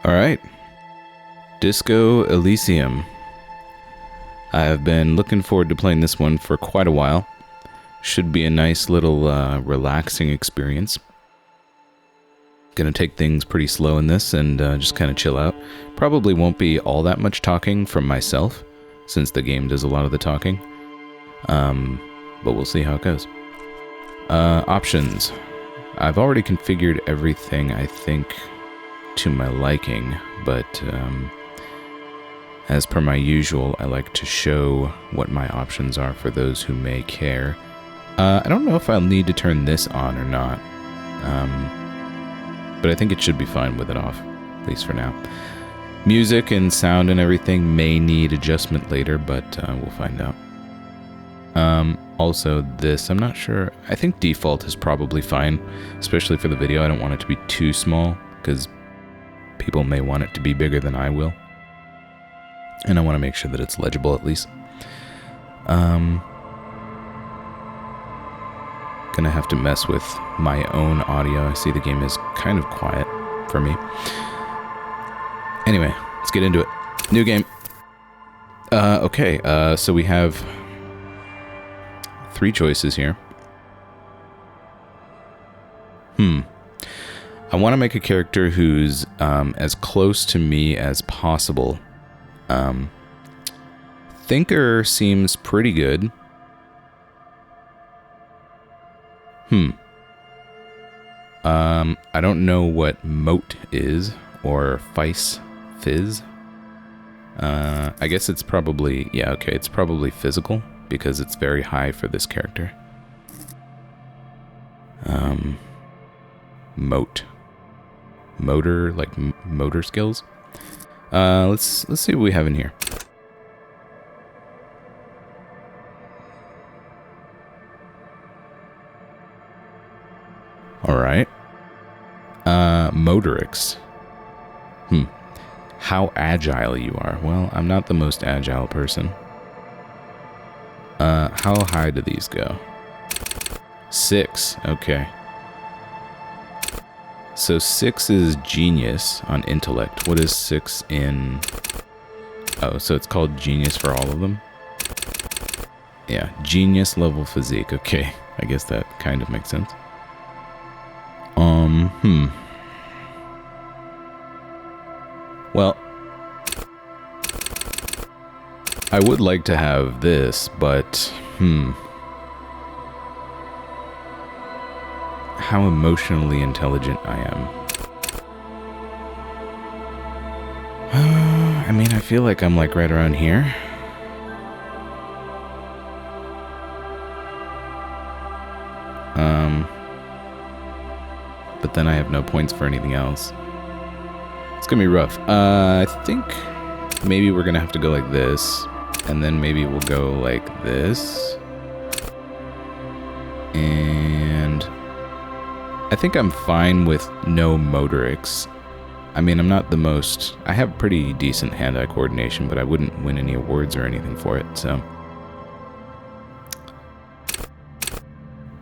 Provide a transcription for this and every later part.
Alright. Disco Elysium. I have been looking forward to playing this one for quite a while. Should be a nice little relaxing experience. Gonna take things pretty slow in this and just kind of chill out. Probably won't be all that much talking from myself, since the game does a lot of the talking. But we'll see how it goes. Options. I've already configured everything, I think, to my liking, but as per my usual, I like to show what my options are for those who may care. I don't know if I'll need to turn this on or not, but I think it should be fine with it off, at least for now. Music and sound and everything may need adjustment later, but we'll find out. Also this, I'm not sure, I think default is probably fine, especially for the video. I don't want it to be too small, because people may want it to be bigger than I will. And I want to make sure that it's legible at least. Gonna have to mess with my own audio. I see the game is kind of quiet for me. Anyway, let's get into it. New game. Okay, so we have 3 choices here. I want to make a character who's as close to me as possible. Thinker seems pretty good. I don't know what moat is, or fizz. I guess it's probably, yeah, okay, it's probably physical, because it's very high for this character. Moat. Motor, like motor skills. Let's see what we have in here. All right. Motorics. How agile you are. Well, I'm not the most agile person. How high do these go? 6. Okay. So 6 is genius on intellect. What is 6 in... Oh, so it's called genius for all of them? Yeah, genius level physique. Okay, I guess that kind of makes sense. Well, I would like to have this, but, how emotionally intelligent I am. I mean, I feel like I'm like right around here. But then I have no points for anything else. It's gonna be rough. I think maybe we're gonna have to go like this, and then maybe we'll go like this. And I think I'm fine with no motorics. I mean, I'm not the most... I have pretty decent hand-eye coordination, but I wouldn't win any awards or anything for it, so...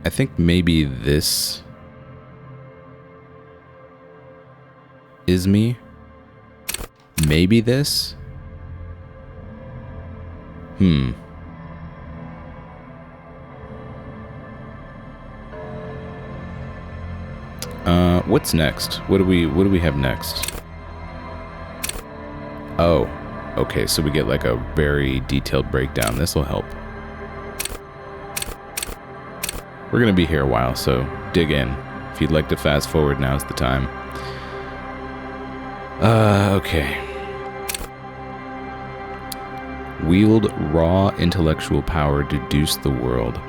I think maybe this is me. Maybe this? What's next? What do we have next? Oh, okay, so we get like a very detailed breakdown. This will help. We're gonna be here a while, so dig in. If you'd like to fast forward, now's the time. Okay. Wield raw intellectual power, deduce the world.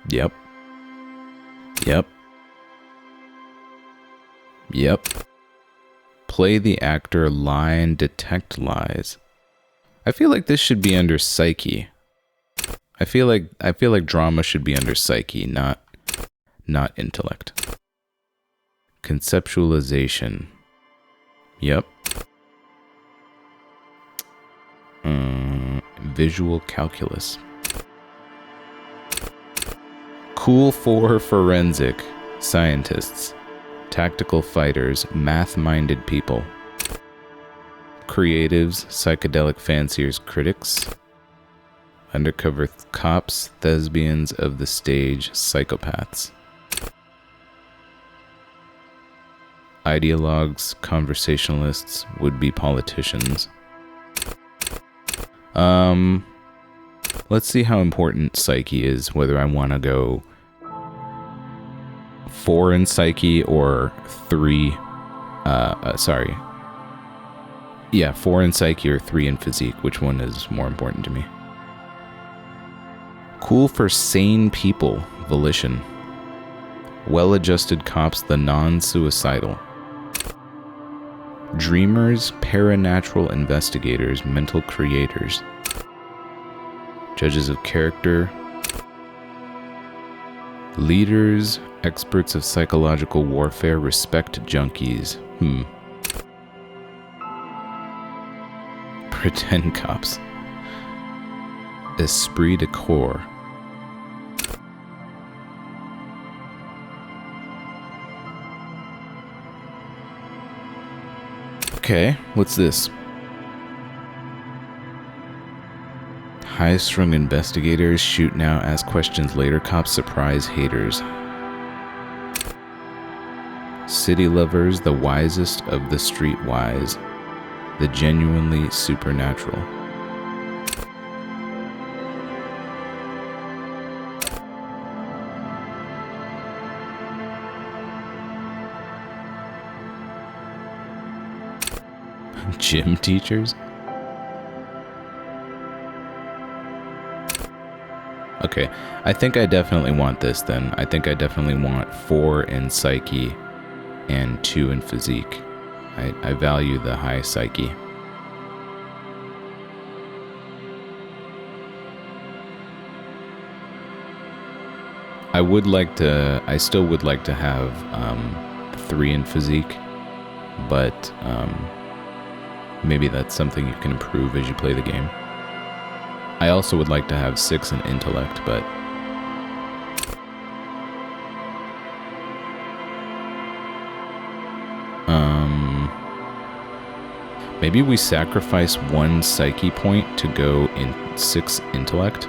Yep. Play the actor, lie and detect lies. I feel like this should be under psyche. I feel like drama should be under psyche, not intellect. Conceptualization. Yep. Visual calculus. Cool for forensic scientists. tactical fighters, math-minded people. Creatives, psychedelic fanciers, critics. Undercover cops, thespians of the stage, psychopaths. Ideologues, conversationalists, would-be politicians. Let's see how important psyche is, whether I want to go 4 in psyche or 3, 4 in psyche or 3 in physique. Which one is more important to me? Cool for sane people, volition. Well-adjusted cops, the non-suicidal. Dreamers, paranatural investigators, mental creators. Judges of character. Leaders, experts of psychological warfare, respect junkies. Pretend cops. Esprit de corps. Okay, what's this? High-strung investigators, shoot now, ask questions later, cops surprise haters. City lovers, the wisest of the streetwise, the genuinely supernatural. Gym teachers? Okay, I think I definitely want this then. I think I definitely want 4 in psyche and 2 in physique. I value the high psyche. I still would like to have 3 in physique, but maybe that's something you can improve as you play the game. I also would like to have 6 in intellect, but maybe we sacrifice 1 psyche point to go in 6 intellect.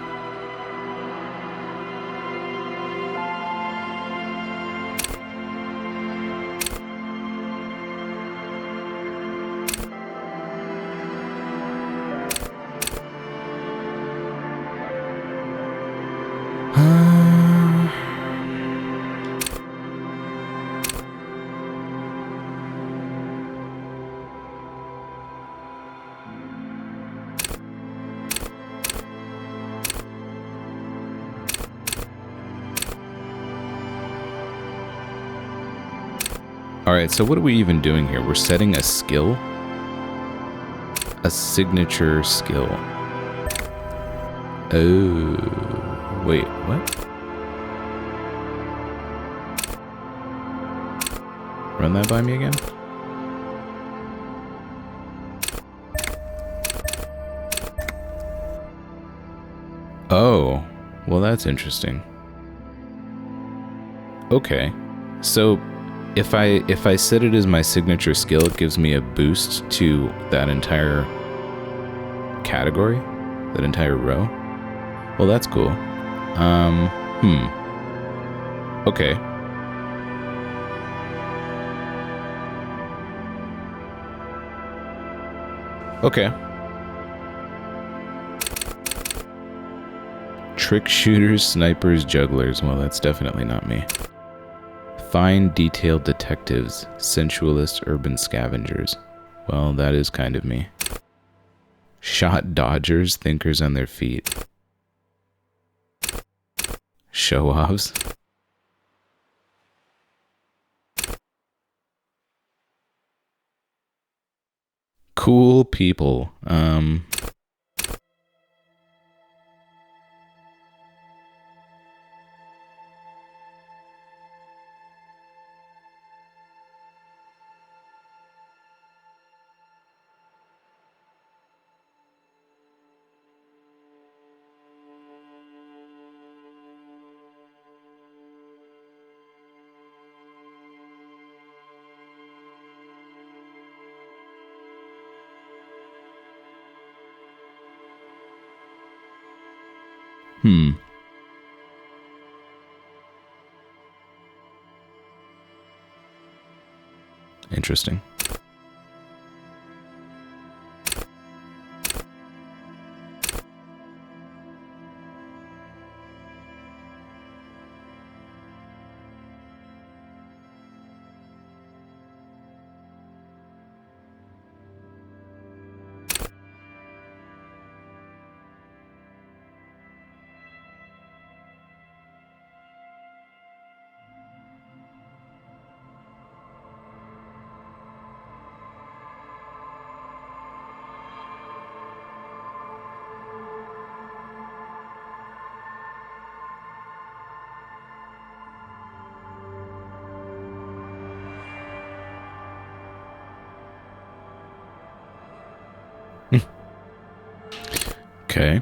Alright, so what are we even doing here? We're setting a skill? A signature skill. Oh, wait, what? Run that by me again? Oh, well that's interesting. Okay, so if I set it as my signature skill, it gives me a boost to that entire category, that entire row. Well, that's cool. Okay. Okay. Trick shooters, snipers, jugglers. Well, that's definitely not me. Fine, detailed detectives, sensualist, urban scavengers. Well, that is kind of me. Shot dodgers, thinkers on their feet. Show-offs. Cool people. Interesting. Okay.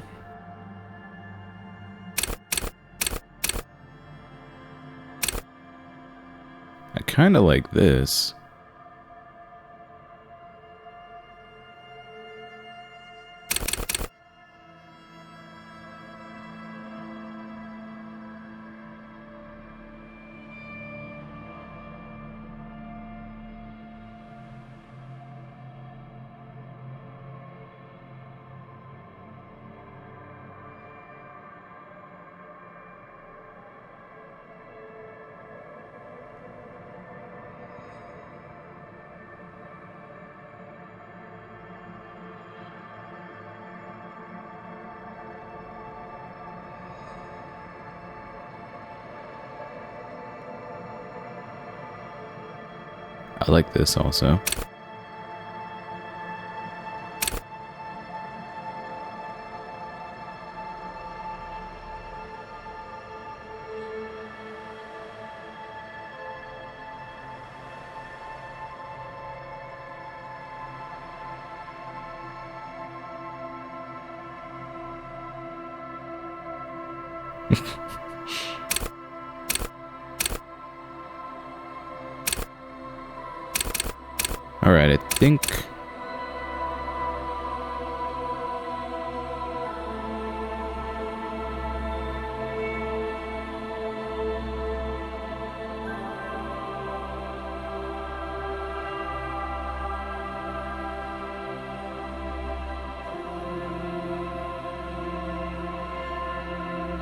I kind of like this. I like this also. All right, I think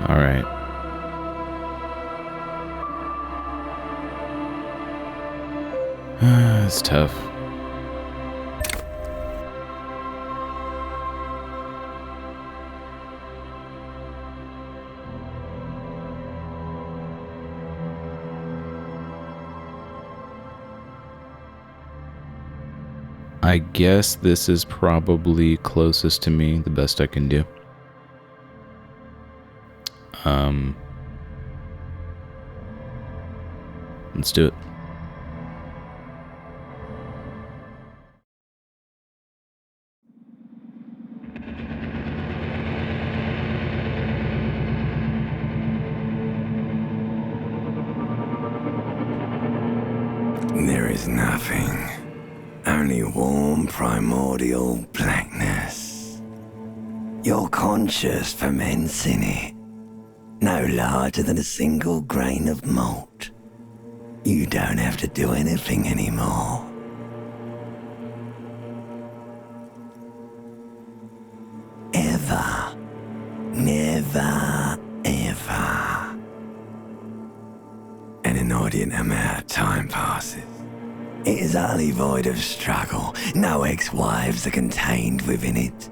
all right. It's tough. I guess this is probably closest to me, the best I can do. Let's do it. There is nothing. Only warm primordial blackness. You're conscious fermenting it. No larger than a single grain of malt. You don't have to do anything anymore. Ever. Never, ever. An inordinate amount of time passes. It is utterly void of struggle. No ex-wives are contained within it.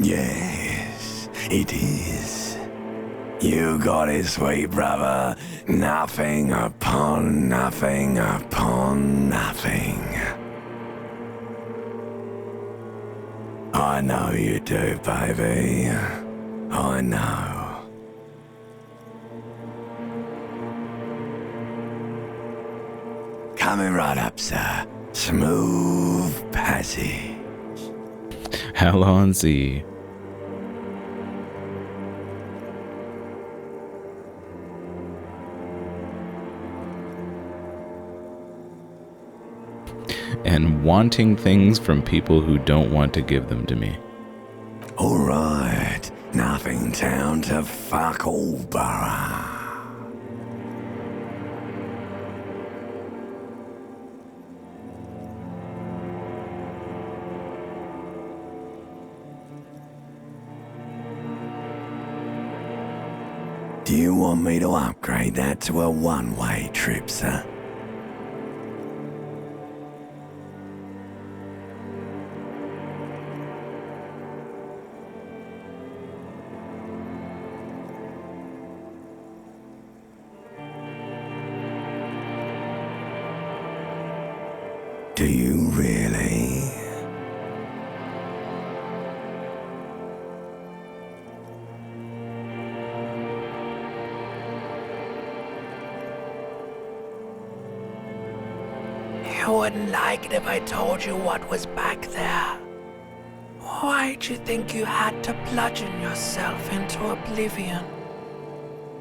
Yes, it is. You got it, sweet brother. Nothing upon nothing upon nothing. I know you do, baby. I know. Coming right up, sir. Smooth passage. Hell on sea. And wanting things from people who don't want to give them to me. Alright, nothing town to fuck all borough. Do you want me to upgrade that to a one-way trip, sir? Do you really? You wouldn't like it if I told you what was back there. Why'd you think you had to bludgeon yourself into oblivion?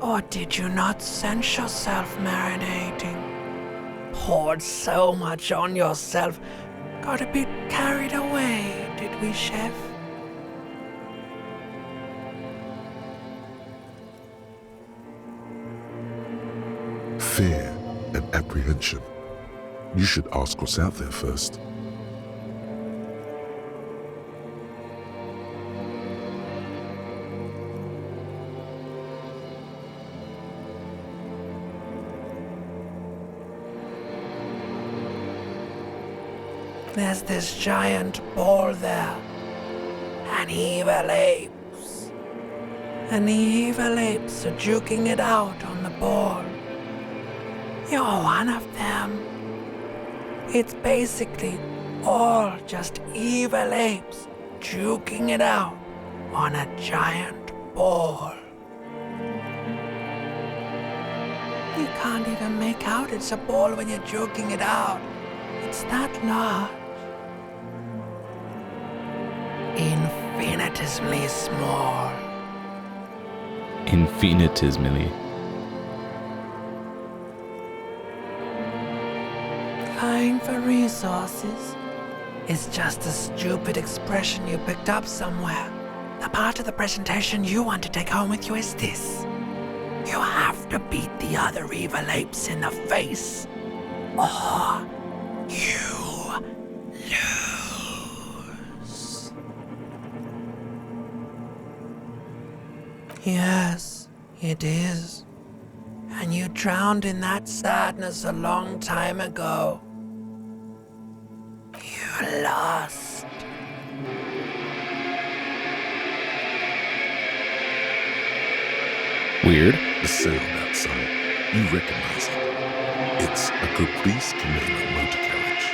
Or did you not sense yourself marinating? Poured so much on yourself, got a bit carried away, did we, Chef? Fear and apprehension. You should ask what's out there first. There's this giant ball there. An evil apes. And the evil apes are juking it out on the ball. You're one of them. It's basically all just evil apes juking it out on a giant ball. You can't even make out it's a ball when you're juking it out. It's that large. Infinitesimally small. Infinitesimally. Vying for resources is just a stupid expression you picked up somewhere. The part of the presentation you want to take home with you is this. You have to beat the other evil apes in the face, or you lose. Yes, it is. And you drowned in that sadness a long time ago. You lost. Weird. The sound outside, you recognize it. It's a Caprice Camino motor carriage.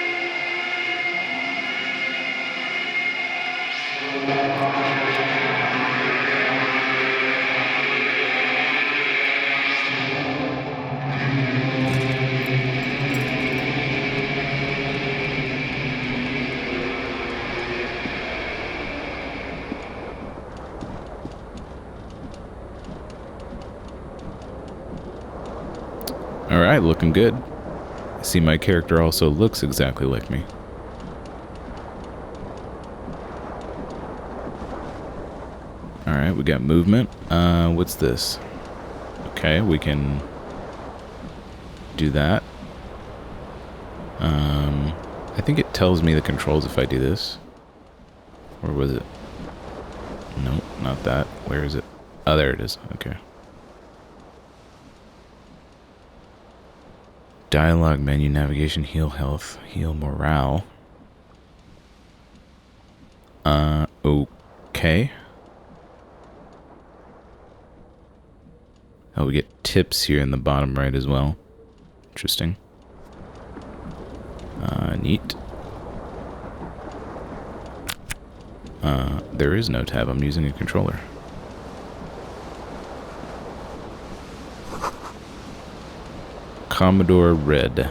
Alright, looking good. I see my character also looks exactly like me. Alright, we got movement. What's this? Okay, we can do that. I think it tells me the controls if I do this. Or was it? Nope, not that. Where is it? Oh, there it is. Okay. Dialogue menu, navigation, heal health, heal morale. Okay. Oh, we get tips here in the bottom right as well. Interesting. Neat. There is no tab. I'm using a controller. Commodore Red.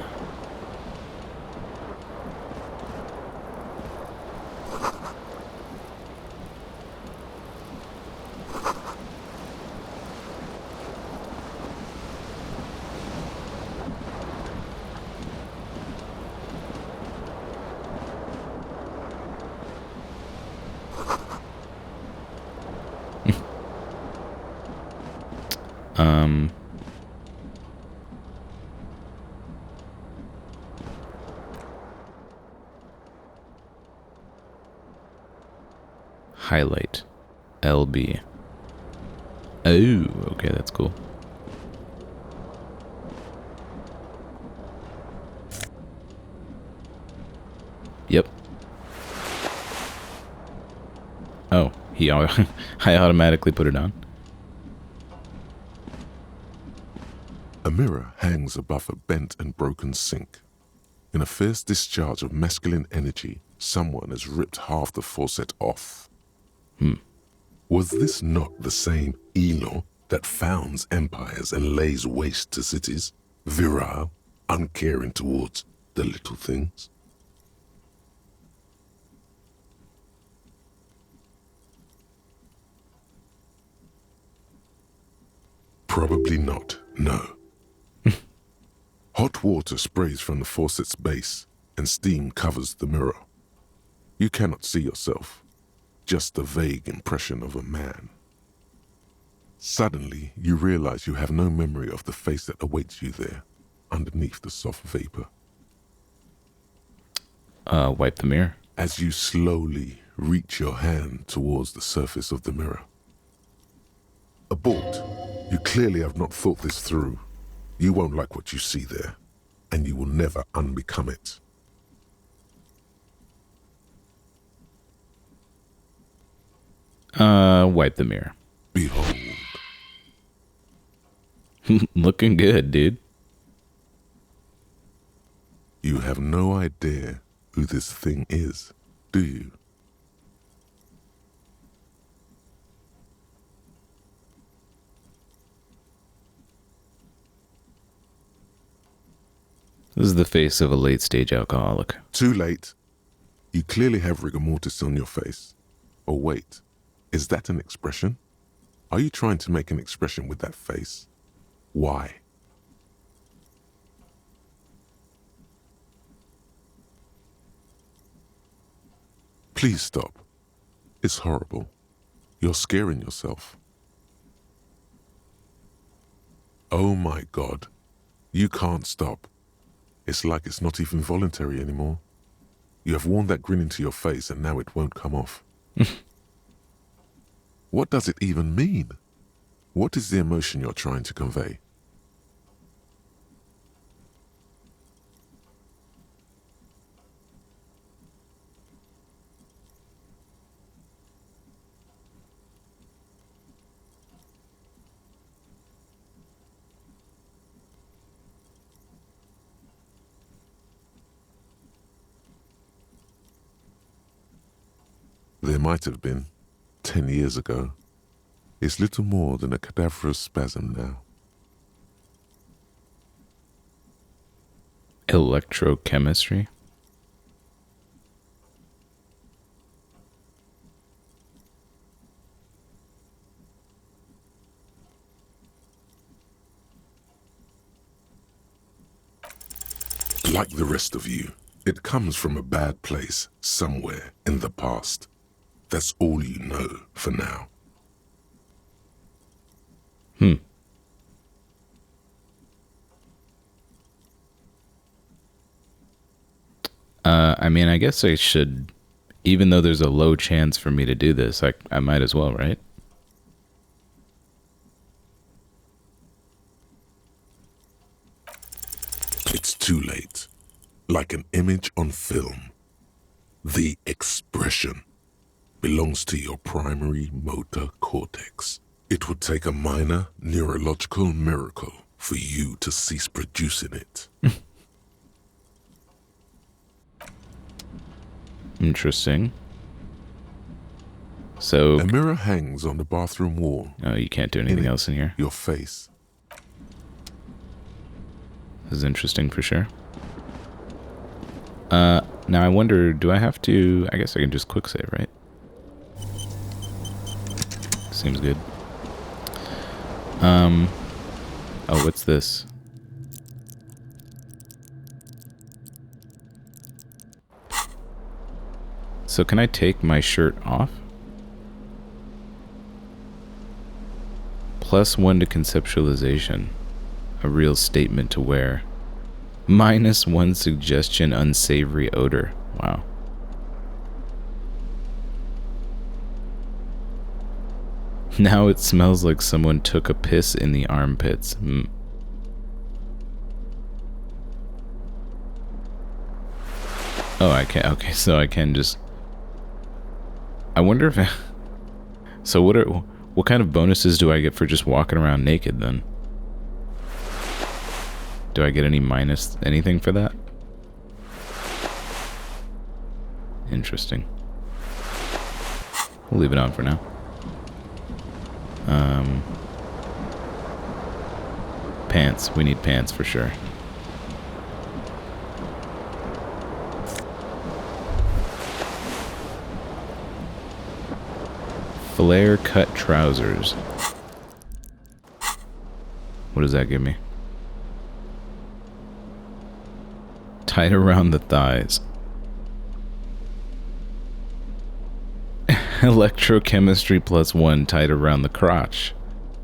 Highlight. LB. Oh, okay, that's cool. Yep. Oh, I automatically put it on. A mirror hangs above a bent and broken sink. In a fierce discharge of masculine energy, someone has ripped half the faucet off. Was this not the same Elo that founds empires and lays waste to cities, virile, uncaring towards the little things? Probably not, no. Hot water sprays from the faucet's base, and steam covers the mirror. You cannot see yourself, just a vague impression of a man. Suddenly, you realize you have no memory of the face that awaits you there, underneath the soft vapor. Wipe the mirror. As you slowly reach your hand towards the surface of the mirror. Abort. You clearly have not thought this through. You won't like what you see there, and you will never unbecome it. Wipe the mirror. Behold. Looking good, dude. You have no idea who this thing is, do you? This is the face of a late-stage alcoholic. Too late. You clearly have rigor mortis on your face. Or wait, is that an expression? Are you trying to make an expression with that face? Why? Please stop. It's horrible. You're scaring yourself. Oh my God. You can't stop. It's like it's not even voluntary anymore. You have worn that grin into your face and now it won't come off. What does it even mean? What is the emotion you're trying to convey? There might have been, 10 years ago. It's little more than a cadaverous spasm now. Electrochemistry? Like the rest of you, it comes from a bad place somewhere in the past. That's all you know for now. I mean, I guess I should, even though there's a low chance for me to do this, I might as well, right? It's too late. Like an image on film. The expression belongs to your primary motor cortex. It would take a minor neurological miracle for you to cease producing it. Interesting. So... A mirror hangs on the bathroom wall. Oh, you can't do anything else in here. Your face. This is interesting for sure. Now I wonder, do I have to... I guess I can just quick save, right? Seems good. Oh, what's this? So can I take my shirt off? +1 to conceptualization. A real statement to wear. -1 suggestion unsavory odor. Wow. Now it smells like someone took a piss in the armpits. Oh, I can. Okay, so I can just. I wonder if. So what kind of bonuses do I get for just walking around naked then? Do I get any minus anything for that? Interesting. We'll leave it on for now. Pants. We need pants for sure. Flare cut trousers. What does that give me? Tight around the thighs. Electrochemistry +1 tight around the crotch.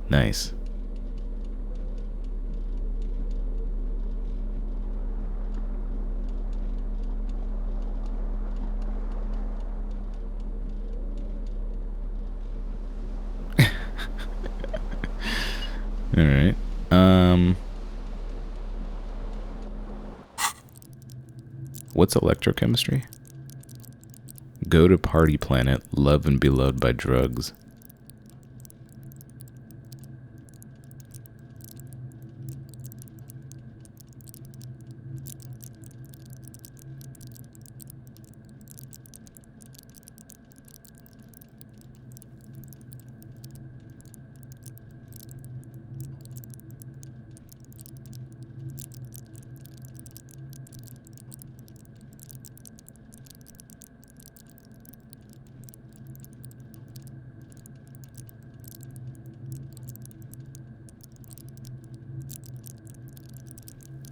Nice. All right. What's electrochemistry? Go to party planet, love and be loved by drugs.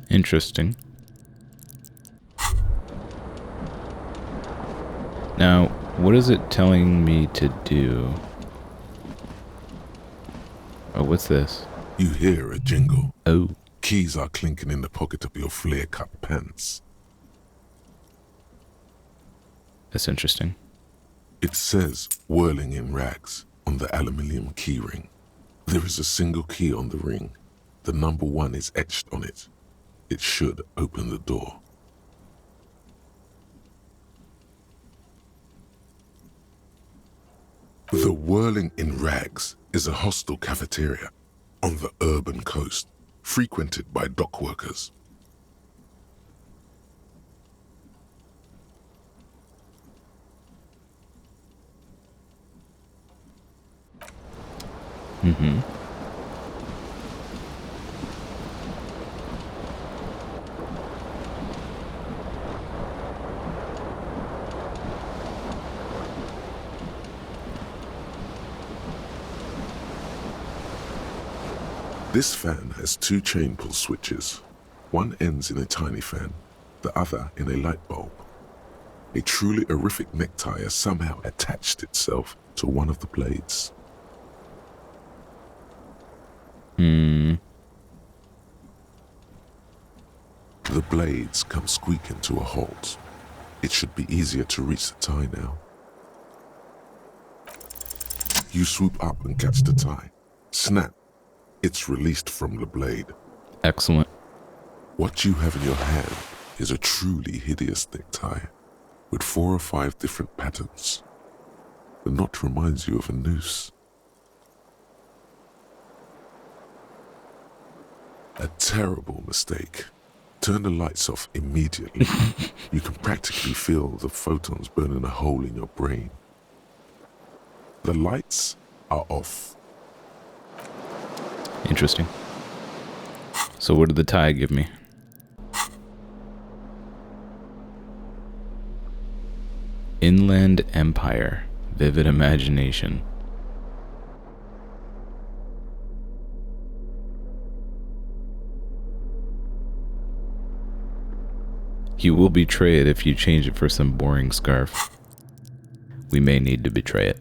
Interesting. Now, what is it telling me to do? Oh, what's this? You hear a jingle. Oh. Keys are clinking in the pocket of your flare-cut pants. That's interesting. It says whirling in rags on the aluminium key ring. There is a single key on the ring. The number 1 is etched on it. It should open the door. The Whirling in Rags is a hostel cafeteria on the urban coast, frequented by dock workers. This fan has 2 chain pull switches. One ends in a tiny fan, the other in a light bulb. A truly horrific necktie has somehow attached itself to one of the blades. The blades come squeaking to a halt. It should be easier to reach the tie now. You swoop up and catch the tie. Snap. It's released from the blade. Excellent. What you have in your hand is a truly hideous necktie with 4 or 5 different patterns. The knot reminds you of a noose. A terrible mistake. Turn the lights off immediately. You can practically feel the photons burning a hole in your brain. The lights are off. Interesting. So what did the tie give me? Inland Empire. Vivid imagination. You will betray it if you change it for some boring scarf. We may need to betray it.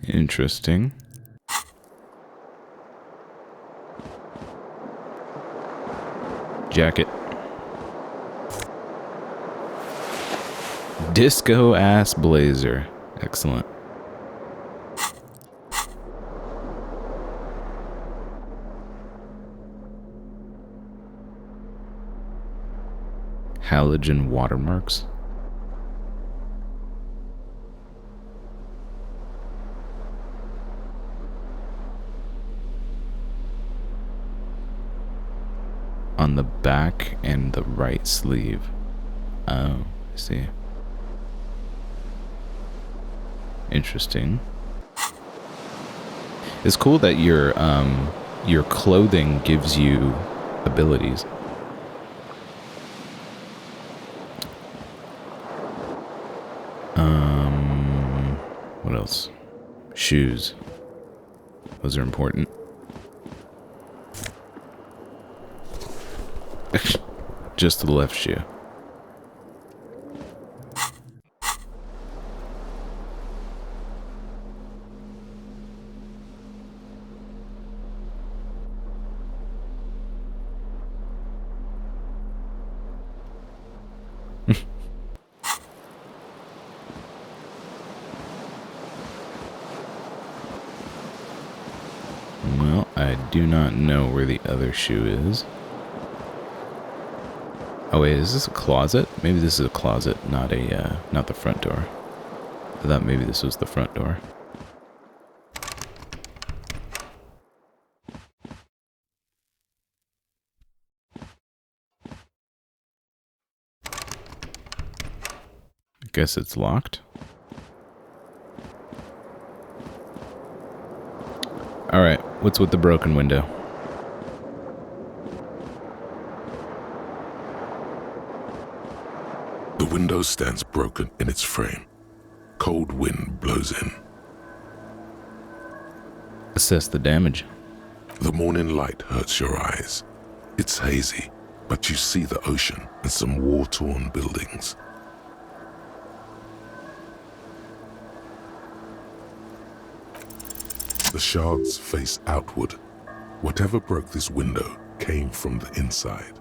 Interesting. Jacket. Disco ass blazer. Excellent. Halogen watermarks. On the back and the right sleeve. Oh, I see. Interesting. It's cool that your clothing gives you abilities. What else? Shoes. Those are important. Just the left shoe. Well, I do not know where the other shoe is. Oh wait, is this a closet? Maybe this is a closet, not the front door. I thought maybe this was the front door. I guess it's locked. Alright, what's with the broken window? The window stands broken in its frame. Cold wind blows in. Assess the damage. The morning light hurts your eyes. It's hazy, but you see the ocean and some war-torn buildings. The shards face outward. Whatever broke this window came from the inside.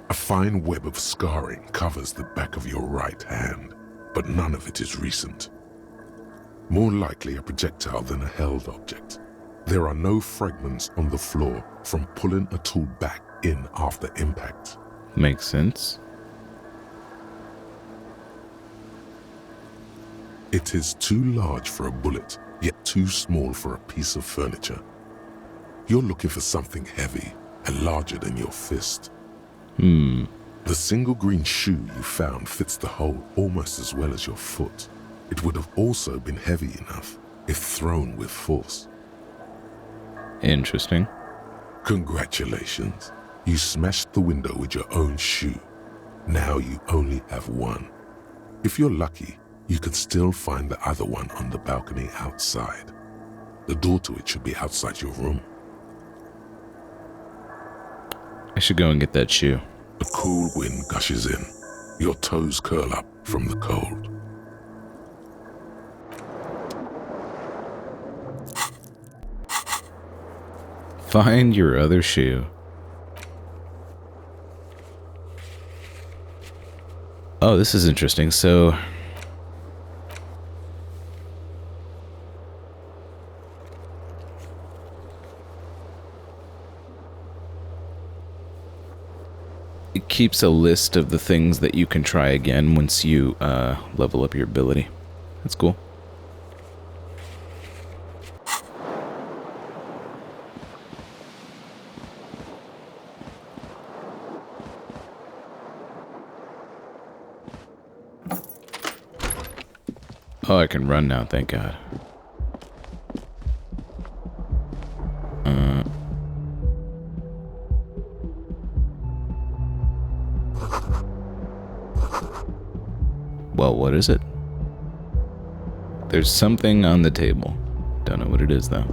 A fine web of scarring covers the back of your right hand, but none of it is recent. More likely a projectile than a held object. There are no fragments on the floor from pulling a tool back in after impact. Makes sense. It is too large for a bullet, yet too small for a piece of furniture. You're looking for something heavy and larger than your fist. The single green shoe you found fits the hole almost as well as your foot. It would have also been heavy enough if thrown with force. Interesting. Congratulations. You smashed the window with your own shoe. Now you only have one. If you're lucky, you could still find the other one on the balcony outside. The door to it should be outside your room. I should go and get that shoe. A cool wind gushes in. Your toes curl up from the cold. Find your other shoe. Oh, this is interesting. So it keeps a list of the things that you can try again once you level up your ability. That's cool. Oh, I can run now, thank God. Well, what is it? There's something on the table. Don't know what it is, though.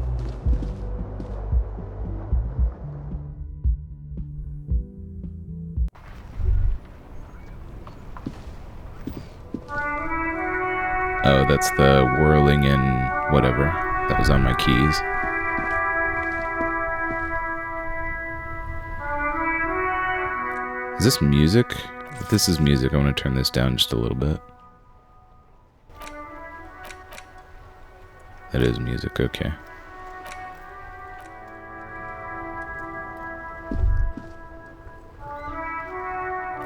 Oh, that's the whirling in whatever that was on my keys. Is this music? If this is music, I want to turn this down just a little bit. That is music, okay.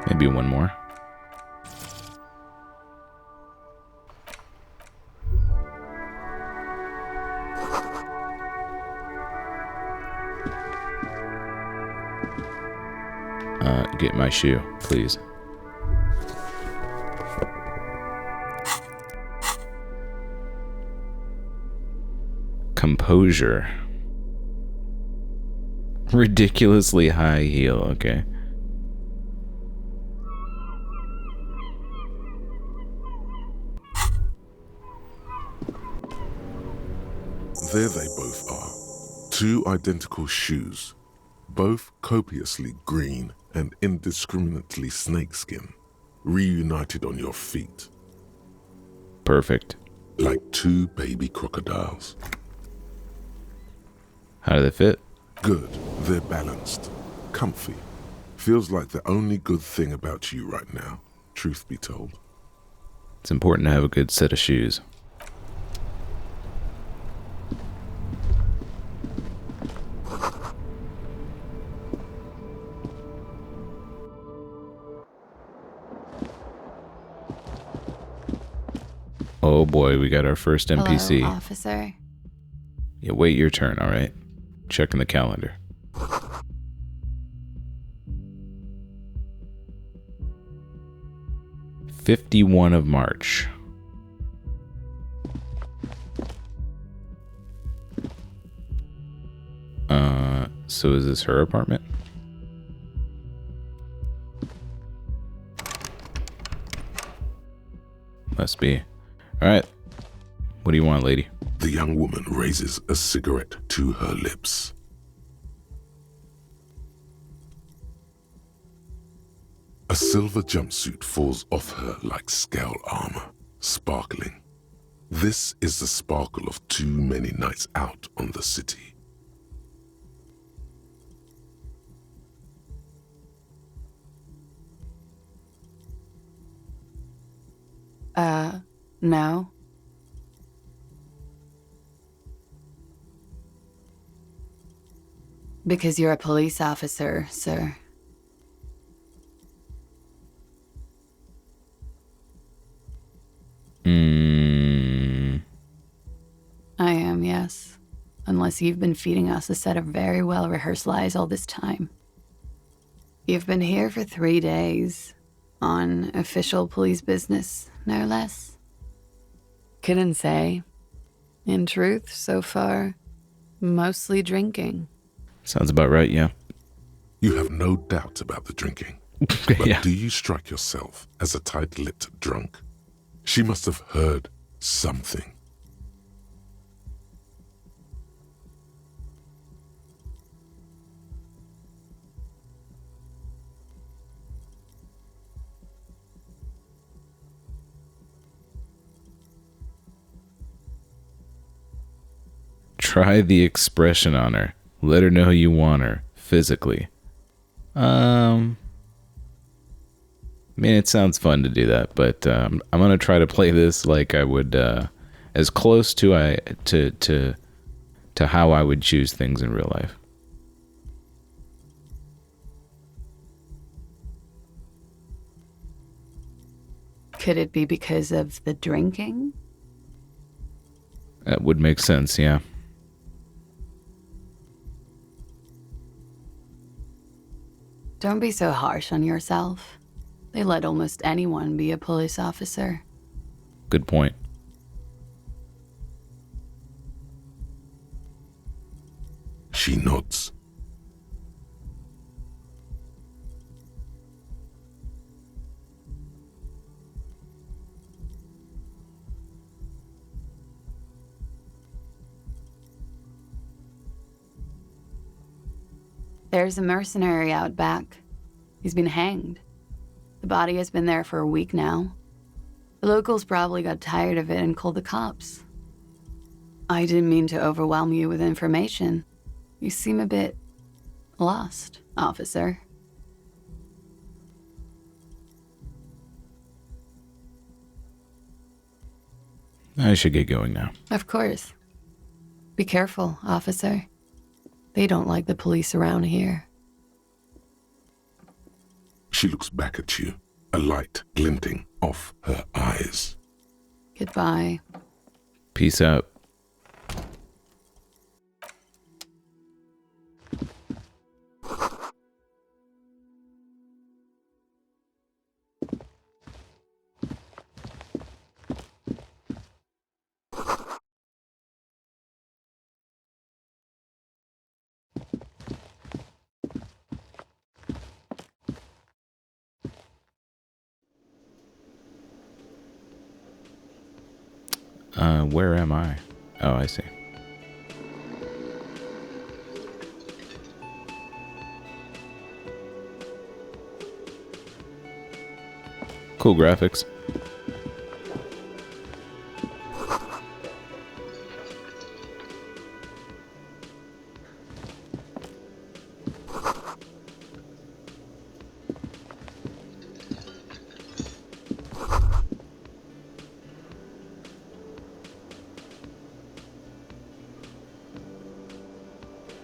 Maybe one more. Get my shoe, please. Composure. Ridiculously high heel, okay. There they both are. Two identical shoes, both copiously green and indiscriminately snakeskin, reunited on your feet. Perfect. Like two baby crocodiles. How do they fit? Good. They're balanced. Comfy. Feels like the only good thing about you right now, truth be told. It's important to have a good set of shoes. Oh boy, we got our first NPC. Hello, officer. Yeah, wait your turn, alright? Checking the calendar. '51 of March. So is this her apartment? Must be. Alright. What do you want, lady? The young woman raises a cigarette to her lips. A silver jumpsuit falls off her like scale armor, sparkling. This is the sparkle of too many nights out on the city. No. Because you're a police officer, sir. I am, yes. Unless you've been feeding us a set of very well-rehearsed lies all this time. You've been here for 3 days. On official police business, no less. Couldn't say. In truth, so far, mostly drinking. Sounds about right, yeah. You have no doubt about the drinking. But Yeah. do you strike yourself as a tight-lipped drunk? She must have heard something. Try the expression on her. Let her know you want her, physically. I mean, it sounds fun to do that, but I'm gonna try to play this like I would, as close to how I would choose things in real life. Could it be because of the drinking? That would make sense, yeah. Don't be so harsh on yourself. They let almost anyone be a police officer. Good point. She nods. There's a mercenary out back. He's been hanged. The body has been there for a week now. The locals probably got tired of it and called the cops. I didn't mean to overwhelm you with information. You seem a bit lost, officer. I should get going now. Of course. Be careful, officer. They don't like the police around here. She looks back at you, a light glinting off her eyes. Goodbye. Peace out. Where am I? Oh, I see. Cool graphics.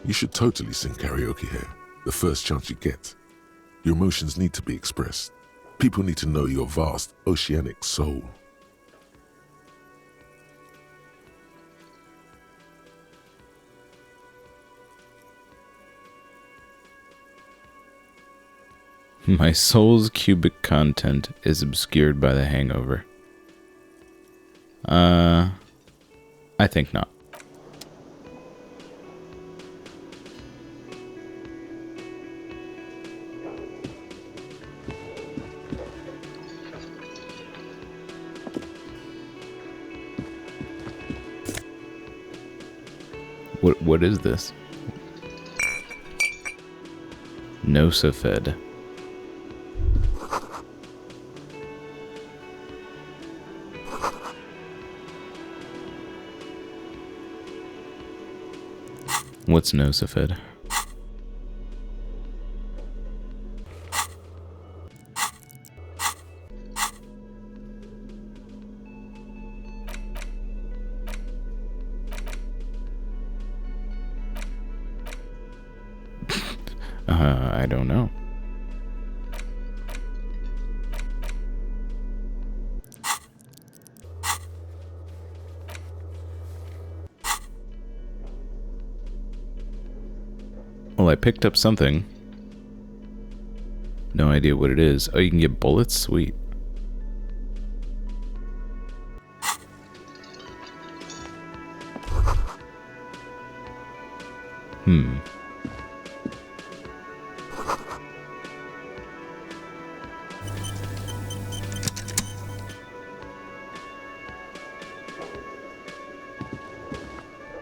You should totally sing karaoke here, the first chance you get. Your emotions need to be expressed. People need to know your vast, oceanic soul. My soul's cubic content is obscured by the hangover. I think not. What is this? Nosafed. What's Nosafed? I don't know. Well, I picked up something. No idea what it is. Oh, you can get bullets? Sweet.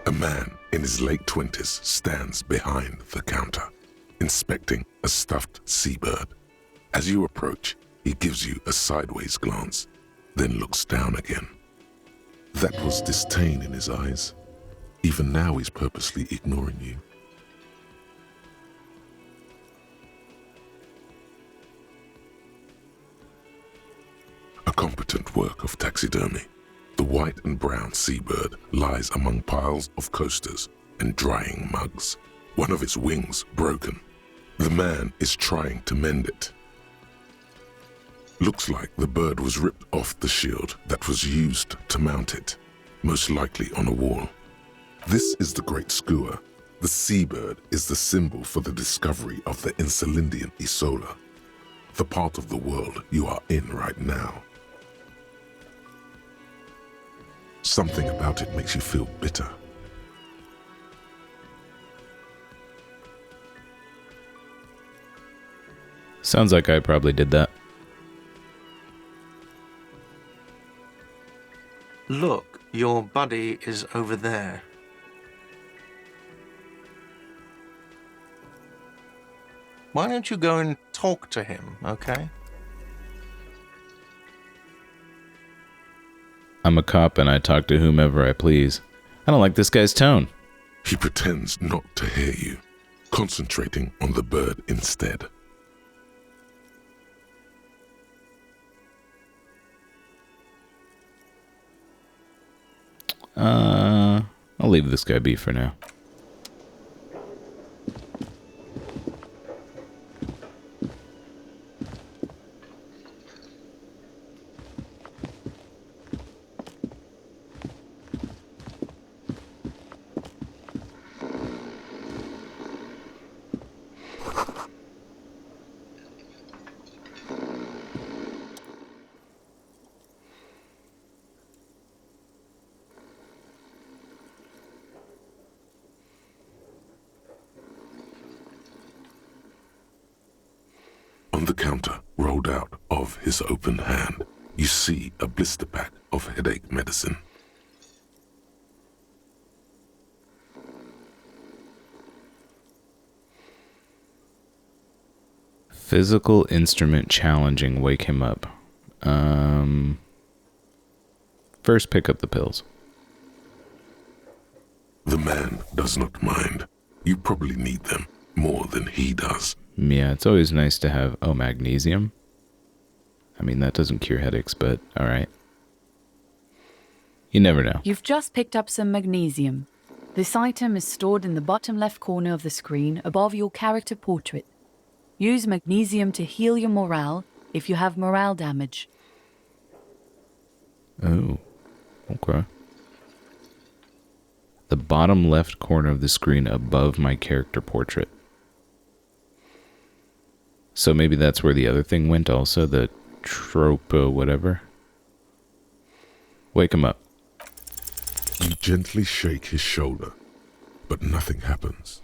A man in his late 20s stands behind the counter, inspecting a stuffed seabird. As you approach, he gives you a sideways glance, then looks down again. That was disdain in his eyes. Even now he's purposely ignoring you. A competent work of taxidermy. The white and brown seabird lies among piles of coasters and drying mugs, one of its wings broken. The man is trying to mend it. Looks like the bird was ripped off the shield that was used to mount it, most likely on a wall. This is the Great Skua. The seabird is the symbol for the discovery of the Insulindian Isola, the part of the world you are in right now. Something about it makes you feel bitter. Sounds like I probably did that. Look, your buddy is over there. Why don't you go and talk to him, okay? I'm a cop and I talk to whomever I please. I don't like this guy's tone. He pretends not to hear you, concentrating on the bird instead. I'll leave this guy be for now. On the counter, rolled out of his open hand, you see a blister pack of headache medicine. Physical instrument challenging, wake him up. First pick up the pills. The man does not mind. You probably need them more than he does. Yeah, it's always nice to have... Oh, magnesium? I mean, that doesn't cure headaches, but alright. You never know. You've just picked up some magnesium. This item is stored in the bottom left corner of the screen above your character portrait. Use magnesium to heal your morale if you have morale damage. Oh, okay. The bottom left corner of the screen above my character portrait. So maybe that's where the other thing went also, the trope whatever. Wake him up. You gently shake his shoulder, but nothing happens.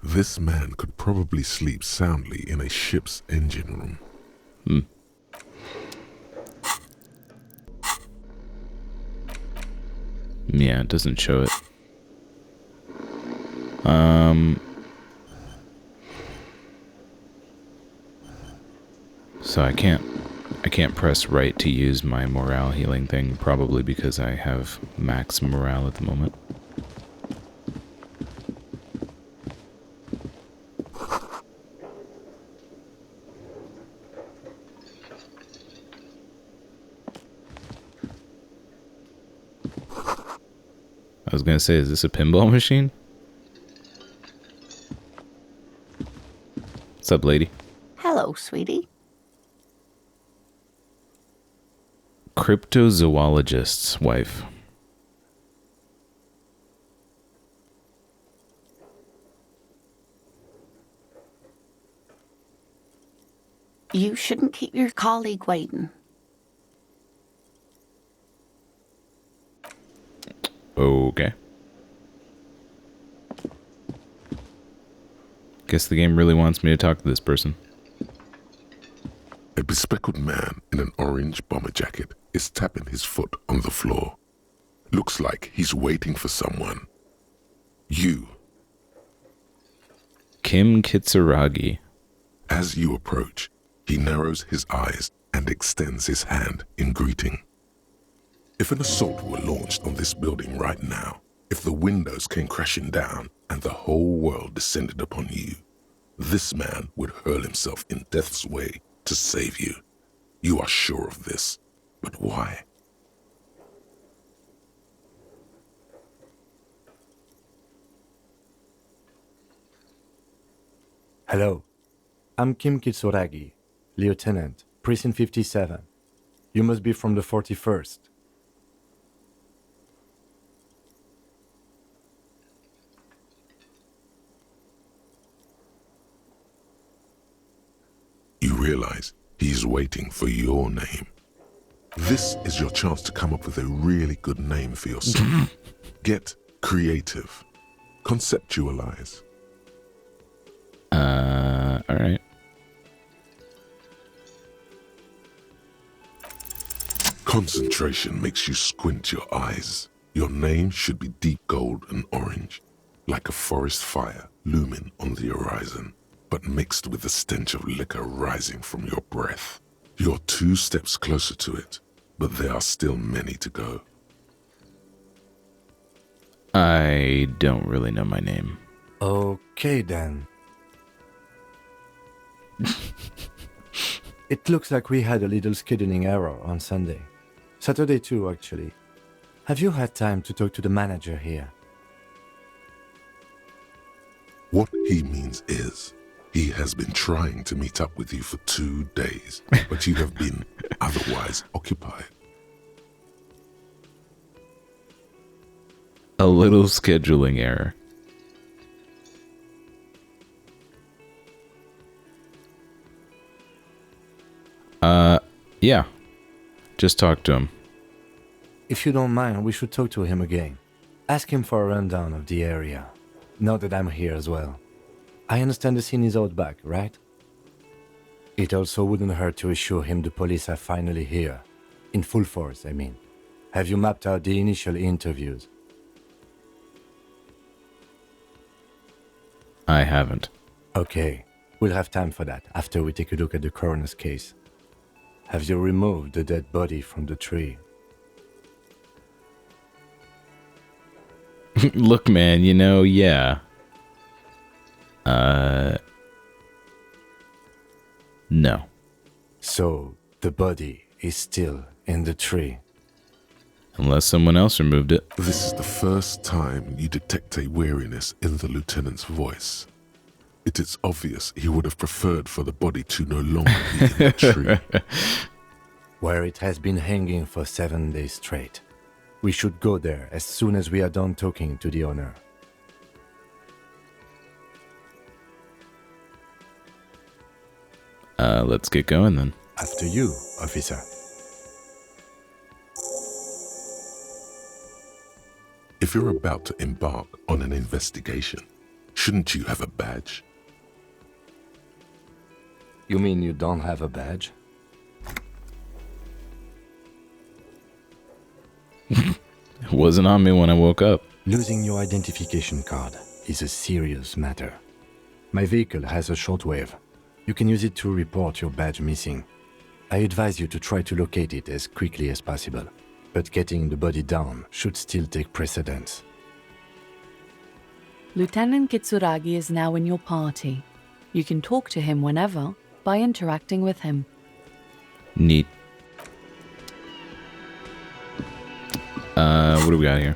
This man could probably sleep soundly in a ship's engine room. Yeah, it doesn't show it. So I can't press right to use my morale healing thing, probably because I have max morale at the moment. I was gonna say, is this a pinball machine? What's up, lady? Hello, sweetie. Cryptozoologist's wife. You shouldn't keep your colleague waiting. Okay. Guess the game really wants me to talk to this person. A bespectacled man in an orange bomber jacket is tapping his foot on the floor. Looks like he's waiting for someone. You. Kim Kitsuragi. As you approach, he narrows his eyes and extends his hand in greeting. If an assault were launched on this building right now, if the windows came crashing down and the whole world descended upon you, this man would hurl himself in death's way to save you. You are sure of this, but why? Hello, I'm Kim Kitsuragi, Lieutenant, Precinct 57. You must be from the 41st. You realize he's waiting for your name. This is your chance to come up with a really good name for yourself. Get creative. Conceptualize. Alright. Concentration makes you squint your eyes. Your name should be deep gold and orange, like a forest fire looming on the horizon, but mixed with the stench of liquor rising from your breath. You're 2 steps closer to it, but there are still many to go. I don't really know my name. Okay then. It looks like we had a little scheduling error on Sunday. Saturday too, actually. Have you had time to talk to the manager here? What he means is, he has been trying to meet up with you for 2 days, but you have been otherwise occupied. A little scheduling error. Yeah. Just talk to him. If you don't mind, we should talk to him again. Ask him for a rundown of the area. Now that I'm here as well. I understand the scene is out back, right? It also wouldn't hurt to assure him the police are finally here. In full force, I mean. Have you mapped out the initial interviews? I haven't. Okay, we'll have time for that after we take a look at the coroner's case. Have you removed the dead body from the tree? Look, man, yeah. No. So, the body is still in the tree. Unless someone else removed it. This is the first time you detect a weariness in the lieutenant's voice. It is obvious he would have preferred for the body to no longer be in the tree. Where it has been hanging for 7 days straight. We should go there as soon as we are done talking to the owner. Let's get going then. After you, officer. If you're about to embark on an investigation, shouldn't you have a badge? You mean you don't have a badge? It wasn't on me when I woke up. Losing your identification card is a serious matter. My vehicle has a shortwave. You can use it to report your badge missing. I advise you to try to locate it as quickly as possible, but getting the body down should still take precedence. Lieutenant Kitsuragi is now in your party. You can talk to him whenever by interacting with him. Neat. What do we got here?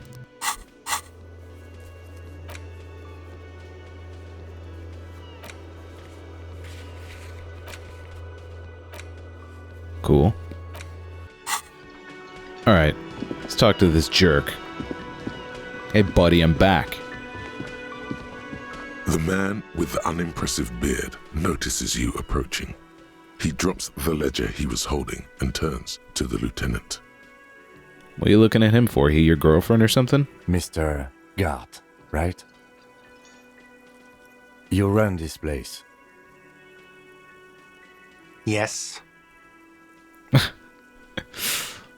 Cool. Alright, let's talk to this jerk. Hey buddy, I'm back. The man with the unimpressive beard notices you approaching. He drops the ledger he was holding and turns to the lieutenant. What are you looking at him for? He your girlfriend or something? Mr. Gart, right? You run this place. Yes.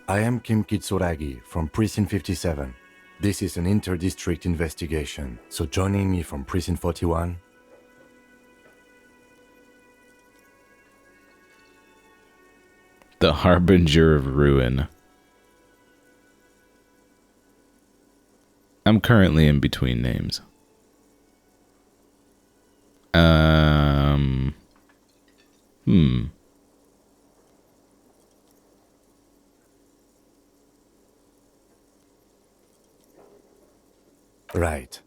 I am Kim Kitsuragi from Precinct 57. This is an inter-district investigation, so joining me from Precinct 41... The Harbinger of Ruin. I'm currently in between names. Right.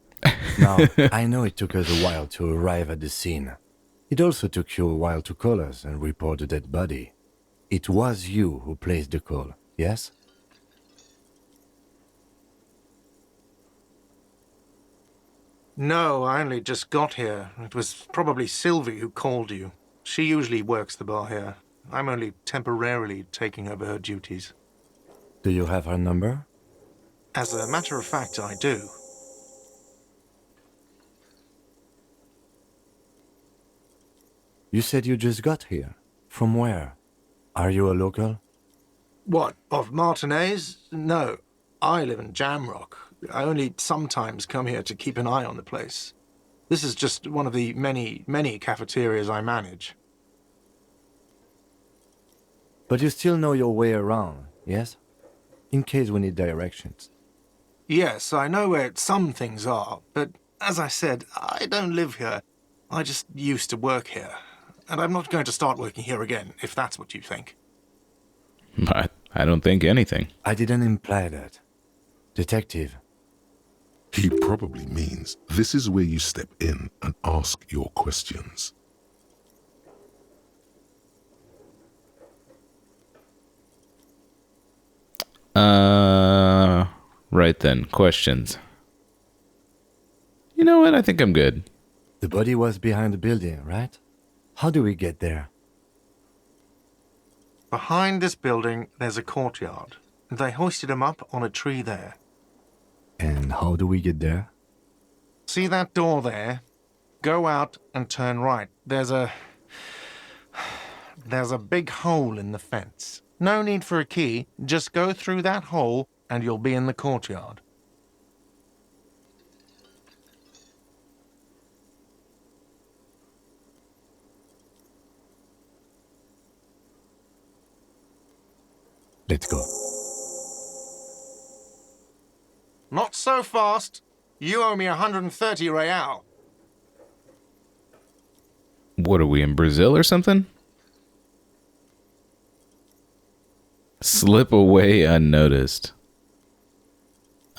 Now, I know it took us a while to arrive at the scene. It also took you a while to call us and report the dead body. It was you who placed the call, yes? No, I only just got here. It was probably Sylvie who called you. She usually works the bar here. I'm only temporarily taking over her duties. Do you have her number? As a matter of fact, I do. You said you just got here. From where? Are you a local? What, of Martinez? No, I live in Jamrock. I only sometimes come here to keep an eye on the place. This is just one of the many cafeterias I manage. But you still know your way around, yes? In case we need directions. Yes, I know where some things are, but as I said, I don't live here. I just used to work here. And I'm not going to start working here again, if that's what you think. But I don't think anything. I didn't imply that. Detective, He probably means this is where you step in and ask your questions. Right then. Questions. You know what? I think I'm good. the body was behind the building, right? How do we get there? Behind this building, there's a courtyard. They hoisted him up on a tree there. And how do we get there? See that door there? Go out and turn right. There's a big hole in the fence. No need for a key. Just go through that hole and you'll be in the courtyard. Let's go. Not so fast. You owe me 130 real. What are we, in Brazil or something? Slip away unnoticed.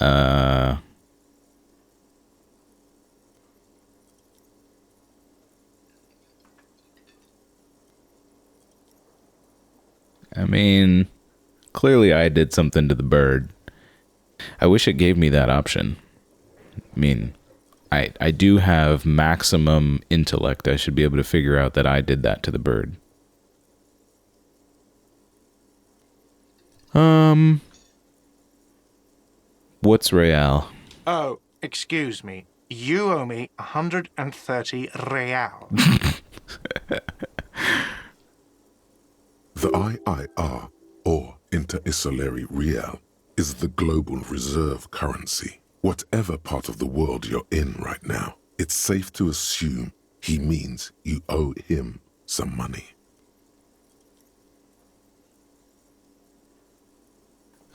I mean, clearly I did something to the bird. I wish it gave me that option. I mean, I do have maximum intellect. I should be able to figure out that I did that to the bird. What's real? Oh, excuse me. You owe me 130 real. The IIR, or Inter-Isolary Real, is the global reserve currency. Whatever part of the world you're in right now, it's safe to assume he means you owe him some money.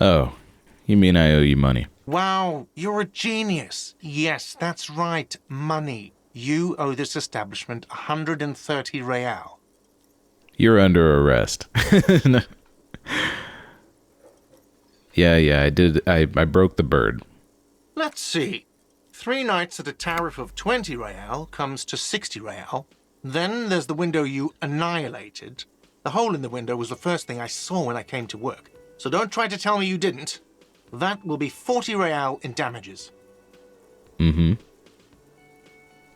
Oh, you mean I owe you money? Wow, you're a genius. Yes, that's right, money. You owe this establishment 130 real. You're under arrest. No. Yeah, I did. I broke the bird. Let's see. 3 nights at a tariff of 20 real comes to 60 real. Then there's the window you annihilated. The hole in the window was the first thing I saw when I came to work. So don't try to tell me you didn't. That will be 40 real in damages. Mm-hmm.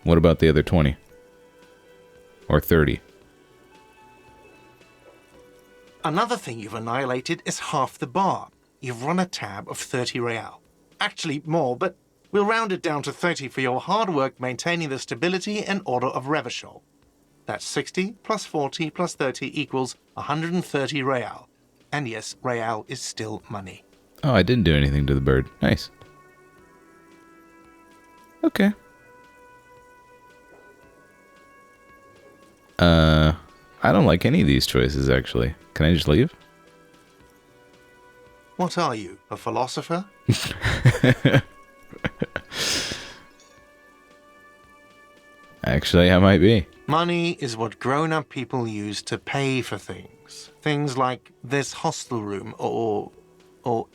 What about the other 20? Or 30? Another thing you've annihilated is half the bar. You've run a tab of 30 real. Actually more, but we'll round it down to 30 for your hard work maintaining the stability and order of Revachol. That's 60 plus 40 plus 30 equals 130 real. And yes, real is still money. Oh, I didn't do anything to the bird. Nice. Okay. I don't like any of these choices, actually. Can I just leave? What are you, a philosopher? Actually, I might be. Money is what grown-up people use to pay for things. Things like this hostel room or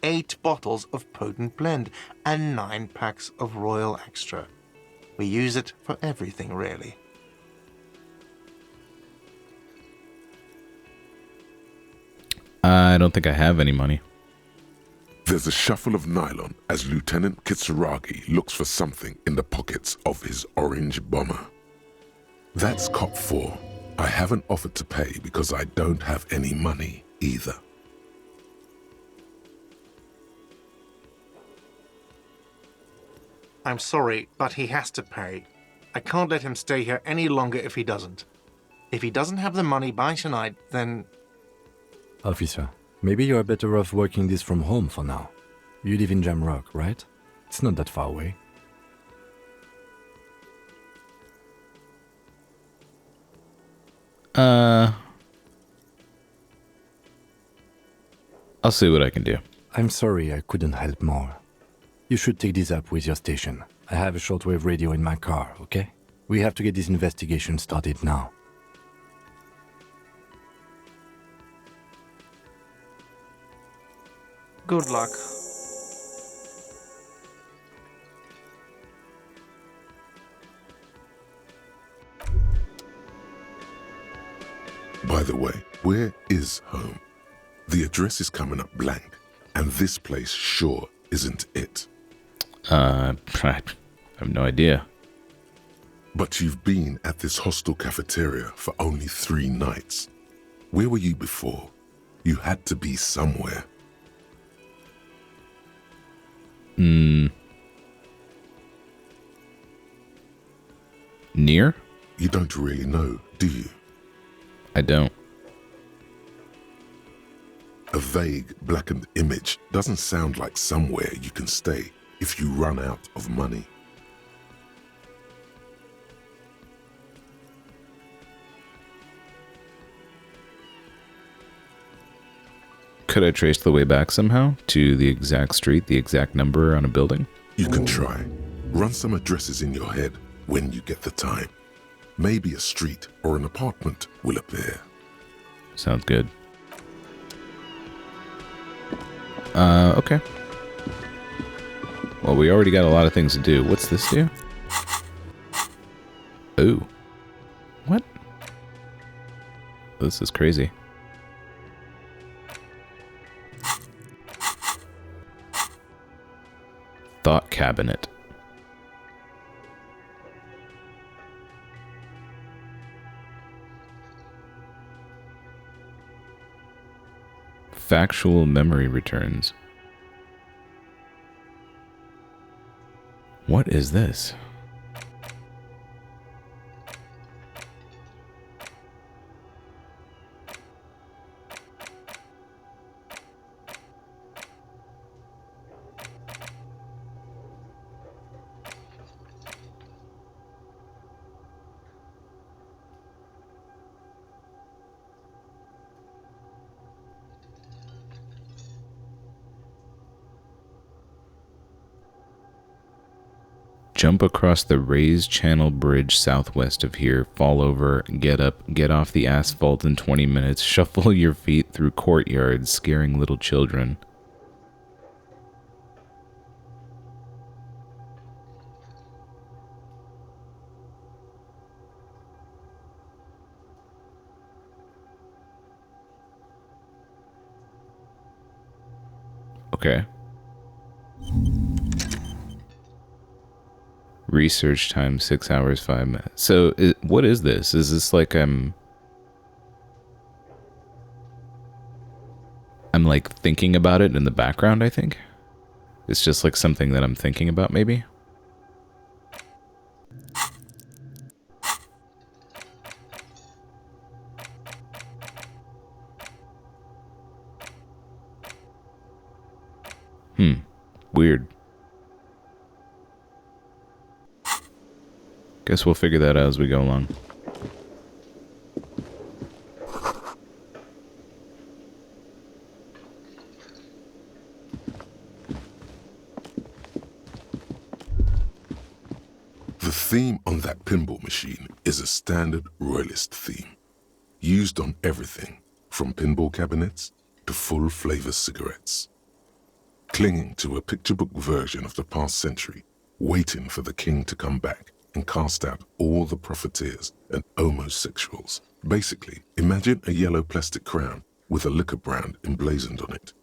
8 bottles of potent blend and 9 packs of Royal Extra. We use it for everything, really. I don't think I have any money. There's a shuffle of nylon as Lieutenant Kitsuragi looks for something in the pockets of his orange bomber. That's cop 4. I haven't offered to pay because I don't have any money either. I'm sorry, but he has to pay. I can't let him stay here any longer if he doesn't. If he doesn't have the money by tonight, then... Officer, maybe you're better off working this from home for now. You live in Jamrock, right? It's not that far away. I'll see what I can do. I'm sorry I couldn't help more. You should take this up with your station. I have a shortwave radio in my car, okay? We have to get this investigation started now. Good luck. By the way, where is home? The address is coming up blank, and this place sure isn't it. I have no idea. But you've been at this hostel cafeteria for only 3 nights. Where were you before? You had to be somewhere. Near? You don't really know, do you? I don't. A vague, blackened image doesn't sound like somewhere you can stay if you run out of money. Could I trace the way back somehow to the exact street, the exact number on a building? You can try. Run some addresses in your head when you get the time. Maybe a street or an apartment will appear. Sounds good. Okay. Well, we already got a lot of things to do. What's this do? Ooh. What? This is crazy. Thought cabinet. Factual memory returns. What is this? Jump across the raised channel bridge southwest of here, fall over, get up, get off the asphalt in 20 minutes, shuffle your feet through courtyards, scaring little children. Okay. Research time 6 hours 5 minutes. So what is this? Is this like I'm like thinking about it in the background, I think? It's just like something that I'm thinking about, maybe? Weird. Guess we'll figure that out as we go along. The theme on that pinball machine is a standard royalist theme, used on everything from pinball cabinets to full flavor cigarettes. Clinging to a picture book version of the past century, waiting for the king to come back and cast out all the profiteers and homosexuals. Basically, imagine a yellow plastic crown with a liquor brand emblazoned on it.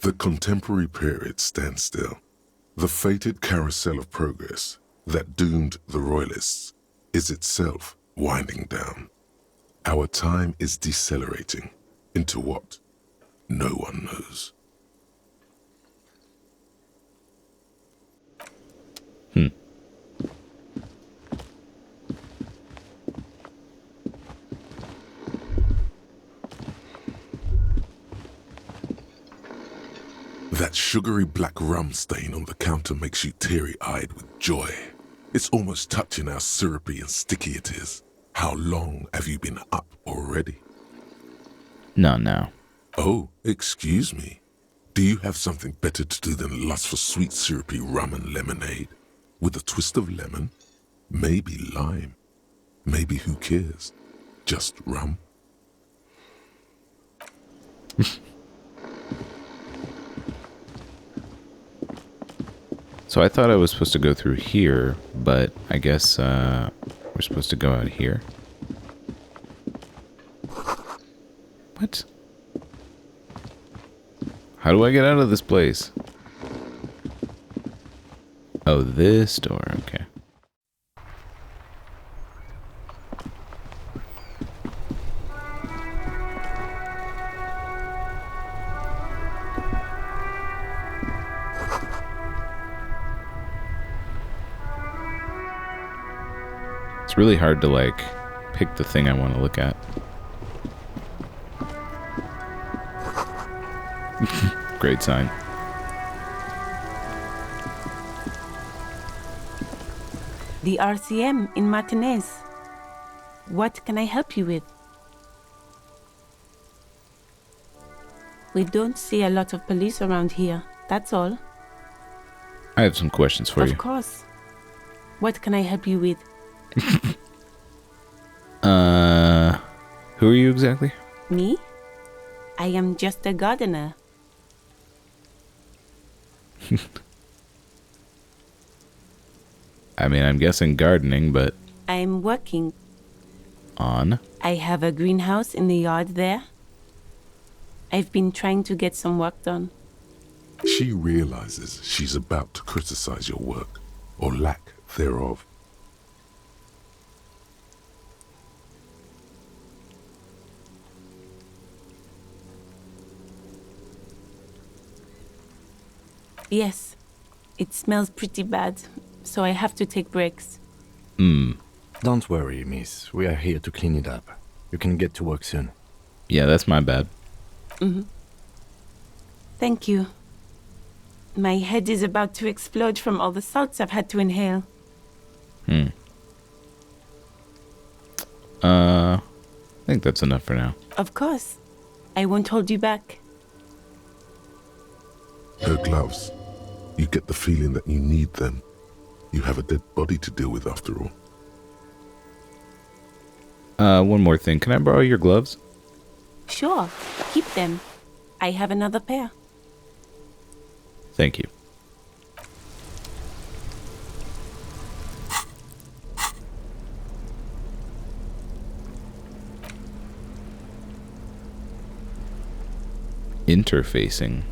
The contemporary period stands still. The fated carousel of progress that doomed the royalists is itself winding down. Our time is decelerating into what no one knows. That sugary black rum stain on the counter makes you teary-eyed with joy. It's almost touching how syrupy and sticky it is. How long have you been up already? No. Oh, excuse me. Do you have something better to do than lust for sweet syrupy rum and lemonade? With a twist of lemon? Maybe lime. Maybe who cares? Just rum? So I thought I was supposed to go through here, but I guess we're supposed to go out here. What? How do I get out of this place? Oh, this door, okay. It's really hard to, like, pick the thing I want to look at. Great sign. The RCM in Martinez. What can I help you with? We don't see a lot of police around here, that's all. I have some questions for you. Of course. What can I help you with? Who are you exactly? Me? I am just a gardener. I mean, I'm guessing gardening, but... I'm working. On? I have a greenhouse in the yard there. I've been trying to get some work done. She realizes she's about to criticize your work, or lack thereof. Yes, it smells pretty bad, so I have to take breaks. Don't worry, miss. We are here to clean it up. You can get to work soon. Yeah, that's my bad. Thank you. My head is about to explode from all the salts I've had to inhale. I think that's enough for now. Of course. I won't hold you back. Her gloves. You get the feeling that you need them. You have a dead body to deal with after all. One more thing. Can I borrow your gloves? Sure, keep them. I have another pair. Thank you. Interfacing.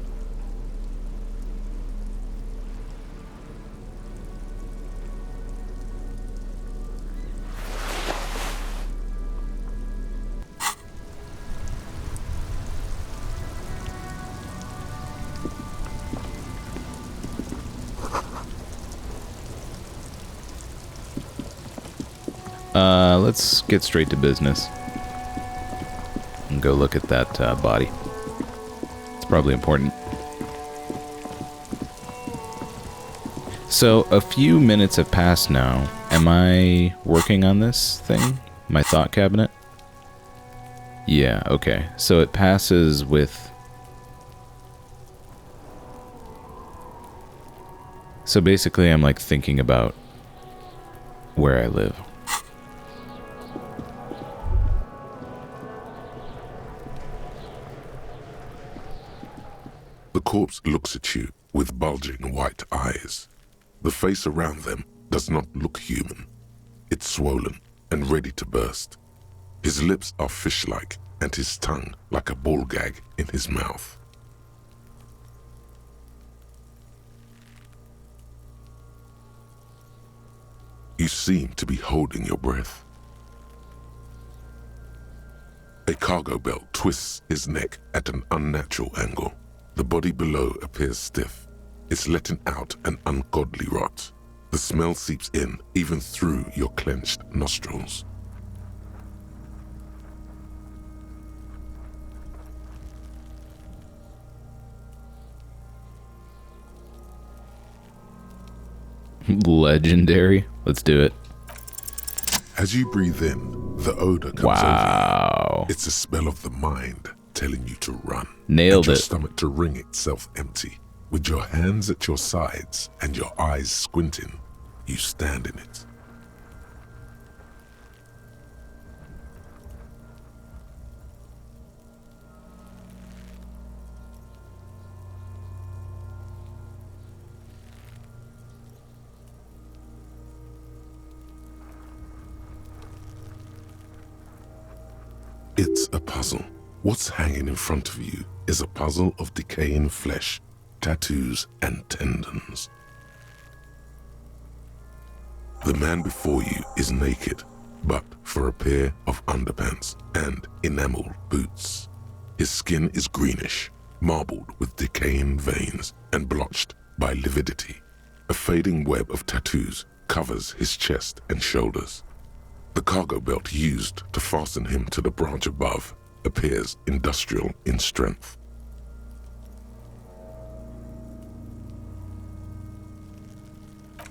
Let's get straight to business and go look at that body. It's probably important. So a few minutes have passed now. Am I working on this thing? My thought cabinet? Yeah, okay. So it passes with... So basically I'm like thinking about where I live. The corpse looks at you with bulging white eyes. The face around them does not look human. It's swollen and ready to burst. His lips are fish-like and his tongue like a ball gag in his mouth. You seem to be holding your breath. A cargo belt twists his neck at an unnatural angle. The body below appears stiff. It's letting out an ungodly rot. The smell seeps in even through your clenched nostrils. Legendary. Let's do it. As you breathe in, The odor comes over you. It's a smell of the mind telling you to run. Nailed and your it. stomach to wring itself empty. With your hands at your sides and your eyes squinting, you stand in it. It's a puzzle. What's hanging in front of you is a puzzle of decaying flesh, tattoos, and tendons. The man before you is naked, but for a pair of underpants and enameled boots. His skin is greenish, marbled with decaying veins and blotched by lividity. A fading web of tattoos covers his chest and shoulders. The cargo belt used to fasten him to the branch above appears industrial in strength.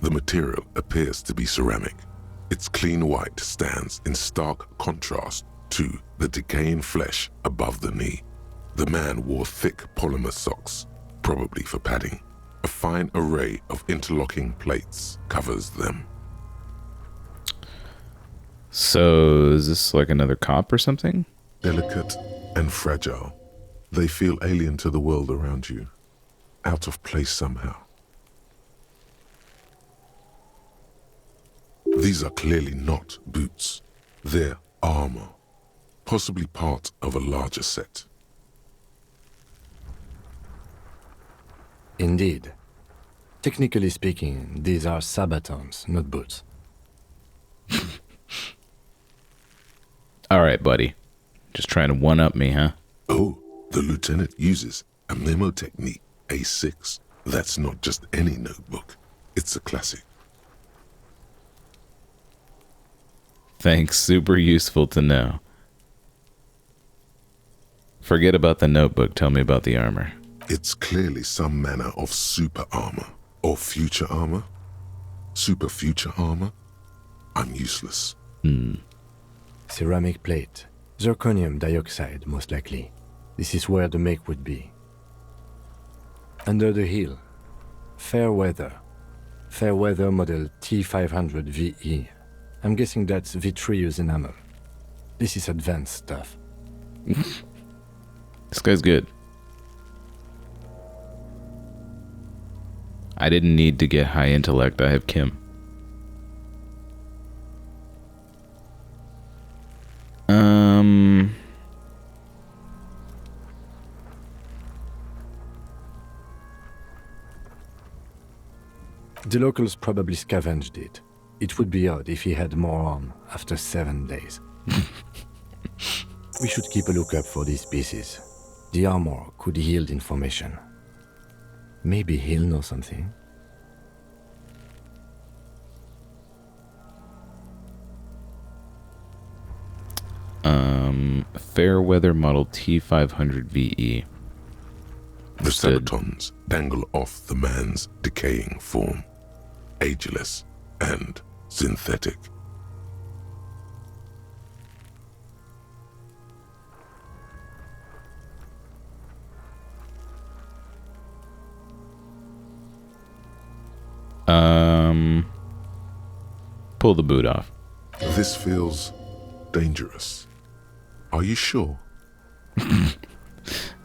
The material appears to be ceramic. Its clean white stands in stark contrast to the decaying flesh above the knee. The man wore thick polymer socks, probably for padding. A fine array of interlocking plates covers them. So, is this like another cop or something? Delicate and fragile, they feel alien to the world around you, out of place somehow. These are clearly not boots. They're armor, possibly part of a larger set. Indeed. Technically speaking, these are sabatons, not boots. All right, buddy. Just trying to one-up me, huh? Oh, the lieutenant uses a memo technique, A6. That's not just any notebook. It's a classic. Thanks, super useful to know. Forget about the notebook, tell me about the armor. It's clearly some manner of super armor, or future armor. Super future armor? I'm useless. Ceramic plate. Zirconium dioxide, most likely. This is where the make would be. Under the heel. Fair weather. Fair weather model T500 VE. I'm guessing that's vitreous enamel. This is advanced stuff. This guy's good. I didn't need to get high intellect, I have Kim. The locals probably scavenged it. It would be odd if he had more on after 7 days. We should keep a lookout for these pieces. The armor could yield information. Maybe he'll know something. Fairweather Model T500 VE. The sabatons dangle off the man's decaying form, ageless and synthetic. Pull the boot off. This feels dangerous. Are you sure?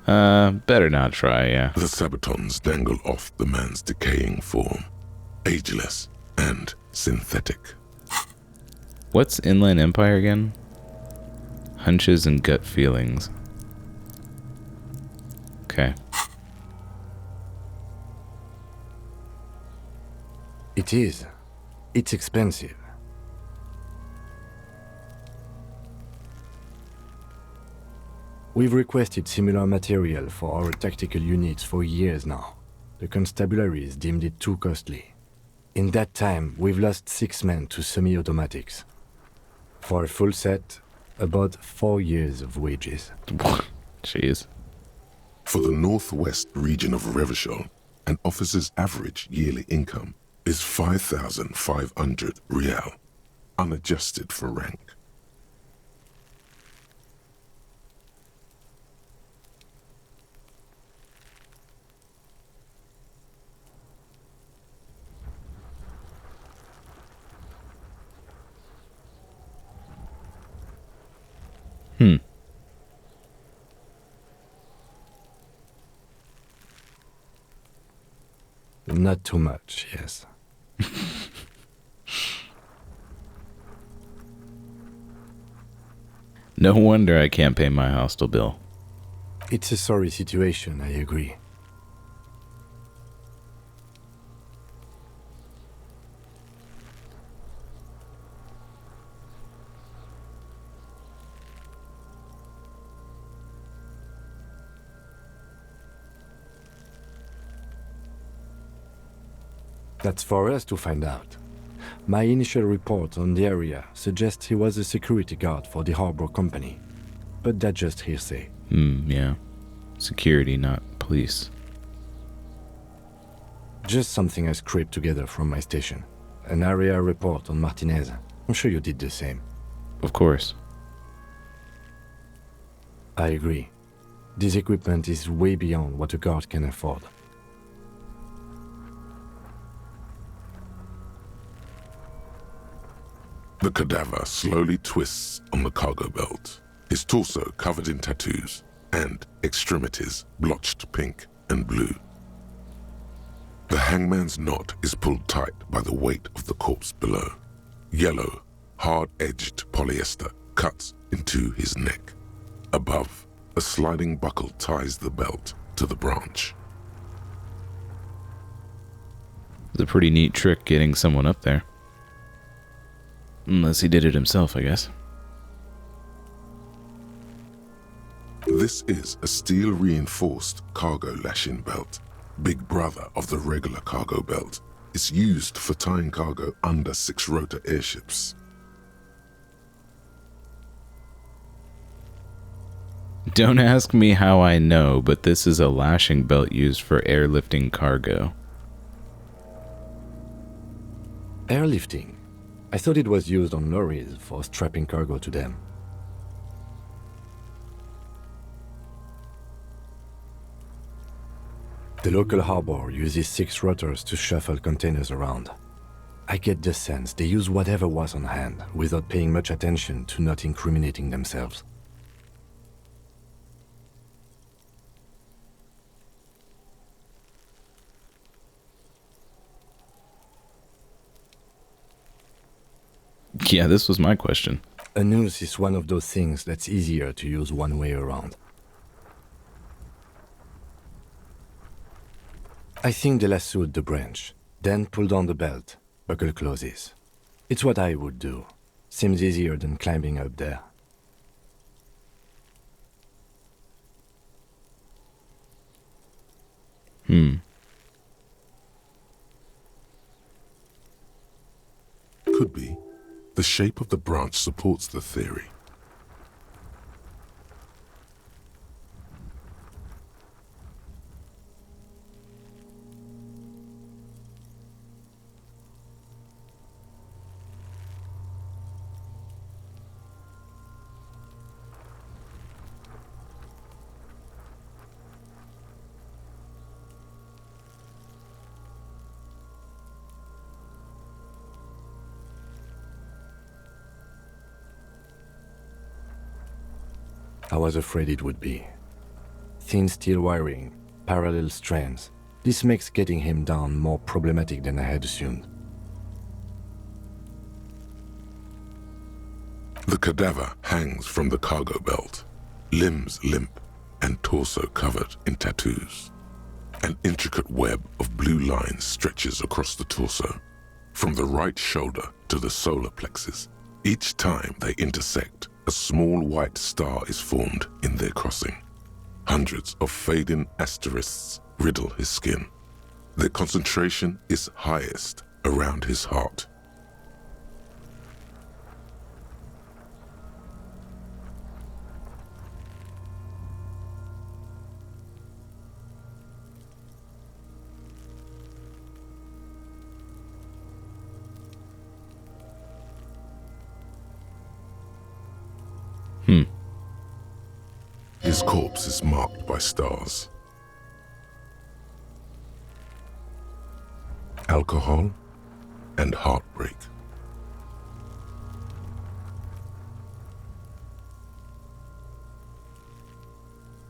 Better not try, yeah. The sabatons dangle off the man's decaying form, ageless and synthetic. What's Inland Empire again? Hunches and gut feelings. Okay. It is. It's expensive. We've requested similar material for our tactical units for years now. The constabularies deemed it too costly. In that time, we've lost 6 men to semi-automatics. For a full set, about 4 years of wages. Jeez. For the northwest region of Revachol, an officer's average yearly income is 5,500 real, unadjusted for rank. Not too much, yes. No wonder I can't pay my hostel bill. It's a sorry situation, I agree. That's for us to find out. My initial report on the area suggests he was a security guard for the harbor company. But that's just hearsay. Yeah. Security, not police. Just something I scraped together from my station. An area report on Martinez. I'm sure you did the same. Of course. I agree. This equipment is way beyond what a guard can afford. The cadaver slowly twists on the cargo belt, his torso covered in tattoos and extremities blotched pink and blue. The hangman's knot is pulled tight by the weight of the corpse below. Yellow, hard-edged polyester cuts into his neck. Above, a sliding buckle ties the belt to the branch. It's a pretty neat trick getting someone up there. Unless he did it himself, I guess. This is a steel-reinforced cargo lashing belt, big brother of the regular cargo belt. It's used for tying cargo under 6-rotor airships. Don't ask me how I know, but this is a lashing belt used for airlifting cargo. Airlifting? I thought it was used on lorries for strapping cargo to them. The local harbor uses 6 rotors to shuffle containers around. I get the sense they use whatever was on hand without paying much attention to not incriminating themselves. Yeah, this was my question. A noose is one of those things that's easier to use one way around. I think they lassoed the branch, then pulled on the belt, buckle closes. It's what I would do. Seems easier than climbing up there. Could be. The shape of the branch supports the theory. I was afraid it would be. Thin steel wiring, parallel strands. This makes getting him down more problematic than I had assumed. The cadaver hangs from the cargo belt, limbs limp and torso covered in tattoos. An intricate web of blue lines stretches across the torso, from the right shoulder to the solar plexus. Each time they intersect, a small white star is formed in their crossing. Hundreds of fading asterisks riddle his skin. Their concentration is highest around his heart. His corpse is marked by stars. Alcohol and heartbreak.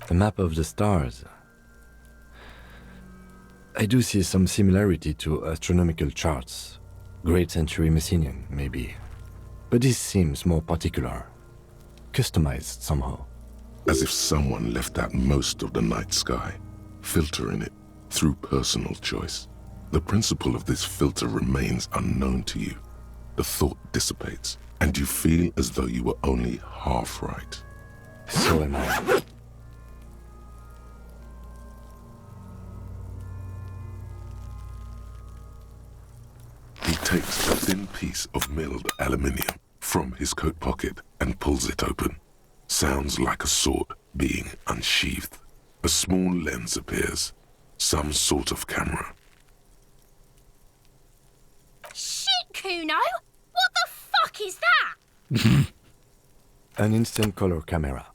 A map of the stars. I do see some similarity to astronomical charts. Great century Messinian, maybe. But this seems more particular. Customized somehow. As if someone left out most of the night sky, filtering it through personal choice. The principle of this filter remains unknown to you. The thought dissipates, and you feel as though you were only half right. So am I. He takes a thin piece of milled aluminium from his coat pocket and pulls it open. Sounds like a sword being unsheathed. A small lens appears. Some sort of camera. Shit, Kuno! What the fuck is that? An instant color camera.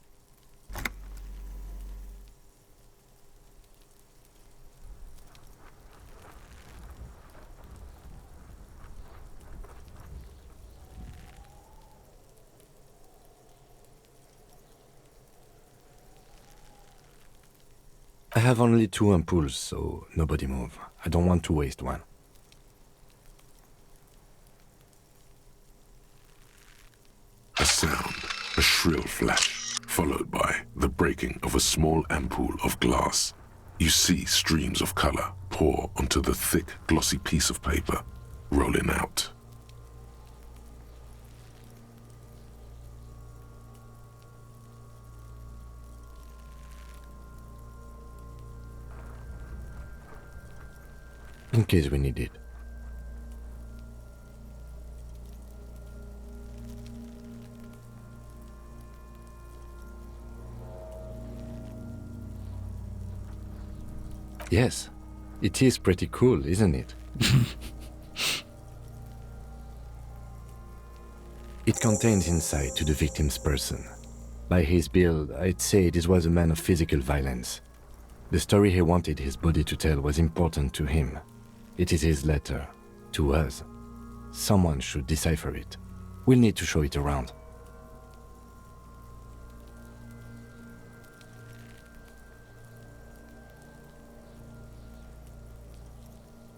I have only 2 ampoules, so nobody move. I don't want to waste one. A sound, a shrill flash, followed by the breaking of a small ampoule of glass. You see streams of color pour onto the thick, glossy piece of paper, rolling out. In case we need it. Yes, it is pretty cool, isn't it? It contains insight to the victim's person. By his build, I'd say this was a man of physical violence. The story he wanted his body to tell was important to him. It is his letter, to us. Someone should decipher it. We'll need to show it around.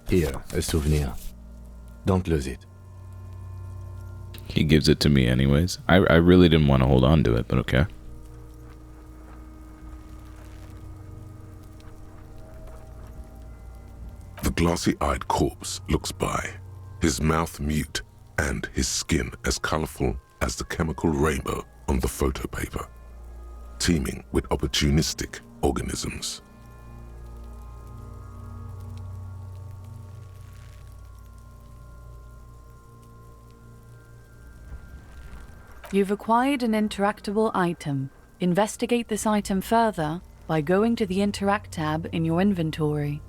Here, a souvenir. Don't lose it. He gives it to me anyways. I really didn't want to hold on to it, but okay. The glassy-eyed corpse looks by, his mouth mute and his skin as colorful as the chemical rainbow on the photo paper, teeming with opportunistic organisms. You've acquired an interactable item. Investigate this item further by going to the Interact tab in your inventory.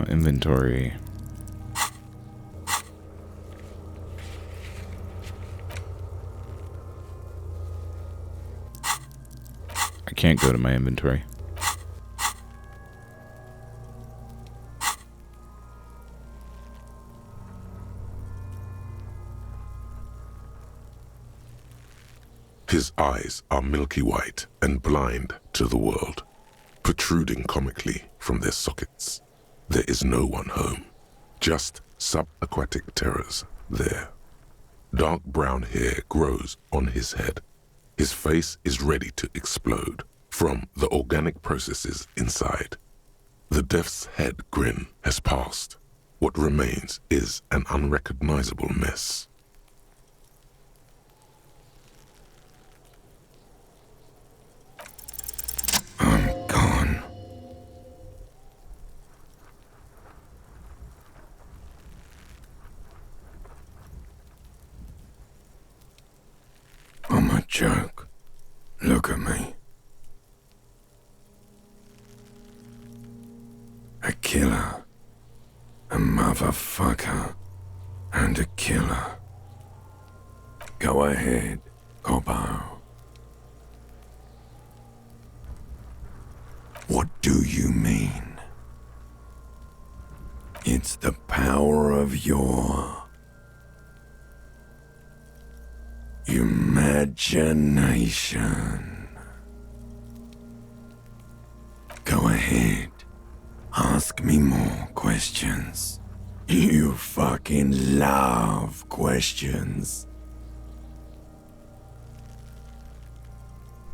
Inventory. I can't go to my inventory. His eyes are milky white and blind to the world, protruding comically from their sockets. There is no one home, just subaquatic terrors there. Dark brown hair grows on his head. His face is ready to explode from the organic processes inside. The death's head grin has passed. What remains is an unrecognizable mess. I'm gone. I'm a joke. Look at me. A killer. A motherfucker. And a killer. Go ahead, Cobbo. What do you mean? It's the power of your imagination. ahead. Ask me more questions. You fucking love questions.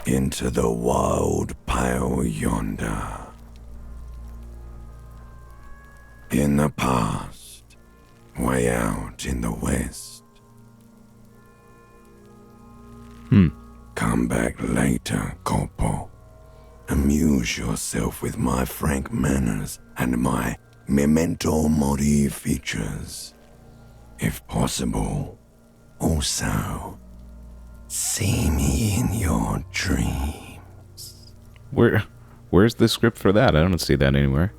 Into the wild pale yonder. In the past, way out in the west. Come back later, Corpo. Amuse yourself with my frank manners and my memento mori features. If possible, also, see me in your dreams. Where's the script for that? I don't see that anywhere.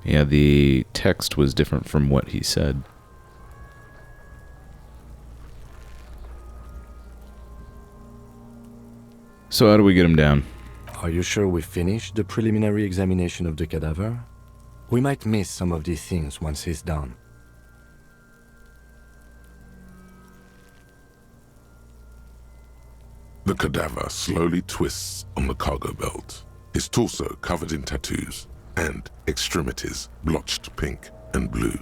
Yeah, the text was different from what he said. So how do we get him down? Are you sure we finished the preliminary examination of the cadaver? We might miss some of these things once he's done. The cadaver slowly twists on the cargo belt, his torso covered in tattoos, and extremities blotched pink and blue.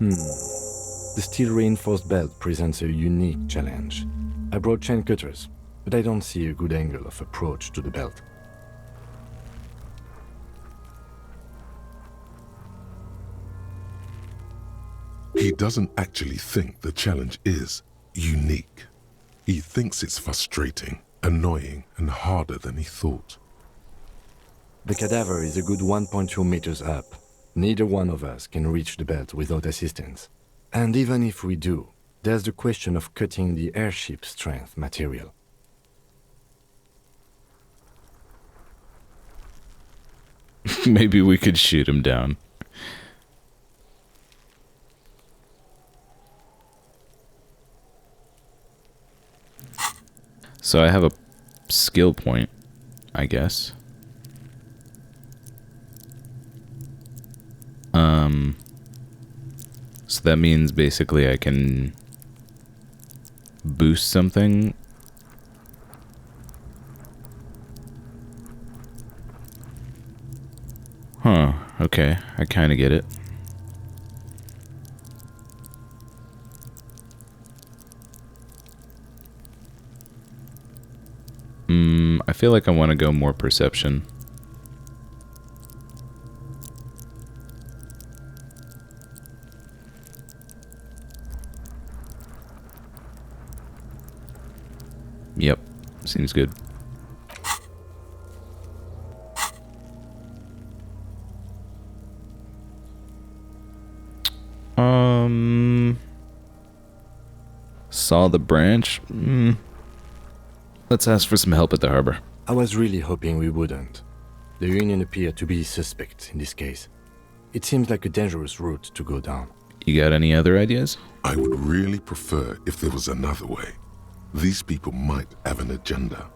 The steel-reinforced belt presents a unique challenge. I brought chain cutters, but I don't see a good angle of approach to the belt. He doesn't actually think the challenge is unique. He thinks it's frustrating, annoying, and harder than he thought. The cadaver is a good 1.2 meters up. Neither one of us can reach the belt without assistance. And even if we do, there's the question of cutting the airship strength material. Maybe we could shoot him down. So I have a skill point, I guess. So that means basically I can boost something. Huh, okay, I kind of get it. I feel like I want to go more perception. Yep, seems good. Saw the branch? Let's ask for some help at the harbor. I was really hoping we wouldn't. The Union appeared to be suspect in this case. It seems like a dangerous route to go down. You got any other ideas? I would really prefer if there was another way. These people might have an agenda.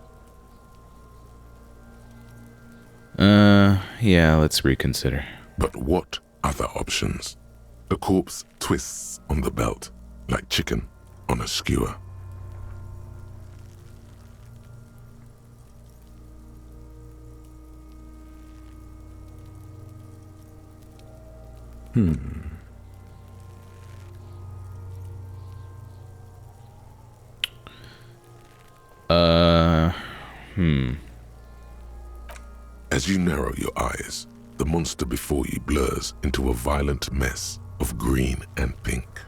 Yeah, let's reconsider. But what other options? The corpse twists on the belt, like chicken on a skewer. As you narrow your eyes, the monster before you blurs into a violent mess of green and pink.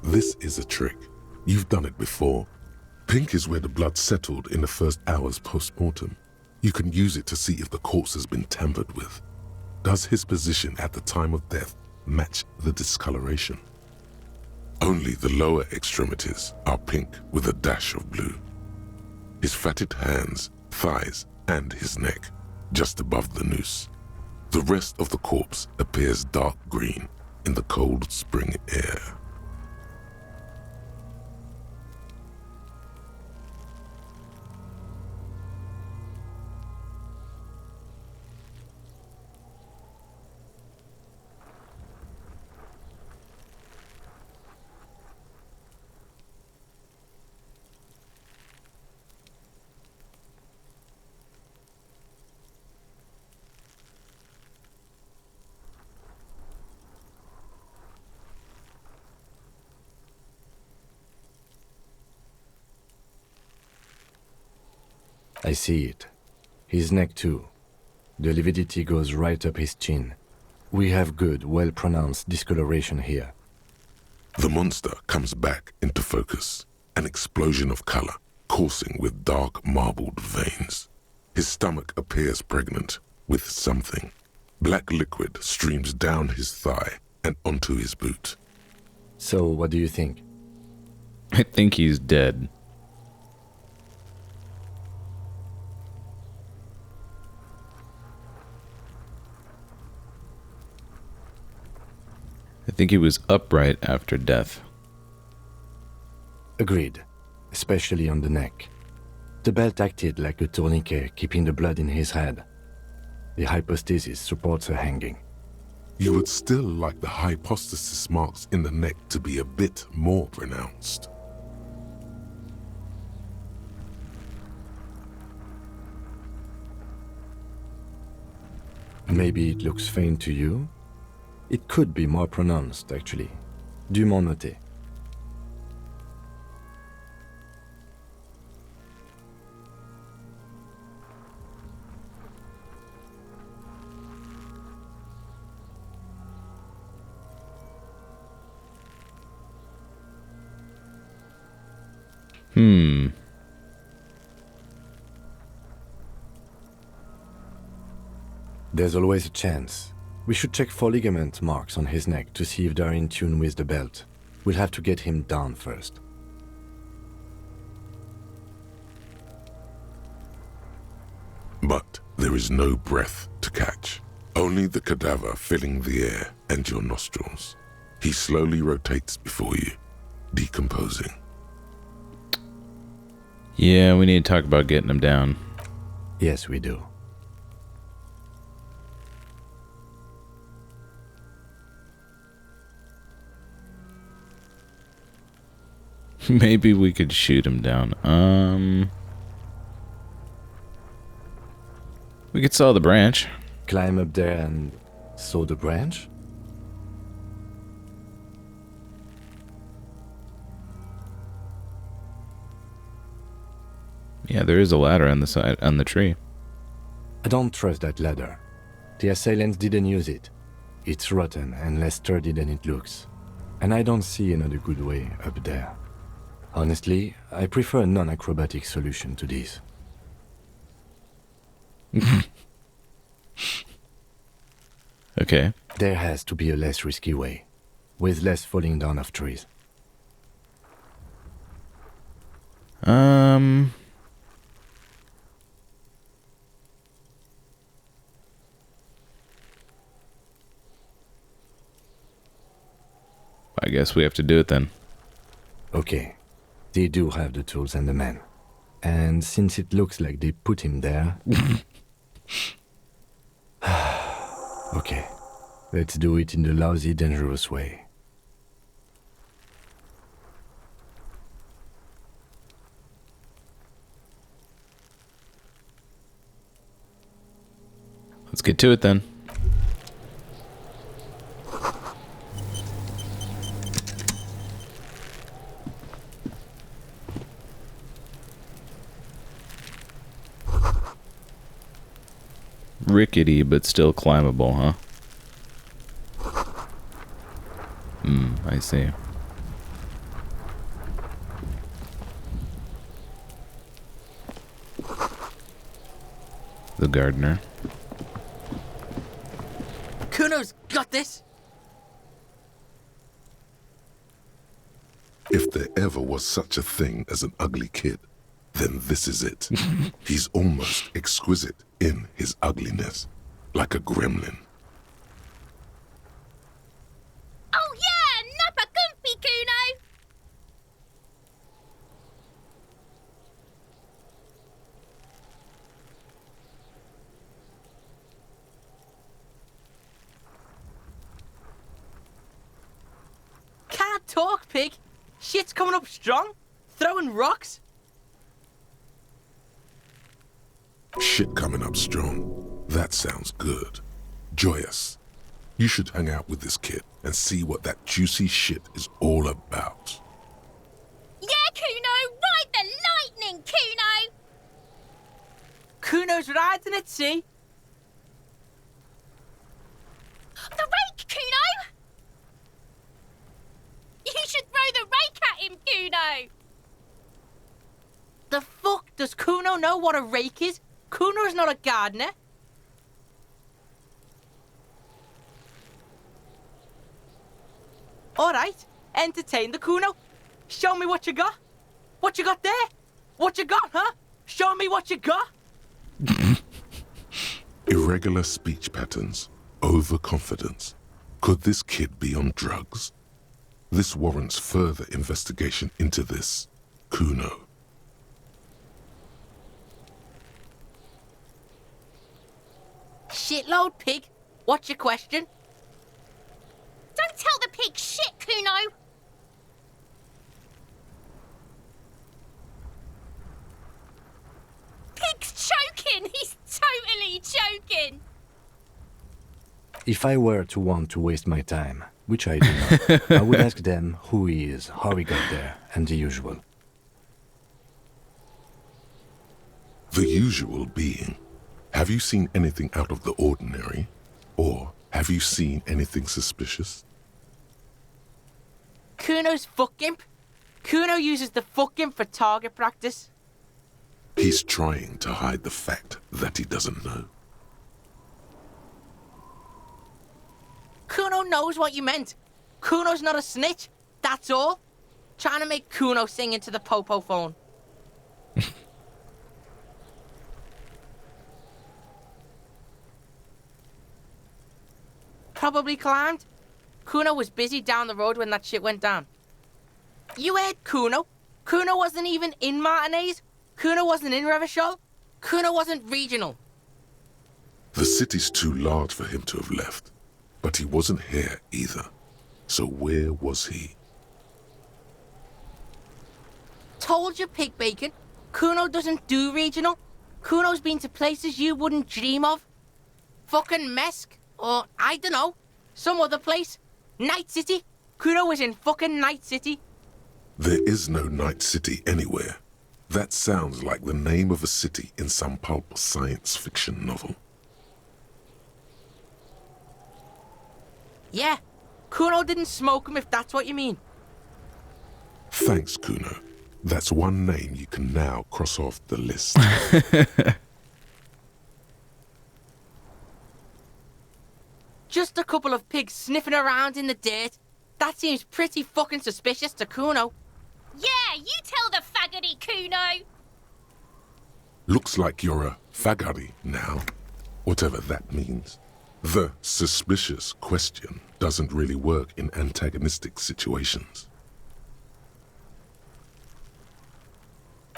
This is a trick. You've done it before. Pink is where the blood settled in the first hours post-mortem. You can use it to see if the corpse has been tampered with. Does his position at the time of death match the discoloration? Only the lower extremities are pink with a dash of blue. His fatted hands, thighs, and his neck, just above the noose. The rest of the corpse appears dark green in the cold spring air. I see it. His neck too. The lividity goes right up his chin. We have good, well-pronounced discoloration here. The monster comes back into focus, an explosion of color, coursing with dark marbled veins. His stomach appears pregnant with something. Black liquid streams down his thigh and onto his boot. So, what do you think? I think he's dead. I think he was upright after death. Agreed, especially on the neck. The belt acted like a tourniquet, keeping the blood in his head. The hypostasis supports a hanging. You would still like the hypostasis marks in the neck to be a bit more pronounced. Maybe it looks faint to you? It could be more pronounced, actually. Dûment noté. There's always a chance. We should check for ligament marks on his neck to see if they're in tune with the belt. We'll have to get him down first. But there is no breath to catch. Only the cadaver filling the air and your nostrils. He slowly rotates before you, decomposing. Yeah, we need to talk about getting him down. Yes, we do. Maybe we could shoot him down. We could saw the branch. Climb up there and saw the branch? Yeah, there is a ladder on the side, on the tree. I don't trust that ladder. The assailants didn't use it. It's rotten and less sturdy than it looks. And I don't see another good way up there. Honestly, I prefer a non-acrobatic solution to this. Okay. There has to be a less risky way, with less falling down of trees. I guess we have to do it then. Okay. They do have the tools and the men. And since it looks like they put him there... Okay. Let's do it in the lousy, dangerous way. Let's get to it then. Rickety, but still climbable, huh? I see. The gardener. Kuno's got this! If there ever was such a thing as an ugly kid, then this is it. He's almost exquisite in his ugliness, like a gremlin. Oh yeah, nappa gumpy, Kuno! Can't talk, pig! Shit's coming up strong! Throwing rocks! Shit coming up strong. That sounds good. Joyous. You should hang out with this kid and see what that juicy shit is all about. Yeah, Kuno! Ride the lightning, Kuno! Kuno's riding it, see? The rake, Kuno! You should throw the rake at him, Kuno! The fuck? Does Kuno know what a rake is? Kuno's not a gardener. Alright, entertain the Kuno. Show me what you got. What you got there? What you got, huh? Show me what you got. Irregular speech patterns, overconfidence. Could this kid be on drugs? This warrants further investigation into this Kuno. Shitload pig. What's your question? Don't tell the pig shit, Kuno! Pig's choking! He's totally choking! If I were to want to waste my time, which I do not, I would ask them who he is, how he got there, and the usual. The usual being, have you seen anything out of the ordinary? Or have you seen anything suspicious? Kuno's fuck imp. Kuno uses the fuck imp for target practice. He's trying to hide the fact that he doesn't know. Kuno knows what you meant. Kuno's not a snitch, that's all. Trying to make Kuno sing into the popo phone. Probably climbed. Kuno was busy down the road when that shit went down. You heard Kuno. Kuno wasn't even in Martinez. Kuno wasn't in Revachol. Kuno wasn't regional. The city's too large for him to have left, but he wasn't here either. So where was he? Told you, pig bacon. Kuno doesn't do regional. Kuno's been to places you wouldn't dream of. Fucking Mesk, or I dunno, some other place. Night City. Kuno was in fucking Night City. There is no Night City anywhere. That sounds like the name of a city in some pulp science fiction novel. Yeah, Kuno didn't smoke him if that's what you mean. Thanks, Kuno. That's one name you can now cross off the list. Just a couple of pigs sniffing around in the dirt. That seems pretty fucking suspicious to Kuno. Yeah, you tell the faggoty, Kuno! Looks like you're a fagari now, whatever that means. The suspicious question doesn't really work in antagonistic situations.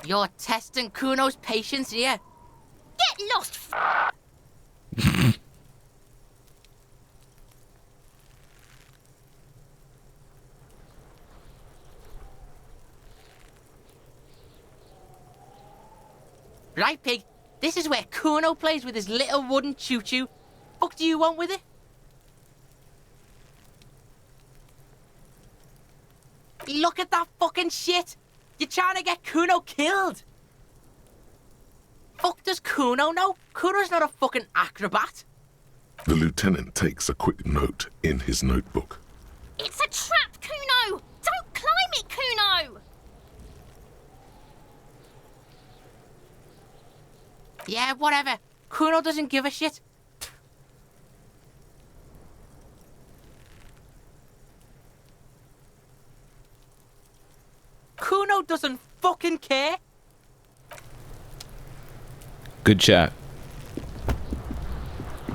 You're testing Kuno's patience here. Get lost, Right, pig. This is where Kuno plays with his little wooden choo-choo. What do you want with it? Look at that fucking shit! You're trying to get Kuno killed! Fuck does Kuno know? Kuno's not a fucking acrobat. The lieutenant takes a quick note in his notebook. It's a trap, Kuno! Don't climb it, Kuno! Yeah, whatever. Kuno doesn't give a shit. Kuno doesn't fucking care. Good chat.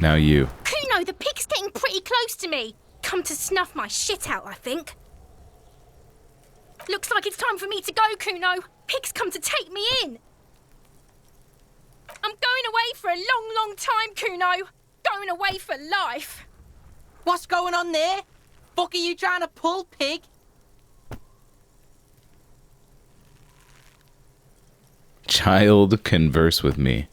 Now you. Kuno, the pig's getting pretty close to me. Come to snuff my shit out, I think. Looks like it's time for me to go, Kuno. Pig's come to take me in. I'm going away for a long, long time, Kuno. Going away for life. What's going on there? Fuck are you trying to pull, pig? Child, converse with me.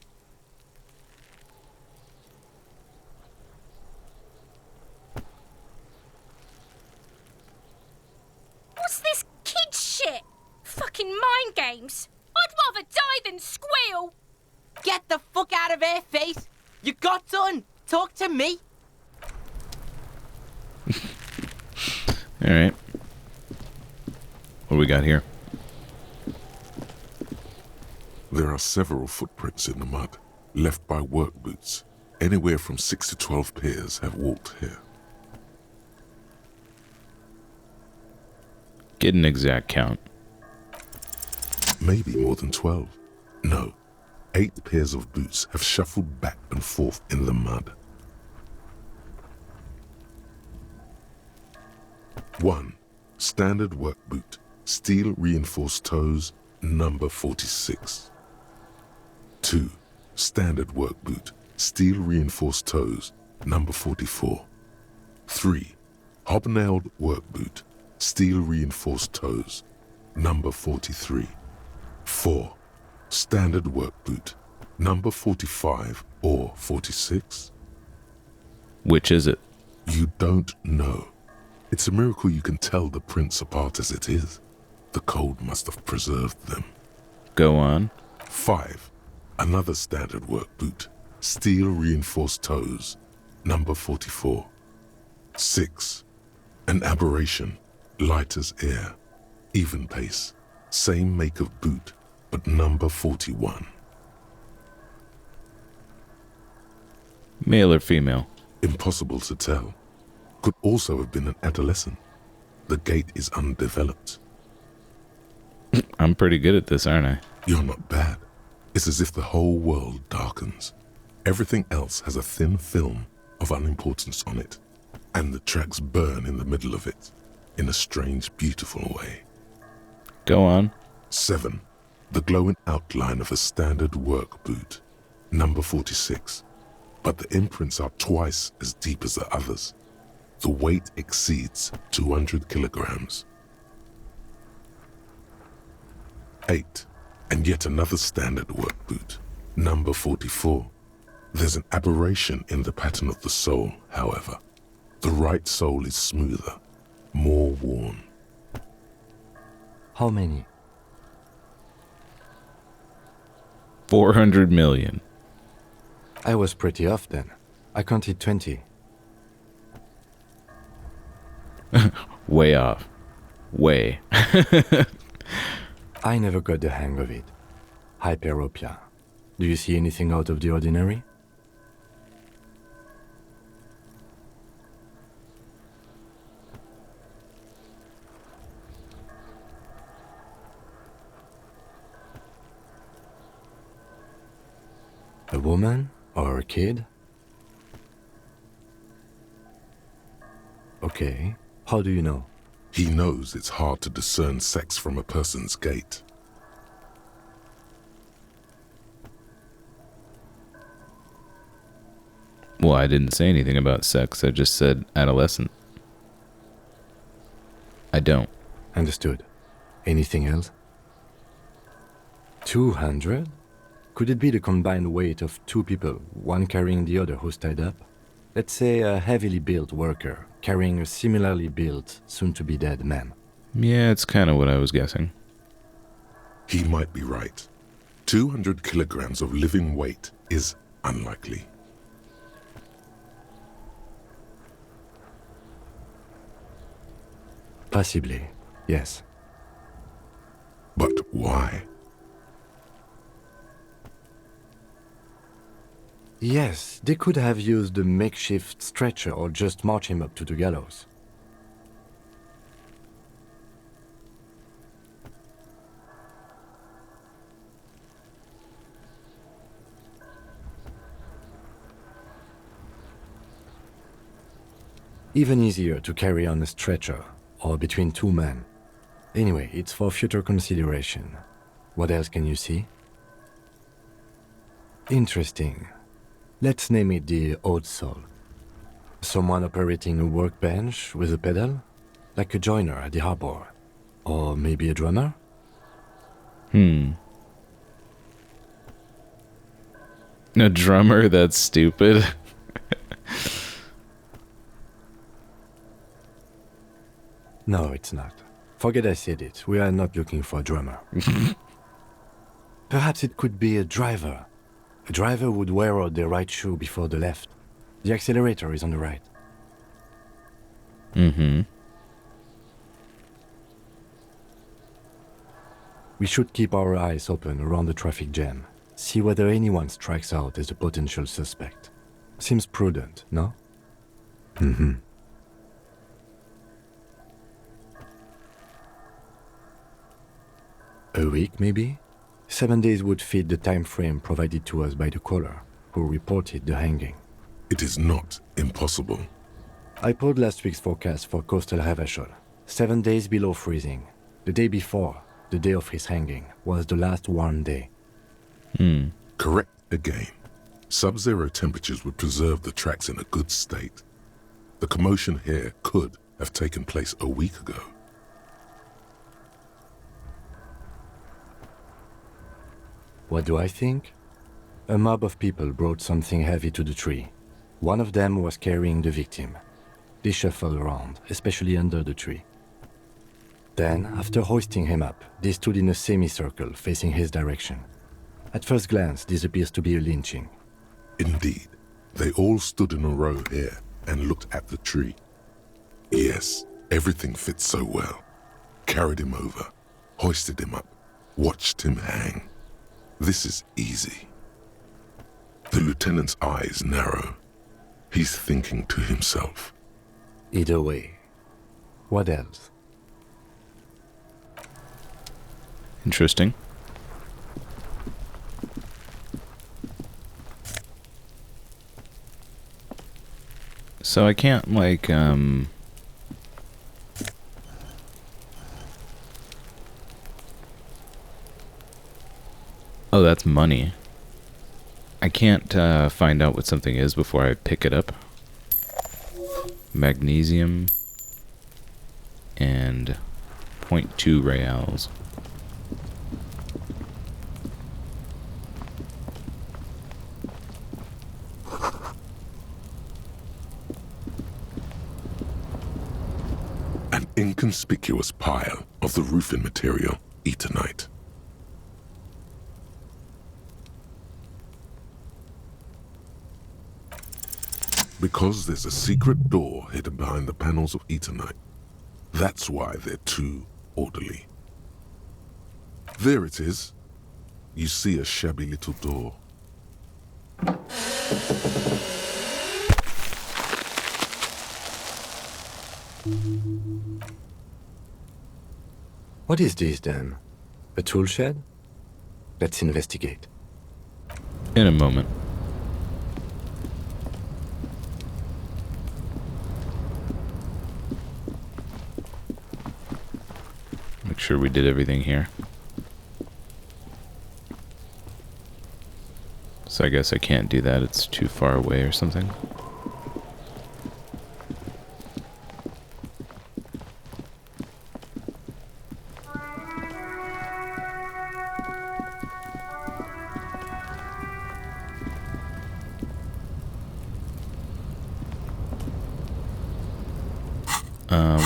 What's this kid shit? Fucking mind games. I'd rather die than squeal. Get the fuck out of her face! You got done! Talk to me! Alright. What do we got here? There are several footprints in the mud, left by work boots. Anywhere from 6 to 12 pairs have walked here. Get an exact count. Maybe more than 12. No, 8 pairs of boots have shuffled back and forth in the mud. 1. Standard work boot, steel reinforced toes, number 46. 2. Standard work boot, steel reinforced toes, number 44. 3. Hobnailed work boot, steel reinforced toes, number 43. 4. Standard work boot, number 45 or 46. Which is it? You don't know. It's a miracle you can tell the prints apart as it is. The cold must have preserved them. Go on. 5. Another standard work boot, steel reinforced toes, number 44. 6. An aberration, light as air, even pace, same make of boot, but number 41. Male or female? Impossible to tell. Could also have been an adolescent. The gait is undeveloped. I'm pretty good at this, aren't I? You're not bad. It's as if the whole world darkens. Everything else has a thin film of unimportance on it, and the tracks burn in the middle of it, in a strange, beautiful way. Go on. 7. The glowing outline of a standard work boot, number 46. But the imprints are twice as deep as the others. The weight exceeds 200 kilograms. 8. And yet another standard work boot, number 44. There's an aberration in the pattern of the sole, however. The right sole is smoother, more worn. How many? 400 million. I was pretty off then. I counted 20. Way off. Way. I never got the hang of it. Hyperopia. Do you see anything out of the ordinary? A woman or a kid? Okay. How do you know? He knows it's hard to discern sex from a person's gait. Well, I didn't say anything about sex. I just said adolescent. I don't. Understood. Anything else? 200? Could it be the combined weight of 2 people, one carrying the other who's tied up? Let's say a heavily built worker carrying a similarly built, soon-to-be-dead man. Yeah, it's kind of what I was guessing. He might be right. 200 kilograms of living weight is unlikely. Possibly, yes. But why? Yes, they could have used a makeshift stretcher or just march him up to the gallows. Even easier to carry on a stretcher, or between 2 men. Anyway, it's for future consideration. What else can you see? Interesting. Let's name it the odd soul. Someone operating a workbench with a pedal, like a joiner at the harbor. Or maybe a drummer? A drummer? That's stupid. No, it's not. Forget I said it. We are not looking for a drummer. Perhaps it could be a driver. A driver would wear out their right shoe before the left. The accelerator is on the right. Mm-hmm. We should keep our eyes open around the traffic jam. See whether anyone strikes out as a potential suspect. Seems prudent, no? Mm-hmm. A week, maybe? 7 days would fit the time frame provided to us by the caller, who reported the hanging. It is not impossible. I pulled last week's forecast for coastal Havashol. 7 days below freezing. The day before, the day of his hanging, was the last warm day. Correct again. Sub-zero temperatures would preserve the tracks in a good state. The commotion here could have taken place a week ago. What do I think? A mob of people brought something heavy to the tree. One of them was carrying the victim. They shuffled around, especially under the tree. Then, after hoisting him up, they stood in a semicircle facing his direction. At first glance, this appears to be a lynching. Indeed, they all stood in a row here and looked at the tree. Yes, everything fits so well. Carried him over, hoisted him up, watched him hang. This is easy. The lieutenant's eyes narrow. He's thinking to himself. Either way. What else? Interesting. So I can't, like, Oh, that's money. I can't find out what something is before I pick it up. Magnesium and 0.2 reals. An inconspicuous pile of the roofing material, eternite. Because there's a secret door hidden behind the panels of eternite. That's why they're too orderly. There it is. You see a shabby little door. What is this then? A tool shed? Let's investigate. In a moment. Make sure we did everything here. So I guess I can't do that, it's too far away or something.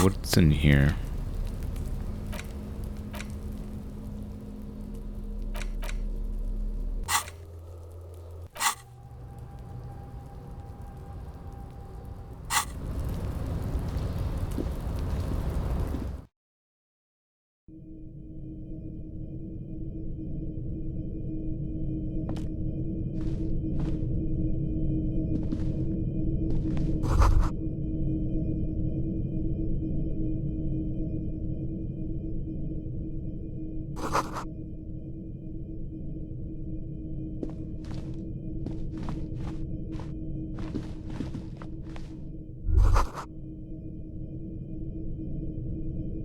What's in here?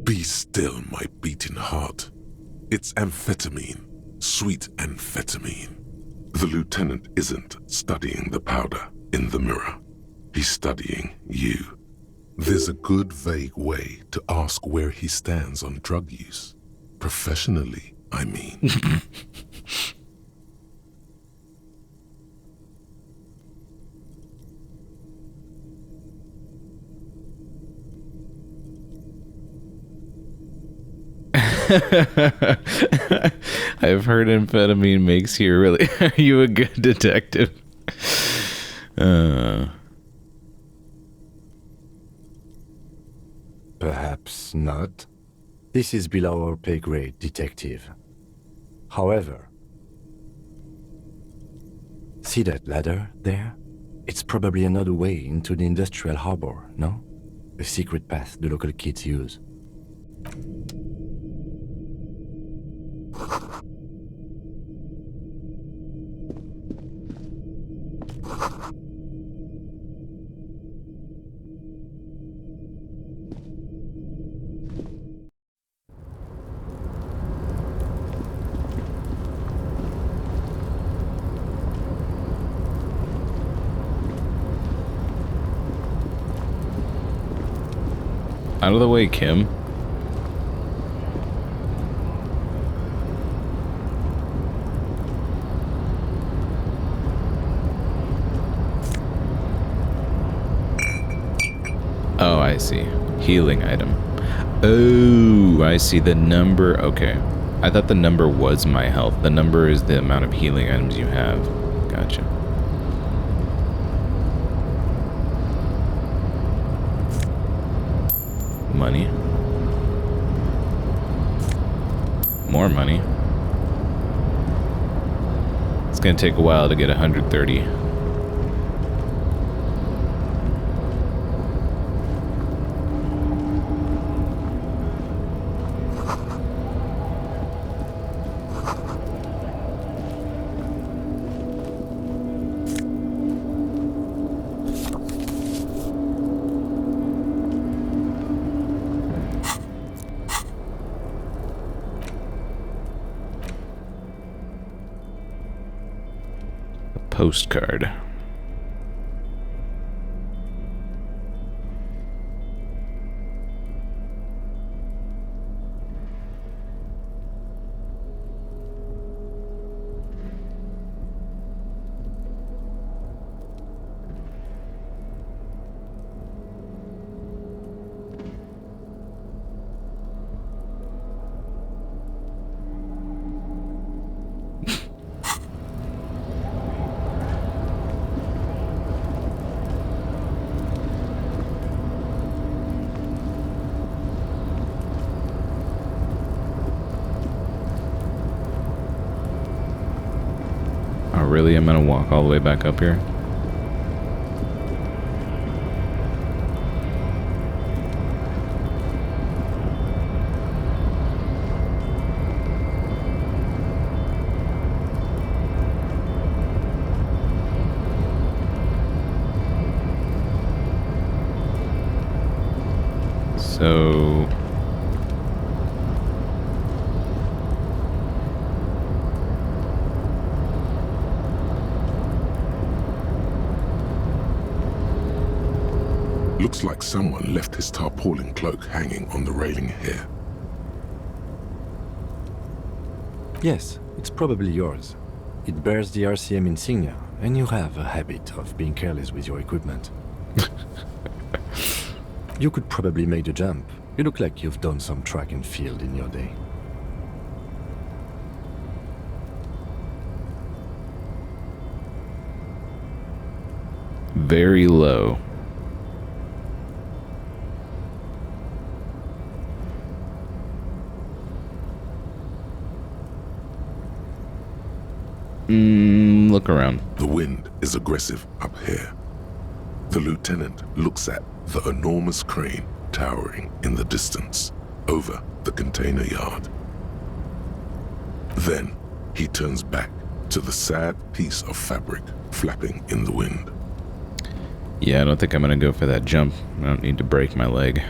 Be still, my beating heart. It's amphetamine, sweet amphetamine. The lieutenant isn't studying the powder in the mirror. He's studying you. There's a good vague way to ask where he stands on drug use. Professionally, I mean. I've heard amphetamine makes you really... Are you a good detective? Perhaps not. This is below our pay grade, detective. However, see that ladder there? It's probably another way into the industrial harbor, no? A secret path the local kids use. Out of the way, Kim. Oh, I see. Healing item. Oh, I see the number. Okay. I thought the number was my health. The number is the amount of healing items you have. Gotcha. Money. More money. It's gonna take a while to get 130. Postcard. Oh, really? I'm gonna walk all the way back up here? So... Looks like someone left his tarpaulin cloak hanging on the railing here. Yes, it's probably yours. It bears the RCM insignia, and you have a habit of being careless with your equipment. You could probably make the jump. You look like you've done some track and field in your day. Very low. Look around. The wind is aggressive up here. The lieutenant looks at the enormous crane towering in the distance over the container yard. Then he turns back to the sad piece of fabric flapping in the wind. Yeah, I don't think I'm gonna go for that jump. I don't need to break my leg.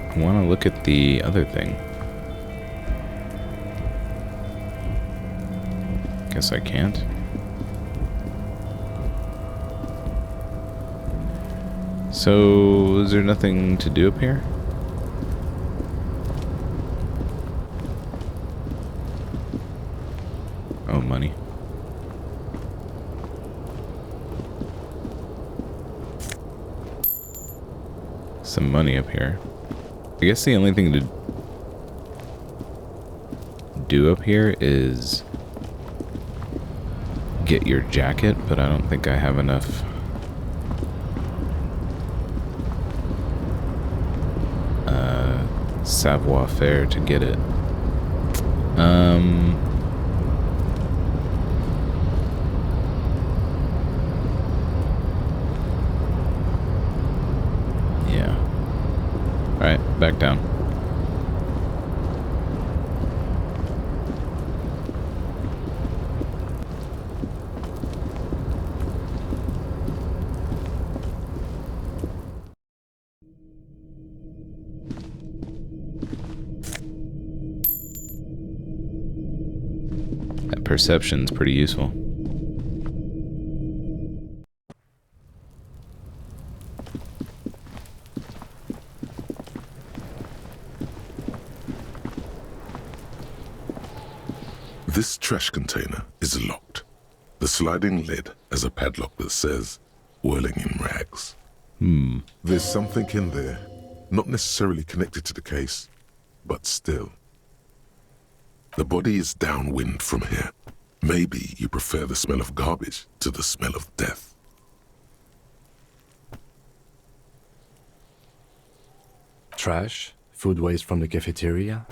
I want to look at the other thing. Guess I can't. So, is there nothing to do up here? Oh, money. Some money up here. I guess the only thing to do up here is get your jacket, but I don't think I have enough. Savoir-faire to get it. Yeah. Alright, back down. That perception's pretty useful. This trash container is locked. The sliding lid has a padlock that says, whirling in rags. There's something in there, not necessarily connected to the case, but still. The body is downwind from here. Maybe you prefer the smell of garbage to the smell of death. Trash, food waste from the cafeteria.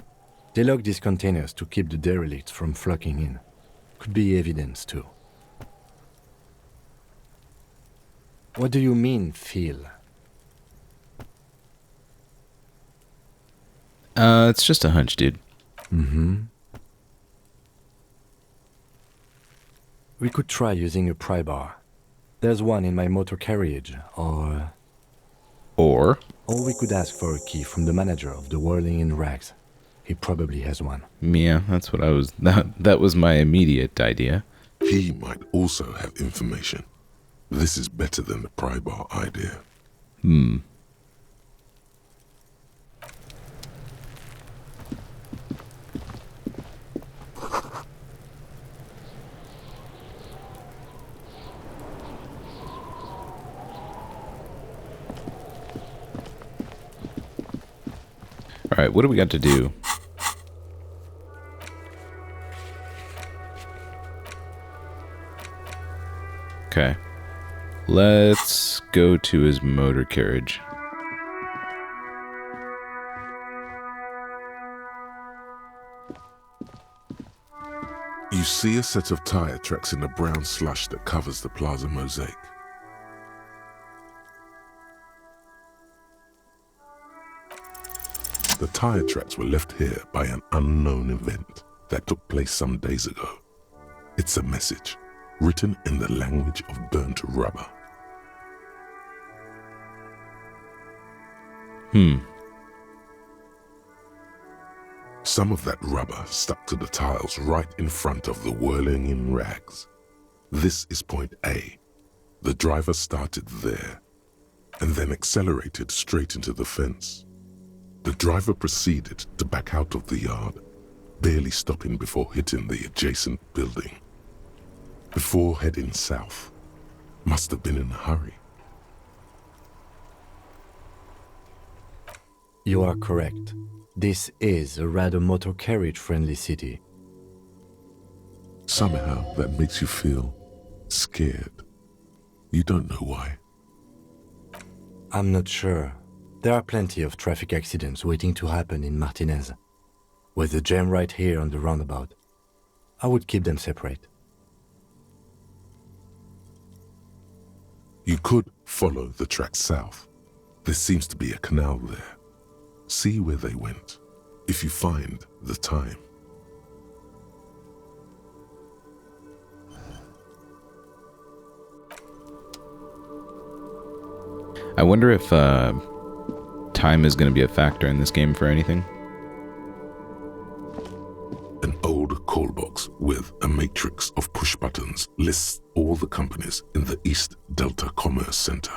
They lock these containers to keep the derelicts from flocking in. Could be evidence too. What do you mean, feel? It's just a hunch, dude. We could try using a pry bar. There's one in my motor carriage, or we could ask for a key from the manager of the Whirling in Rags. He probably has one. Yeah, that's what I was... That was my immediate idea. He might also have information. This is better than the pry bar idea. Alright, what do we got to do? Okay. Let's go to his motor carriage. You see a set of tire tracks in the brown slush that covers the plaza mosaic. The tire tracks were left here by an unknown event that took place some days ago. It's a message, written in the language of burnt rubber. Some of that rubber stuck to the tiles right in front of the Whirling in Rags. This is point A. The driver started there and then accelerated straight into the fence. The driver proceeded to back out of the yard, barely stopping before hitting the adjacent building. Before heading south, must have been in a hurry. You are correct. This is a rather motor carriage-friendly city. Somehow that makes you feel scared. You don't know why. I'm not sure. There are plenty of traffic accidents waiting to happen in Martinez. With the jam right here on the roundabout, I would keep them separate. You could follow the track south. There seems to be a canal there. See where they went, if you find the time. I wonder if time is going to be a factor in this game for anything. An old call box with a matrix of push buttons lists all the companies in the East Delta Commerce Center.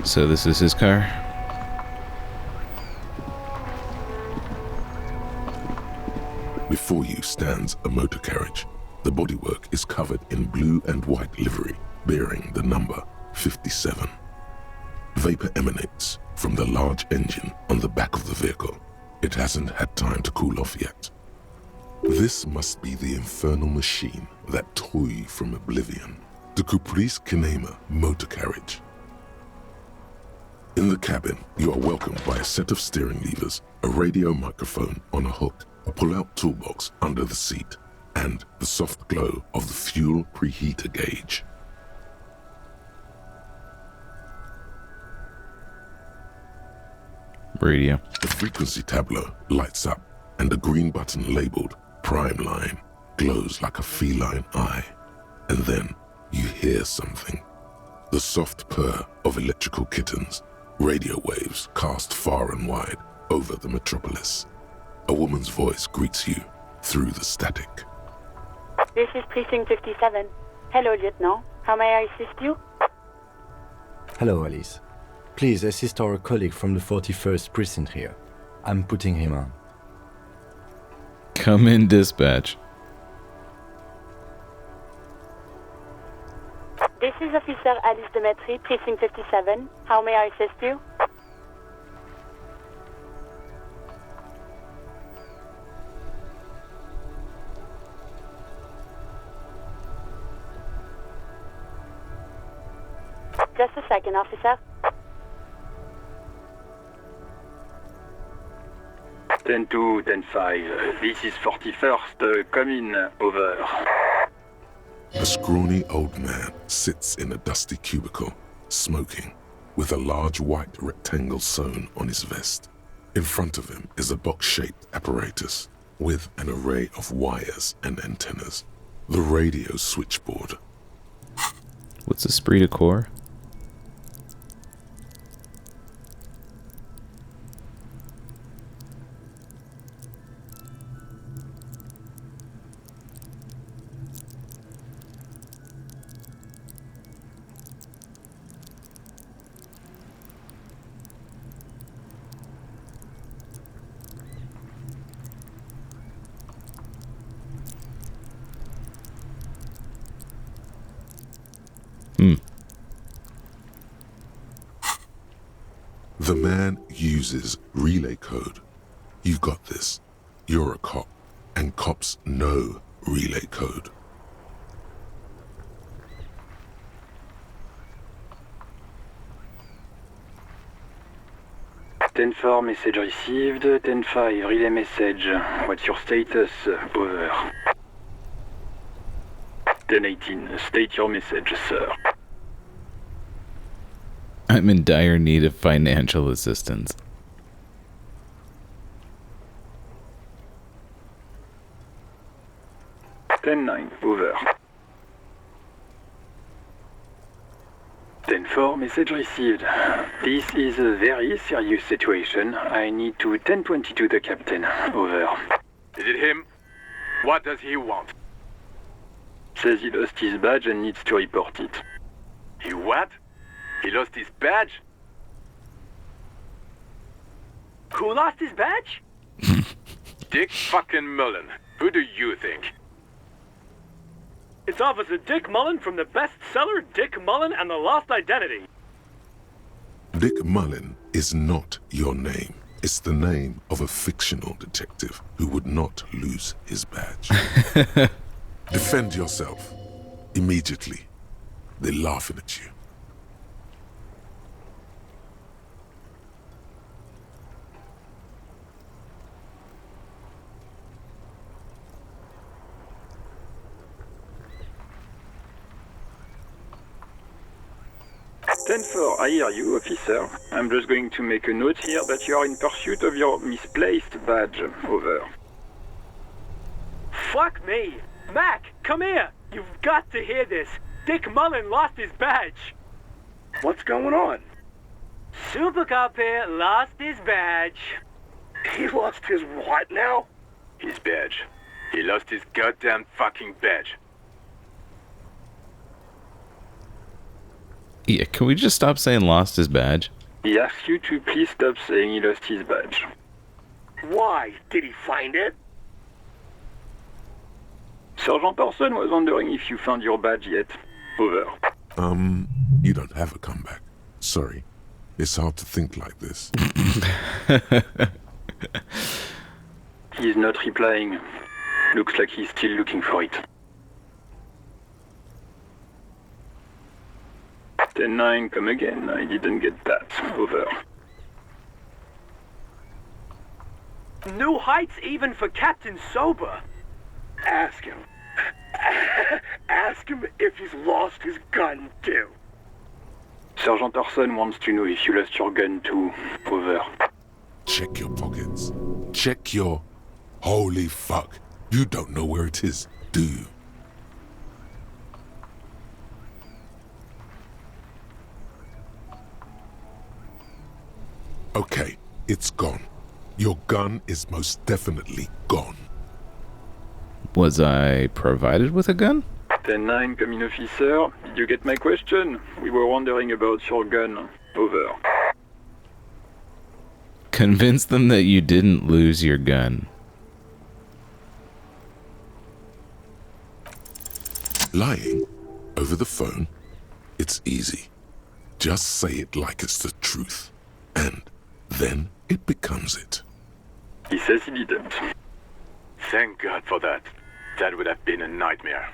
So this is his car? Before you stands a motor carriage. The bodywork is covered in blue and white livery, bearing the number 57. Vapor emanates from the large engine on the back of the vehicle. It hasn't had time to cool off yet. This must be the infernal machine that toy from oblivion, the Caprice Kinema motor carriage. In the cabin, you are welcomed by a set of steering levers, a radio microphone on a hook, a pull-out toolbox under the seat, and the soft glow of the fuel preheater gauge. Radio. The frequency tableau lights up, and a green button labeled Prime Line glows like a feline eye. And then you hear something. The soft purr of electrical kittens, radio waves cast far and wide over the metropolis. A woman's voice greets you through the static. This is Precinct 57. Hello, Lieutenant. How may I assist you? Hello, Alice. Please assist our colleague from the 41st Precinct here. I'm putting him on. Come in, dispatch. This is Officer Alice Demetri, Precinct 57. How may I assist you? Just a second, officer. 10-2, 10-5. This is 41st. Come in. Over. A scrawny old man sits in a dusty cubicle, smoking, with a large white rectangle sewn on his vest. In front of him is a box-shaped apparatus with an array of wires and antennas. The radio switchboard. What's esprit de corps? The man uses relay code. You've got this. You're a cop, and cops know relay code. Ten-4, message received. 10-5, relay message. What's your status? Over. 10-18, state your message, sir. I'm in dire need of financial assistance. Ten-9, over. 10-4, message received. This is a very serious situation. I need to 10-22 the captain. Over. Is it him? What does he want? Says he lost his badge and needs to report it. He what? He lost his badge? Who lost his badge? Dick fucking Mullen. Who do you think? It's Officer Dick Mullen from the bestseller Dick Mullen and the Lost Identity. Dick Mullen is not your name. It's the name of a fictional detective who would not lose his badge. Defend yourself. Immediately. They're laughing at you. 10-4, I hear you, officer. I'm just going to make a note here that you are in pursuit of your misplaced badge. Over. Fuck me! Mac, come here! You've got to hear this. Dick Mullen lost his badge. What's going on? Super Cop here lost his badge. He lost his what now? His badge. He lost his goddamn fucking badge. Yeah, can we just stop saying lost his badge? He asks you to please stop saying he lost his badge. Why? Did he find it? Sergeant Orson was wondering if you found your badge yet. Over. You don't have a comeback. Sorry. It's hard to think like this. He's not replying. Looks like he's still looking for it. 10-9, come again. I didn't get that. Over. New heights even for Captain Sober. Ask him. Ask him if he's lost his gun too. Sergeant Orson wants to know if you lost your gun too. Over. Check your pockets. Check your... Holy fuck. You don't know where it is, do you? Okay, it's gone. Your gun is most definitely gone. Was I provided with a gun? 10-9, come in, officer. Did you get my question? We were wondering about your gun. Over. Convince them that you didn't lose your gun. Lying over the phone, it's easy. Just say it like it's the truth. And then it becomes it. He says he didn't. Thank God for that. That would have been a nightmare.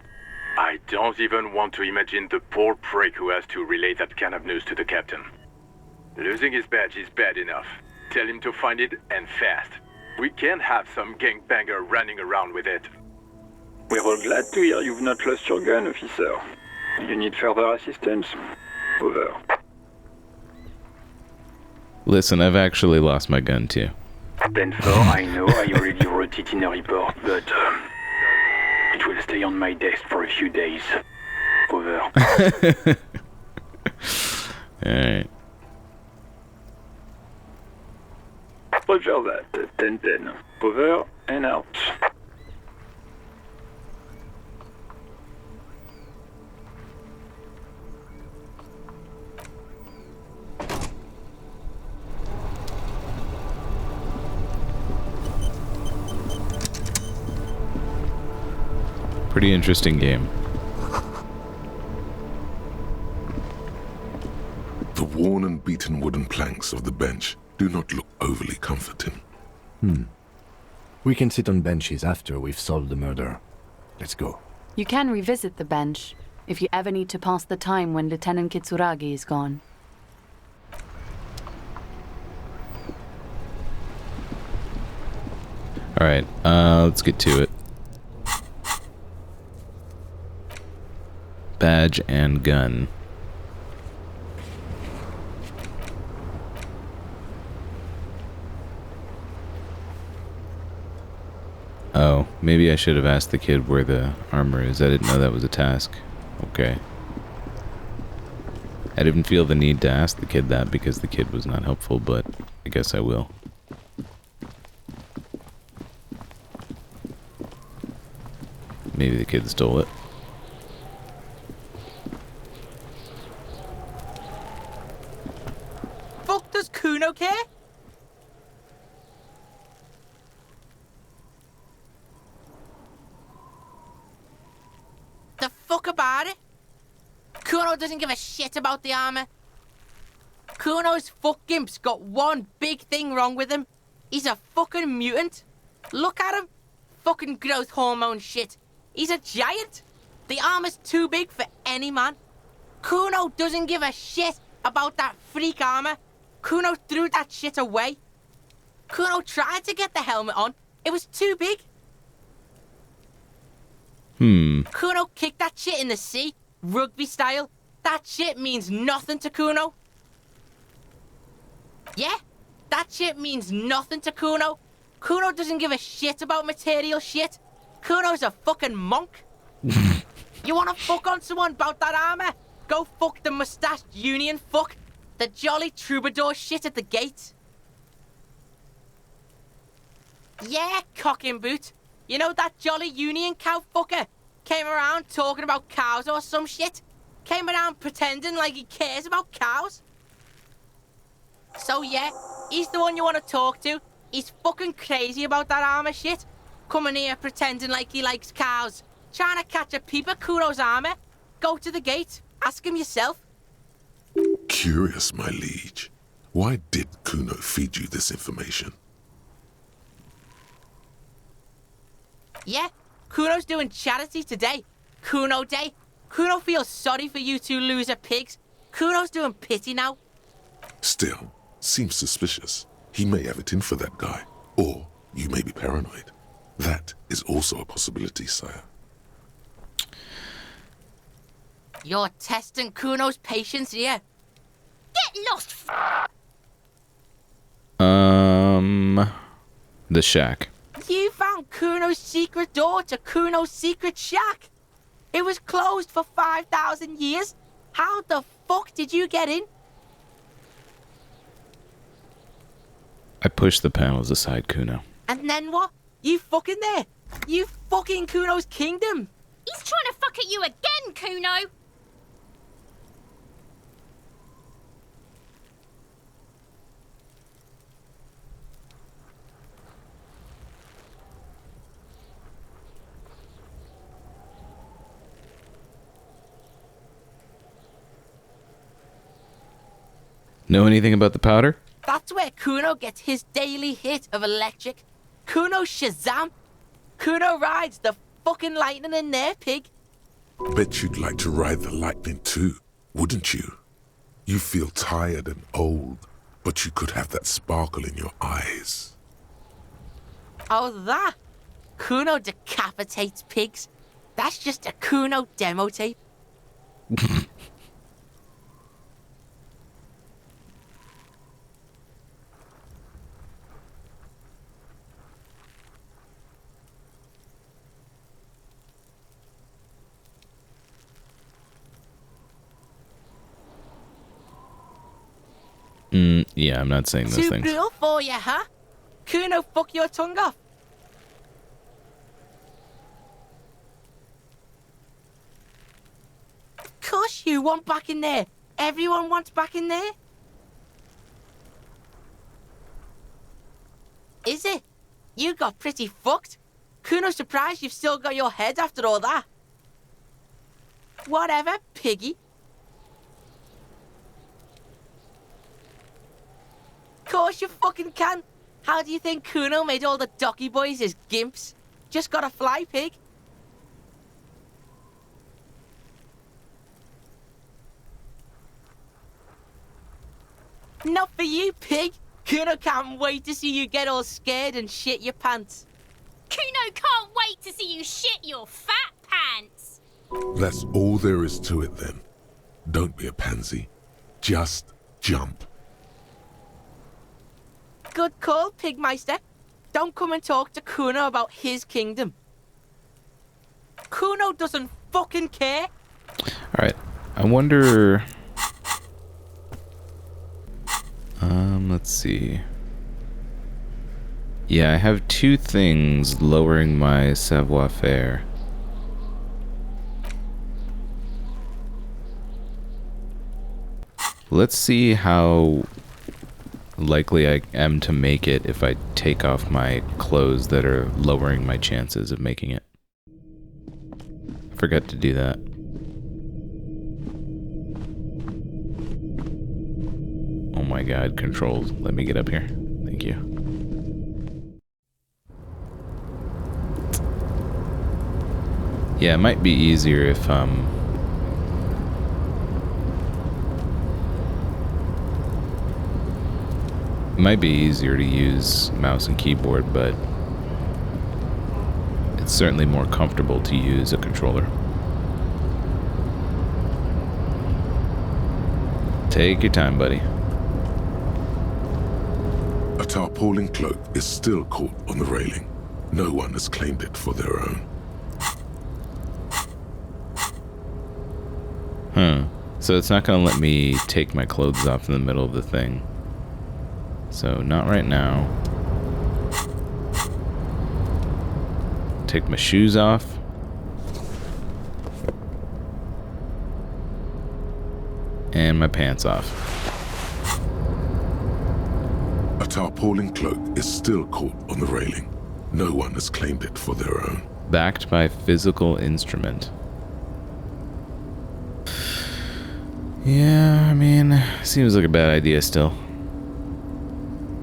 I don't even want to imagine the poor prick who has to relay that kind of news to the captain. Losing his badge is bad enough. Tell him to find it, and fast. We can't have some gangbanger running around with it. We're all glad to hear you've not lost your gun, officer. You need further assistance? Over. Listen, I've actually lost my gun too. 10-4, I know I already wrote it in a report, but it will stay on my desk for a few days. Over. Alright. Roger that. 10-10. Over and out. Pretty interesting game. The worn and beaten wooden planks of the bench do not look overly comforting. We can sit on benches after we've solved the murder. Let's go. You can revisit the bench if you ever need to pass the time when Lieutenant Kitsuragi is gone. Alright, let's get to it. Badge and gun. Oh, maybe I should have asked the kid where the armor is. I didn't know that was a task. Okay. I didn't feel the need to ask the kid that because the kid was not helpful, but I guess I will. Maybe the kid stole it. Fuck does Kuno care? The fuck about it? Kuno doesn't give a shit about the armor. Kuno's fuck-gimp's got one big thing wrong with him. He's a fucking mutant. Look at him. Fucking growth hormone shit. He's a giant. The armor's too big for any man. Kuno doesn't give a shit about that freak armor. Kuno threw that shit away. Kuno tried to get the helmet on. It was too big. Kuno kicked that shit in the sea, rugby style. That shit means nothing to Kuno. Yeah, that shit means nothing to Kuno. Kuno doesn't give a shit about material shit. Kuno's a fucking monk. You wanna fuck on someone about that armor? Go fuck the mustached union fuck. The jolly troubadour shit at the gate. Yeah, cocking boot. You know that jolly union cow fucker? Came around talking about cows or some shit. Came around pretending like he cares about cows. So yeah, he's the one you want to talk to. He's fucking crazy about that armor shit. Coming here pretending like he likes cows. Trying to catch a peep at Kuno's armor. Go to the gate. Ask him yourself. Curious, my liege. Why did Kuno feed you this information? Yeah, Kuno's doing charity today. Kuno Day. Kuno feels sorry for you two loser pigs. Kuno's doing pity now. Still, seems suspicious. He may have it in for that guy. Or you may be paranoid. That is also a possibility, sire. You're testing Kuno's patience here. Get lost, The shack. You found Kuno's secret door to Kuno's secret shack. It was closed for 5,000 years. How the fuck did you get in? I pushed the panels aside, Kuno. And then what? You fucking there. You fucking Kuno's kingdom. He's trying to fuck at you again, Kuno. Know anything about the powder? That's where Kuno gets his daily hit of electric. Kuno Shazam. Kuno rides the fucking lightning in there, pig. Bet you'd like to ride the lightning too, wouldn't you? You feel tired and old, but you could have that sparkle in your eyes. Oh, that? Kuno decapitates pigs. That's just a Kuno demo tape. Yeah, I'm not saying those Too things. brutal for you, huh? Kuno, fuck your tongue off. Of course you want back in there. Everyone wants back in there. Is it? You got pretty fucked. Kuno's surprised you've still got your head after all that. Whatever, piggy. Course you fucking can. How do you think Kuno made all the docky boys his gimps? Just gotta fly, pig. Not for you, pig. Kuno can't wait to see you get all scared and shit your pants. Kuno can't wait to see you shit your fat pants. That's all there is to it then. Don't be a pansy. Just jump. Good call, Pigmeister. Don't come and talk to Kuno about his kingdom. Kuno doesn't fucking care. Alright, I wonder... let's see. Yeah, I have two things lowering my savoir-faire. Let's see how likely I am to make it if I take off my clothes that are lowering my chances of making it. Forgot to do that. Oh my god, controls. Let me get up here. Thank you. Yeah, it might be easier if, it might be easier to use mouse and keyboard, but it's certainly more comfortable to use a controller. Take your time, buddy. A tarpaulin cloak is still caught on the railing. No one has claimed it for their own. So it's not gonna let me take my clothes off in the middle of the thing. So not right now. Take my shoes off. And my pants off. A tarpaulin cloak is still caught on the railing. No one has claimed it for their own. Backed by physical instrument. Yeah, I mean, seems like a bad idea still.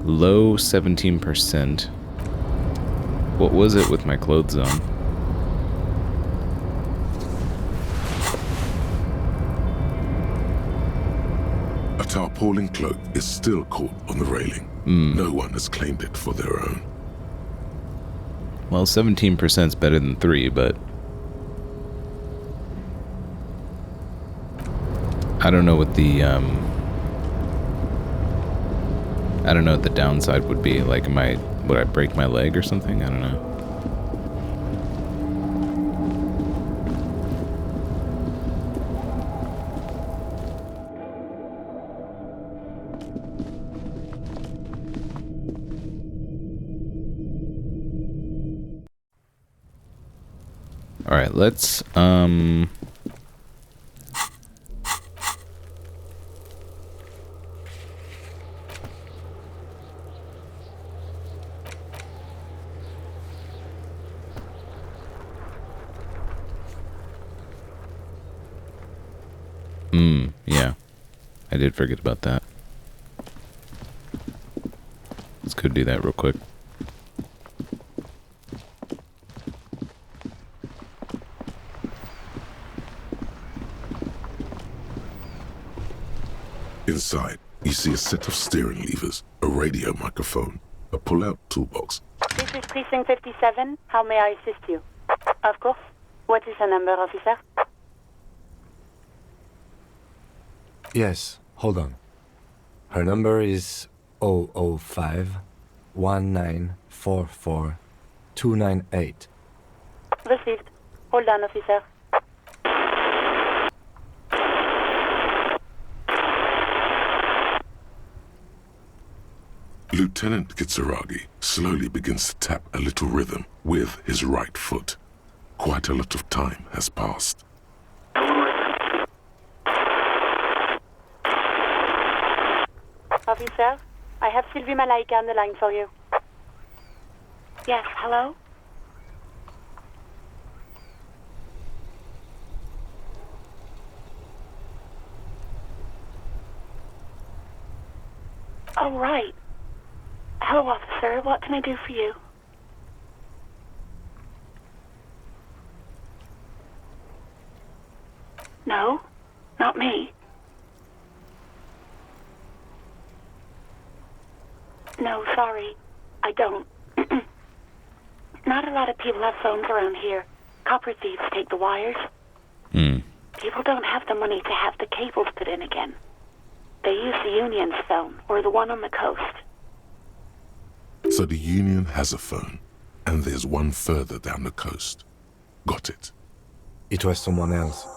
Low 17%. What was it with my clothes on? A tarpaulin cloak is still caught on the railing. No one has claimed it for their own. Well, 17% is better than 3, but I don't know what the I don't know what the downside would be. Like, would I break my leg or something? I don't know. All right, let's yeah. I did forget about that. Let's go do that real quick. Inside, you see a set of steering levers, a radio microphone, a pull-out toolbox. This is Precinct 57. How may I assist you? Of course. What is the number, officer? Yes, hold on. Her number is 005 1944 298. Received. Hold on, officer. Lieutenant Kitsuragi slowly begins to tap a little rhythm with his right foot. Quite a lot of time has passed. Officer, I have Sylvie Malaika on the line for you. Yes, hello? Oh, right. Hello, officer. What can I do for you? No, not me. No, sorry. I don't. Not a lot of people have phones around here. Copper thieves take the wires. People don't have the money to have the cables put in again. They use the Union's phone, or the one on the coast. So the Union has a phone, and there's one further down the coast. Got it. It was someone else.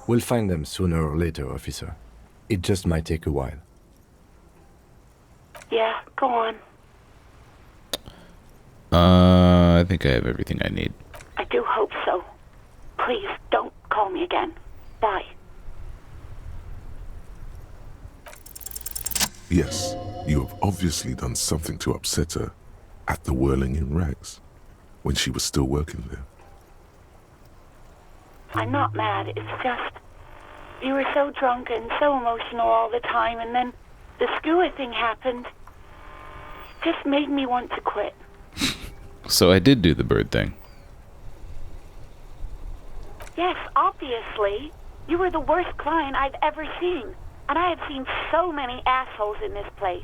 We'll find them sooner or later, officer. It just might take a while. Yeah, go on. I think I have everything I need. I do hope so. Please, don't call me again. Bye. Yes, you have obviously done something to upset her at the Whirling in Rags, when she was still working there. I'm not mad, it's just... You were so drunk and so emotional all the time, and then the skua thing happened. Just made me want to quit. So I did do the bird thing. Yes, obviously. You were the worst client I've ever seen. And I have seen so many assholes in this place.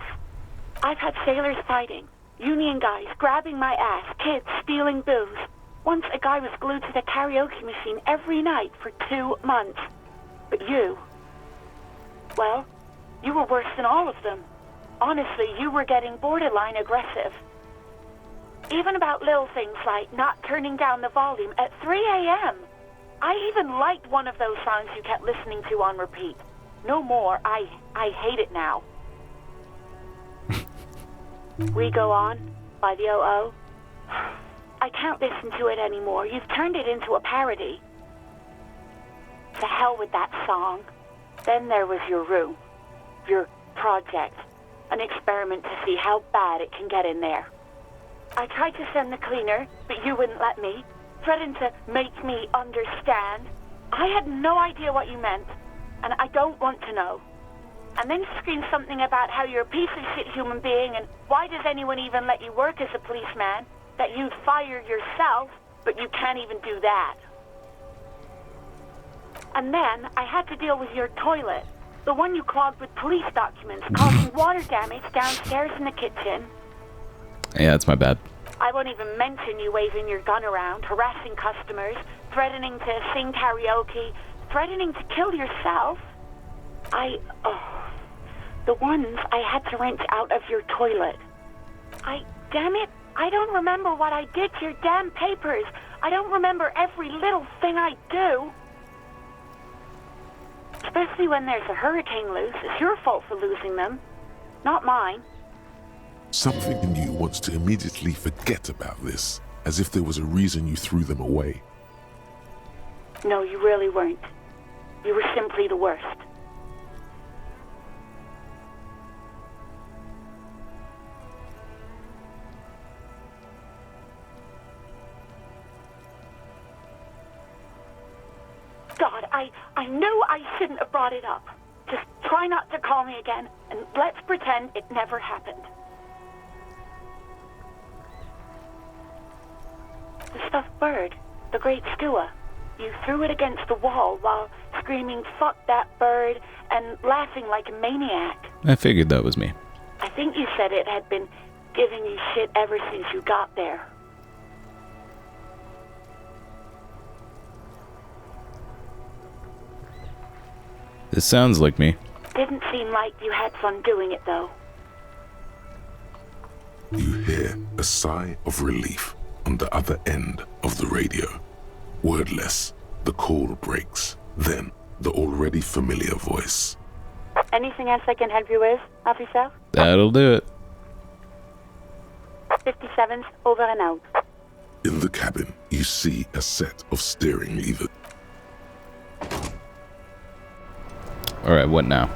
I've had sailors fighting, union guys grabbing my ass, kids stealing booze. Once a guy was glued to the karaoke machine every night for 2 months. But you... Well, You were worse than all of them. Honestly, you were getting borderline aggressive. Even about little things like not turning down the volume at 3 a.m. I even liked one of those songs you kept listening to on repeat. No more. I hate it now. We Go On by the O.O. I can't listen to it anymore. You've turned it into a parody. To hell with that song. Then there was your room. Your project. An experiment to see how bad it can get in there. I tried to send the cleaner, but you wouldn't let me. Threatened to make me understand. I had no idea what you meant, and I don't want to know. And then you screamed something about how you're a piece of shit human being, and why does anyone even let you work as a policeman? That you'd fire yourself, but you can't even do that. And then I had to deal with your toilet. The one you clogged with police documents, causing water damage downstairs in the kitchen. Yeah, it's my bad. I won't even mention you waving your gun around, harassing customers, threatening to sing karaoke, threatening to kill yourself. The ones I had to wrench out of your toilet. Damn it, I don't remember what I did to your damn papers. I don't remember every little thing I do. Especially when there's a hurricane loose. It's your fault for losing them, not mine. Something in you wants to immediately forget about this, as if there was a reason you threw them away. No, you really weren't. You were simply the worst. God, I knew I shouldn't have brought it up. Just try not to call me again, and let's pretend it never happened. The stuffed bird, the great skua. You threw it against the wall while screaming, "Fuck that bird," and laughing like a maniac. I figured that was me. I think you said it had been giving you shit ever since you got there. This sounds like me. Didn't seem like you had fun doing it, though. You hear a sigh of relief on the other end of the radio. Wordless, the call breaks. Then, the already familiar voice. Anything else I can help you with, officer? That'll do it. 57's over and out. In the cabin, you see a set of steering levers. Alright, what now?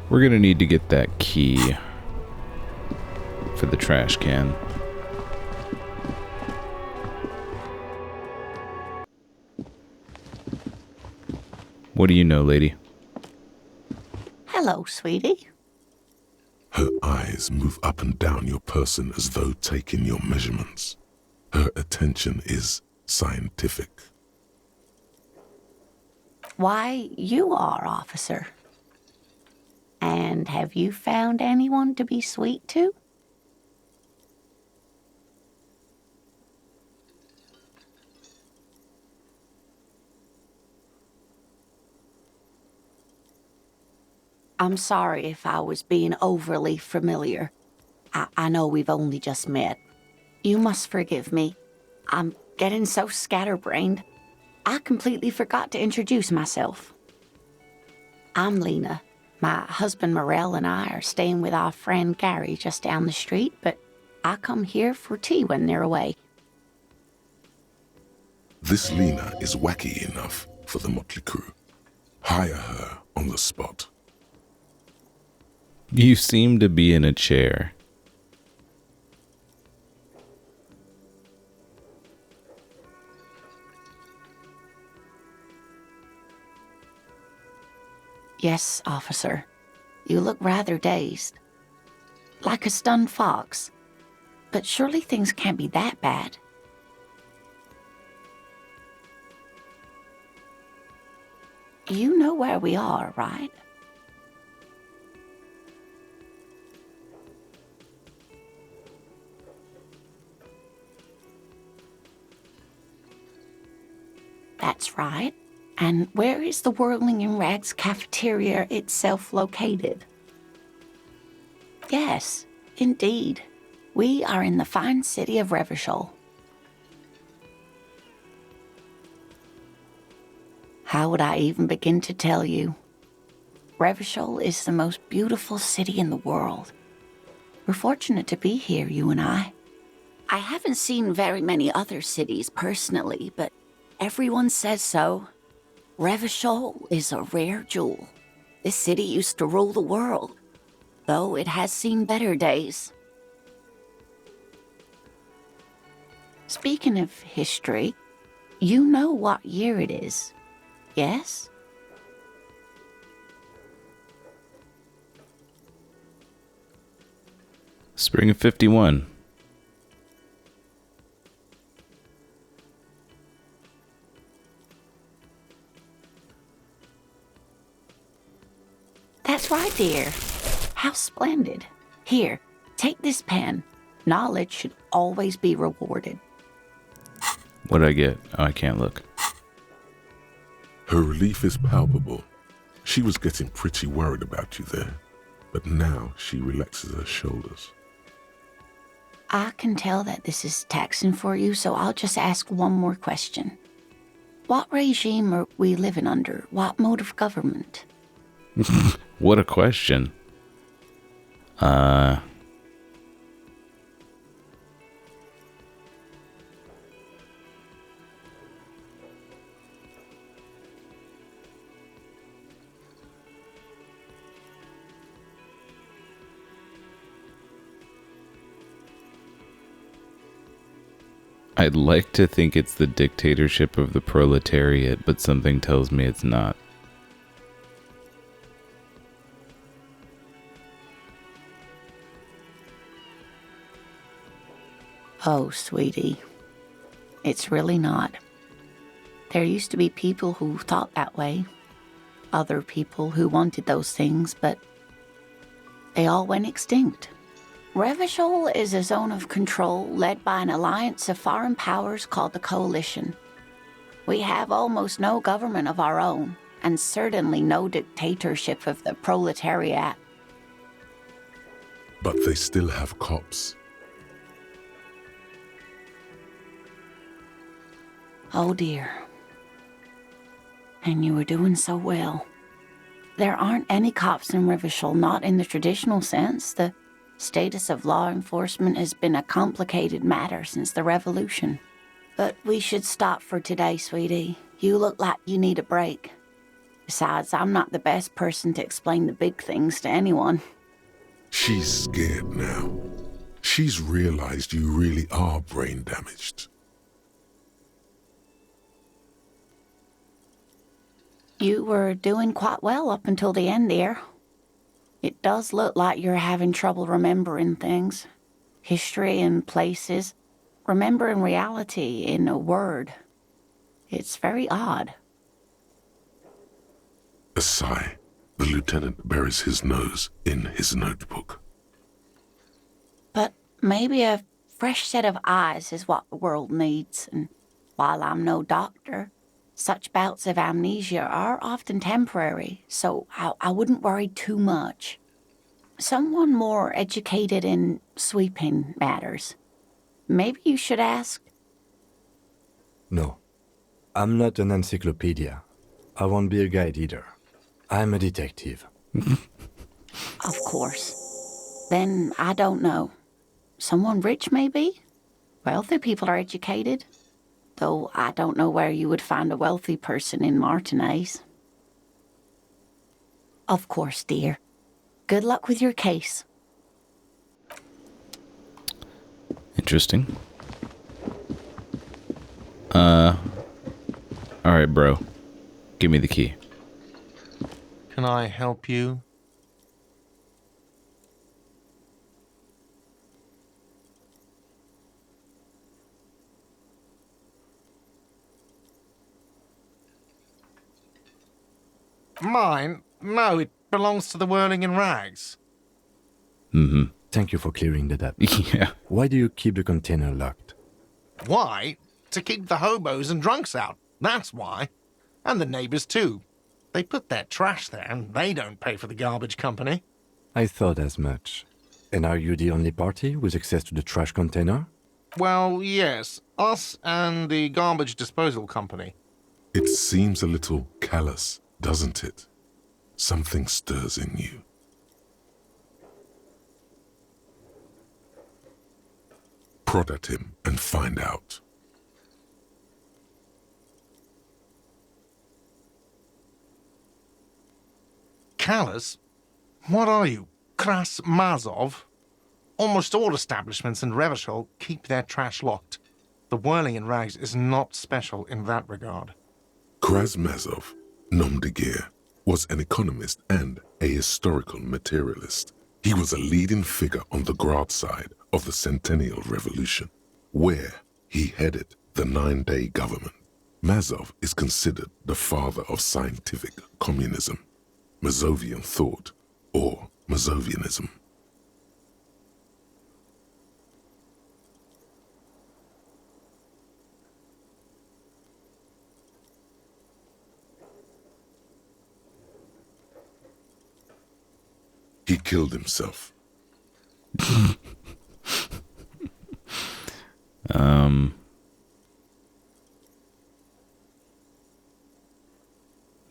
We're gonna need to get that key for the trash can. What do you know, lady? Hello, sweetie. Her eyes move up and down your person as though taking your measurements. Her attention is scientific. Why, you are, officer. And have you found anyone to be sweet to? I'm sorry if I was being overly familiar. I know we've only just met. You must forgive me. I'm getting so scatterbrained. I completely forgot to introduce myself. I'm Lena. My husband Morel and I are staying with our friend Gary just down the street, but I come here for tea when they're away. This Lena is wacky enough for the motley crew. Hire her on the spot. You seem to be in a chair. Yes, officer. You look rather dazed. Like a stunned fox. But surely things can't be that bad. You know where we are, right? That's right. And where is the Whirling in Rags cafeteria itself located? Yes, indeed. We are in the fine city of Revachol. How would I even begin to tell you? Revachol is the most beautiful city in the world. We're fortunate to be here, you and I. I haven't seen very many other cities personally, but everyone says so. Revachol is a rare jewel. This city used to rule the world, though it has seen better days. Speaking of history, you know what year it is, yes? Spring of 51. That's right, dear. How splendid. Here, take this pen. Knowledge should always be rewarded. What did I get? Oh, I can't look. Her relief is palpable. She was getting pretty worried about you there, but now she relaxes her shoulders. I can tell that this is taxing for you, so I'll just ask one more question. What regime are we living under? What mode of government? What a question. I'd like to think it's the dictatorship of the proletariat, but something tells me it's not. Oh, sweetie. It's really not. There used to be people who thought that way. Other people who wanted those things, but they all went extinct. Revachol is a zone of control led by an alliance of foreign powers called the Coalition. We have almost no government of our own, and certainly no dictatorship of the proletariat. But they still have cops. Oh dear. And you were doing so well. There aren't any cops in Revachol, not in the traditional sense. The status of law enforcement has been a complicated matter since the revolution. But we should stop for today, sweetie. You look like you need a break. Besides, I'm not the best person to explain the big things to anyone. She's scared now. She's realized you really are brain damaged. You were doing quite well up until the end, dear. It does look like you're having trouble remembering things. History and places. Remembering reality in a word. It's very odd. A sigh. The lieutenant buries his nose in his notebook. But maybe a fresh set of eyes is what the world needs. And while I'm no doctor, such bouts of amnesia are often temporary, so I wouldn't worry too much. Someone more educated in sweeping matters. Maybe you should ask. No, I'm not an encyclopedia. I won't be a guide either. I'm a detective. Of course. Then I don't know. Someone rich, maybe? Wealthy people are educated. Though I don't know where you would find a wealthy person in Martinez. Of course, dear. Good luck with your case. Interesting. Alright, bro. Give me the key. Can I help you? Mine? No, it belongs to the Whirling in Rags. Mm-hmm. Thank you for clearing that up. Yeah. Why do you keep the container locked? Why? To keep the hobos and drunks out. That's why. And the neighbors too. They put their trash there and they don't pay for the garbage company. I thought as much. And are you the only party with access to the trash container? Well, yes. Us and the garbage disposal company. It seems a little callous, doesn't it? Something stirs in you. Prod at him and find out. Callous? What are you, Kras Mazov? Almost all establishments in Revachol keep their trash locked. The whirling in rags is not special in that regard. Krasmazov, nom de guerre, was an economist and a historical materialist. He was a leading figure on the Grad side of the Centennial Revolution, where he headed the 9-day government. Mazov is considered the father of scientific communism, Mazovian thought, or Mazovianism. He killed himself.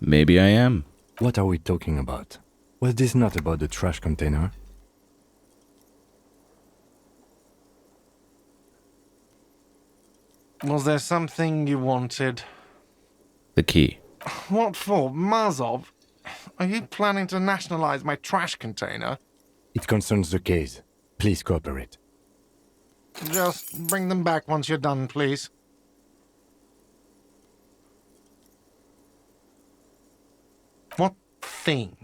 Maybe I am. What are we talking about? Was this not about the trash container? Was there something you wanted? The key. What for? Mazov? Are you planning to nationalize my trash container? It concerns the case. Please cooperate. Just bring them back once you're done, please. What thing?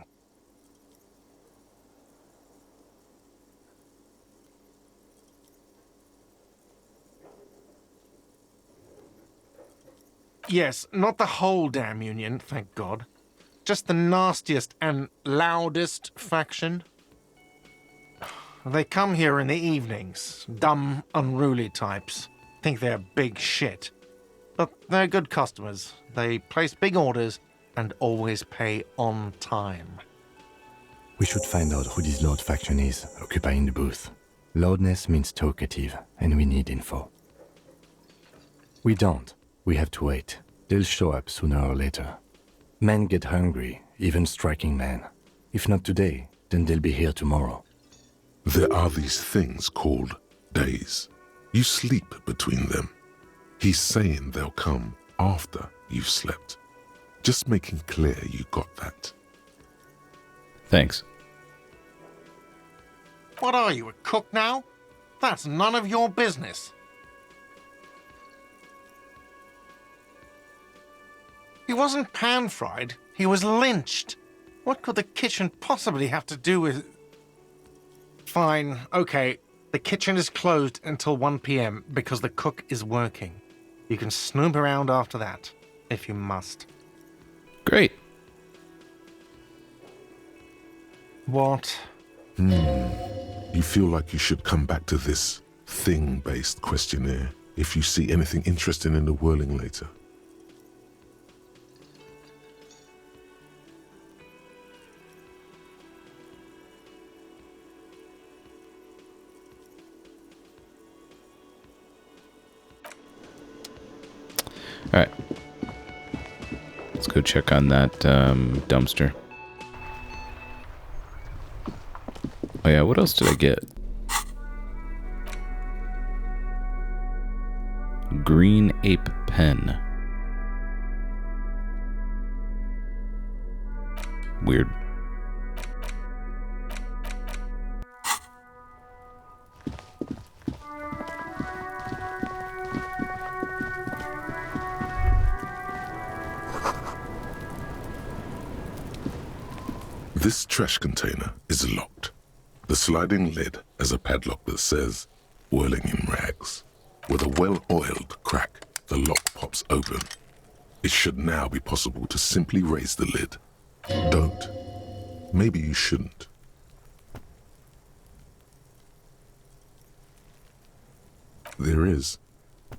Yes, not the whole damn union, thank God. Just the nastiest and loudest faction. They come here in the evenings. Dumb, unruly types. Think they're big shit. But they're good customers. They place big orders and always pay on time. We should find out who this Lord faction is, occupying the booth. Loudness means talkative, and we need info. We don't. We have to wait. They'll show up sooner or later. Men get hungry, even striking men. If not today, then they'll be here tomorrow. There are these things called days. You sleep between them. He's saying they'll come after you've slept. Just making clear you got that. Thanks. What are you, a cook now? That's none of your business. He wasn't pan-fried, he was lynched. What could the kitchen possibly have to do with... Fine, okay. The kitchen is closed until 1 p.m. because the cook is working. You can snoop around after that, if you must. Great. What? You feel like you should come back to this thing-based questionnaire if you see anything interesting in the whirling later. All right. Let's go check on that dumpster. Oh yeah, what else did I get? Green ape pen. Weird. This trash container is locked. The sliding lid has a padlock that says, whirling in rags. With a well-oiled crack, the lock pops open. It should now be possible to simply raise the lid. Don't. Maybe you shouldn't. There is,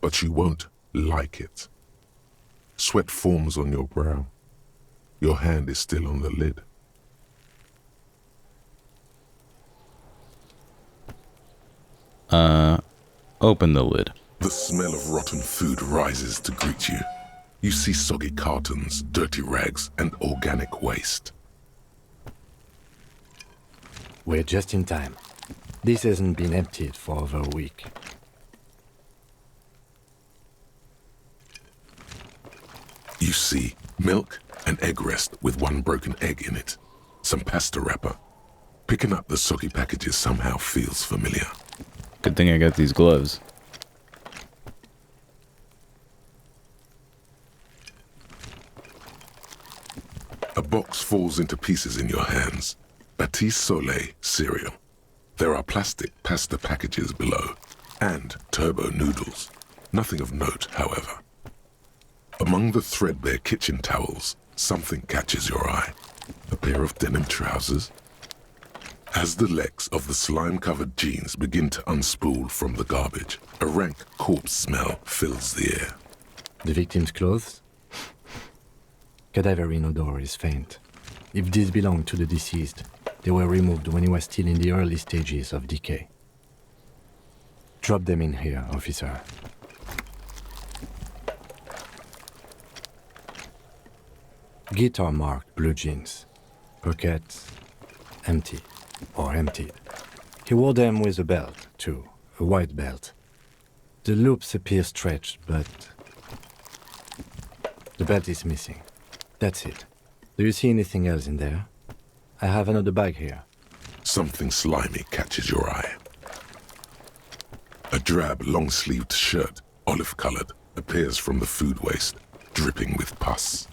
but you won't like it. Sweat forms on your brow. Your hand is still on the lid. Open the lid. The smell of rotten food rises to greet you. You see soggy cartons, dirty rags, and organic waste. We're just in time. This hasn't been emptied for over a week. You see milk and egg rest with one broken egg in it. Some pasta wrapper. Picking up the soggy packages somehow feels familiar. Good thing I got these gloves. A box falls into pieces in your hands. Batiste Soleil cereal. There are plastic pasta packages below, and turbo noodles. Nothing of note, however. Among the threadbare kitchen towels, something catches your eye. A pair of denim trousers. As the legs of the slime-covered jeans begin to unspool from the garbage, a rank corpse smell fills the air. The victim's clothes? Cadaverine odor is faint. If these belong to the deceased, they were removed when he was still in the early stages of decay. Drop them in here, officer. Guitar-marked blue jeans. Pockets empty or emptied. He wore them with a belt, too, a white belt. The loops appear stretched, but the belt is missing. That's it. Do you see anything else in there? I have another bag here. Something slimy catches your eye. A drab, long-sleeved shirt, olive-colored, appears from the food waste, dripping with pus.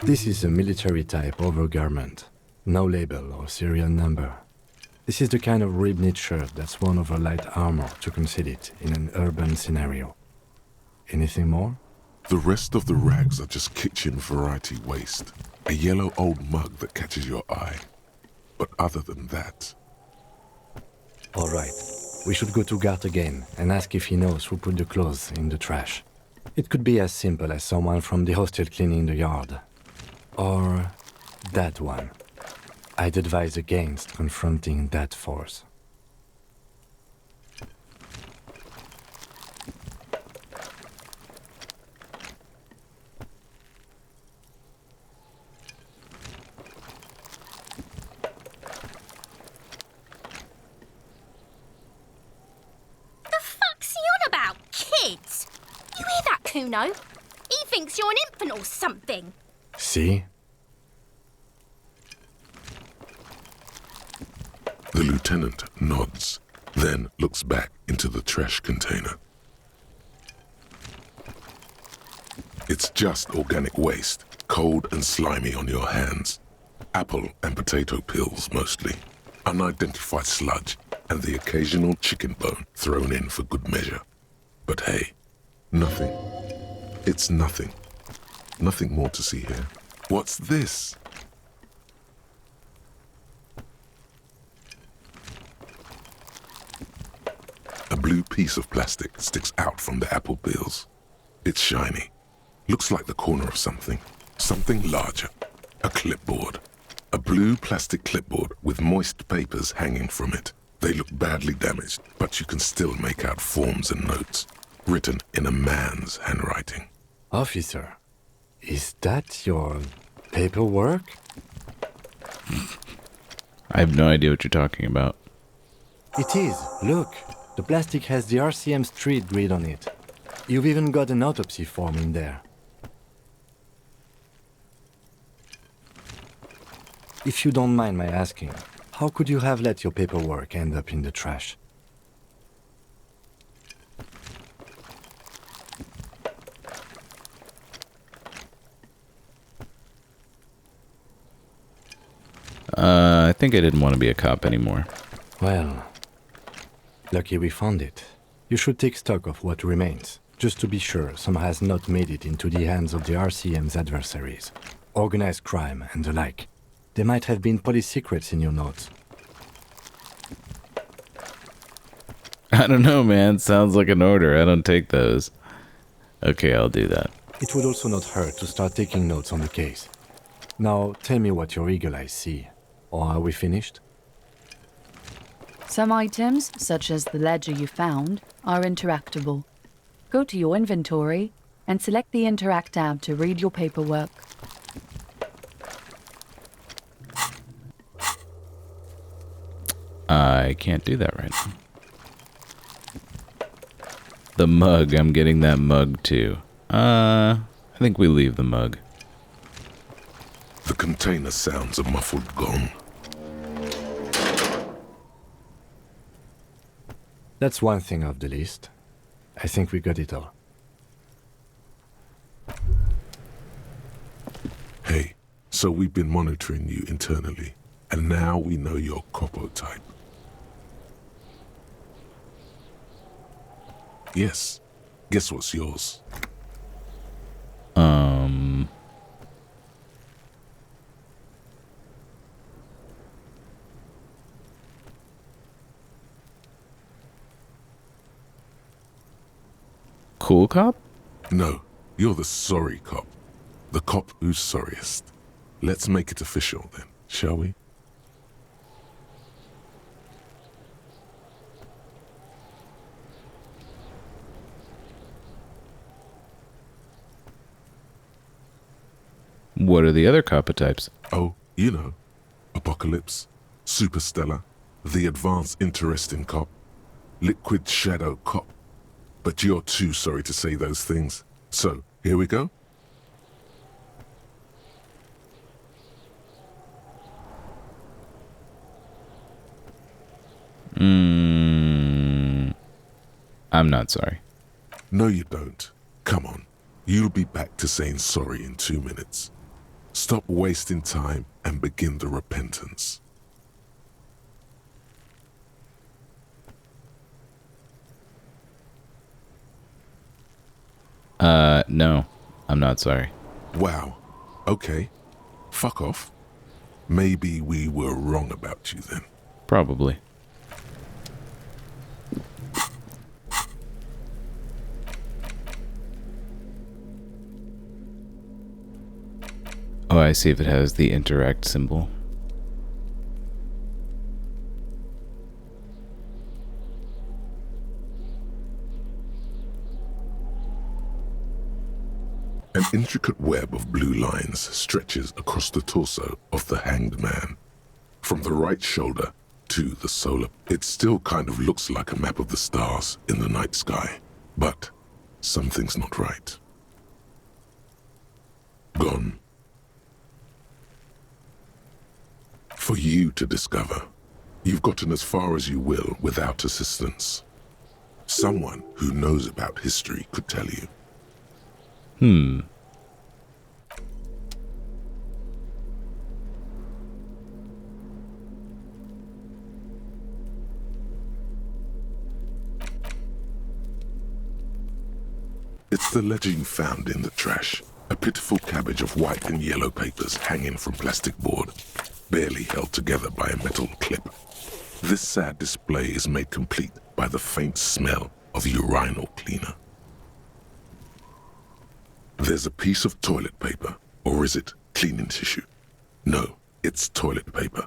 This is a military-type overgarment. No label or serial number. This is the kind of rib-knit shirt that's worn over light armor to conceal it in an urban scenario. Anything more? The rest of the rags are just kitchen variety waste. A yellow old mug that catches your eye. But other than that... All right. We should go to Gart again and ask if he knows who put the clothes in the trash. It could be as simple as someone from the hostel cleaning the yard. Or that one. I'd advise against confronting that force. You hear that, Kuno? He thinks you're an infant or something. See? The lieutenant nods, then looks back into the trash container. It's just organic waste, cold and slimy on your hands. Apple and potato peels, mostly. Unidentified sludge, and the occasional chicken bone thrown in for good measure. But hey, nothing. It's nothing. Nothing more to see here. What's this? A blue piece of plastic sticks out from the apple peels. It's shiny. Looks like the corner of something. Something larger. A clipboard. A blue plastic clipboard with moist papers hanging from it. They look badly damaged, but you can still make out forms and notes, written in a man's handwriting. Officer, is that your paperwork? I have no idea what you're talking about. It is. Look, the plastic has the RCM street grid on it. You've even got an autopsy form in there. If you don't mind my asking, how could you have let your paperwork end up in the trash? I think I didn't want to be a cop anymore. Well, lucky we found it. You should take stock of what remains, just to be sure some has not made it into the hands of the RCM's adversaries. Organized crime and the like. There might have been police secrets in your notes. I don't know, man. Sounds like an order. I don't take those. Okay, I'll do that. It would also not hurt to start taking notes on the case. Now, tell me what your eagle eyes see. Or are we finished? Some items, such as the ledger you found, are interactable. Go to your inventory and select the Interact tab to read your paperwork. I can't do that right now. The mug, I'm getting that mug too. I think we leave the mug. The container sounds a muffled gong. That's one thing off the list. I think we got it all. Hey, so we've been monitoring you internally, and now we know your Copo type. Yes. Guess what's yours? Cool cop? No, you're the sorry cop. The cop who's sorriest. Let's make it official then, shall we? What are the other copper types? Oh, you know. Apocalypse, Superstellar, the advanced interesting cop, liquid shadow cop. But you're too sorry to say those things. So, here we go. I'm not sorry. No, you don't. Come on. You'll be back to saying sorry in 2 minutes. Stop wasting time and begin the repentance. No. I'm not sorry. Wow. Okay. Fuck off. Maybe we were wrong about you then. Probably. Oh, I see if it has the interact symbol. An intricate web of blue lines stretches across the torso of the hanged man. From the right shoulder to the solar. It still kind of looks like a map of the stars in the night sky. But something's not right. Gone. For you to discover. You've gotten as far as you will without assistance. Someone who knows about history could tell you. It's the ledger you found in the trash. A pitiful cabbage of white and yellow papers hanging from plastic board, barely held together by a metal clip. This sad display is made complete by the faint smell of urinal cleaner. There's a piece of toilet paper, or is it cleaning tissue? No, it's toilet paper,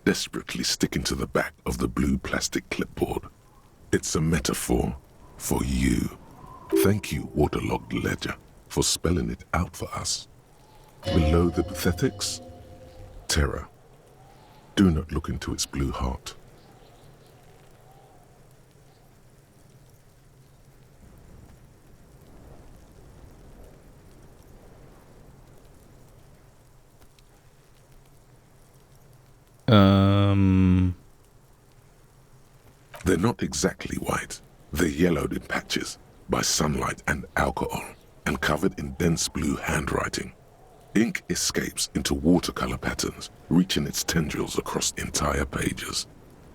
desperately sticking to the back of the blue plastic clipboard. It's a metaphor for you. Thank you, waterlogged ledger, for spelling it out for us. Below the pathetics, terror. Do not look into its blue heart. They're not exactly white. They're yellowed in patches by sunlight and alcohol, and covered in dense blue handwriting. Ink escapes into watercolor patterns, reaching its tendrils across entire pages.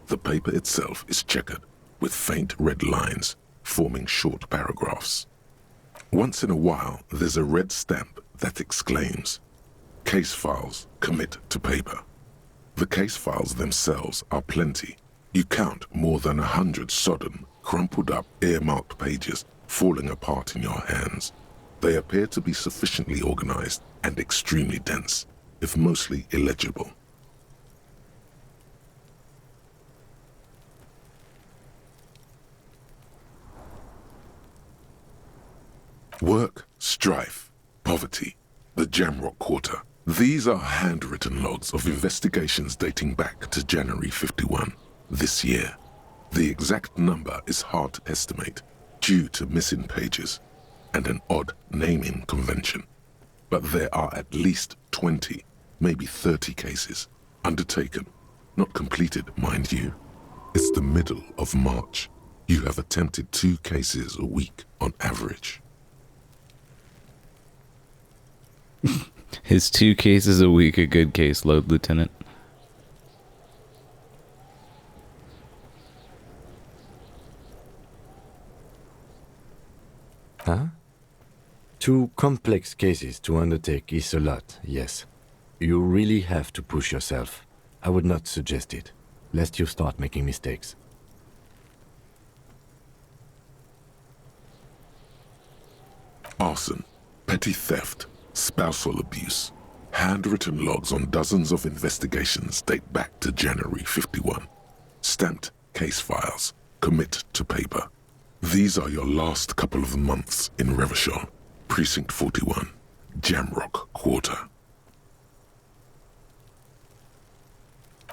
The paper itself is checkered, with faint red lines, forming short paragraphs. Once in a while, there's a red stamp that exclaims, "Case files commit to paper." The case files themselves are plenty. You count more than 100 sodden, crumpled up, earmarked pages falling apart in your hands. They appear to be sufficiently organized and extremely dense, if mostly illegible. Work, strife, poverty, the Jamrock Quarter. These are handwritten logs of investigations dating back to January 51, this year. The exact number is hard to estimate due to missing pages and an odd naming convention. But there are at least 20, maybe 30 cases undertaken, not completed, mind you. It's the middle of March. You have attempted 2 cases a week on average. Is 2 cases a week a good caseload, Lieutenant? Huh? 2 complex cases to undertake is a lot, yes. You really have to push yourself. I would not suggest it, lest you start making mistakes. Arson, petty theft, spousal abuse. Handwritten logs on dozens of investigations date back to January 51. Stamped case files, commit to paper. These are your last couple of months in Revachol, Precinct 41, Jamrock Quarter.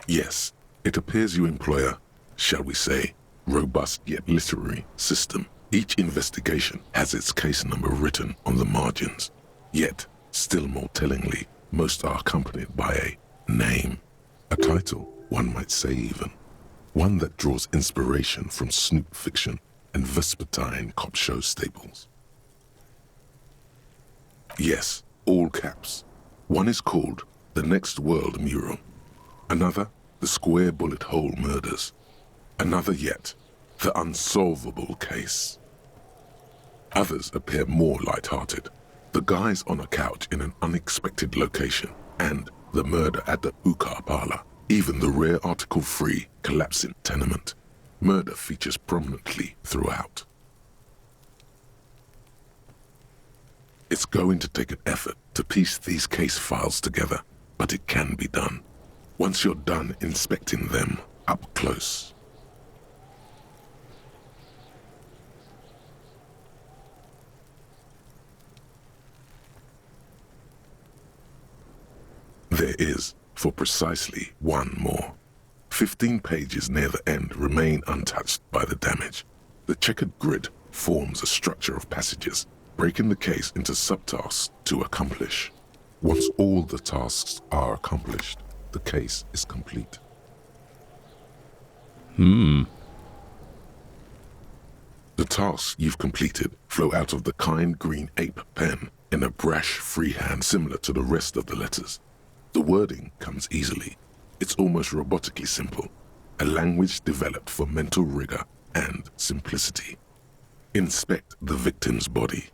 Yes, it appears you employ a, shall we say, robust yet literary system. Each investigation has its case number written on the margins. Yet, still more tellingly, most are accompanied by a name. A title, one might say even. One that draws inspiration from snoop fiction and vespertine cop show staples. Yes, all caps. One is called The Next World Mural. Another, The Square Bullet Hole Murders. Another yet, The Unsolvable Case. Others appear more light-hearted. The guys on a couch in an unexpected location, and the murder at the hookah parlor. Even the rare article-free collapsing tenement. Murder features prominently throughout. It's going to take an effort to piece these case files together, but it can be done. Once you're done inspecting them up close. There is, for precisely one more. 15 pages near the end remain untouched by the damage. The checkered grid forms a structure of passages, breaking the case into subtasks to accomplish. Once all the tasks are accomplished, the case is complete. The tasks you've completed flow out of the kind green ape pen in a brash freehand similar to the rest of the letters. The wording comes easily. It's almost robotically simple, a language developed for mental rigor and simplicity. Inspect the victim's body.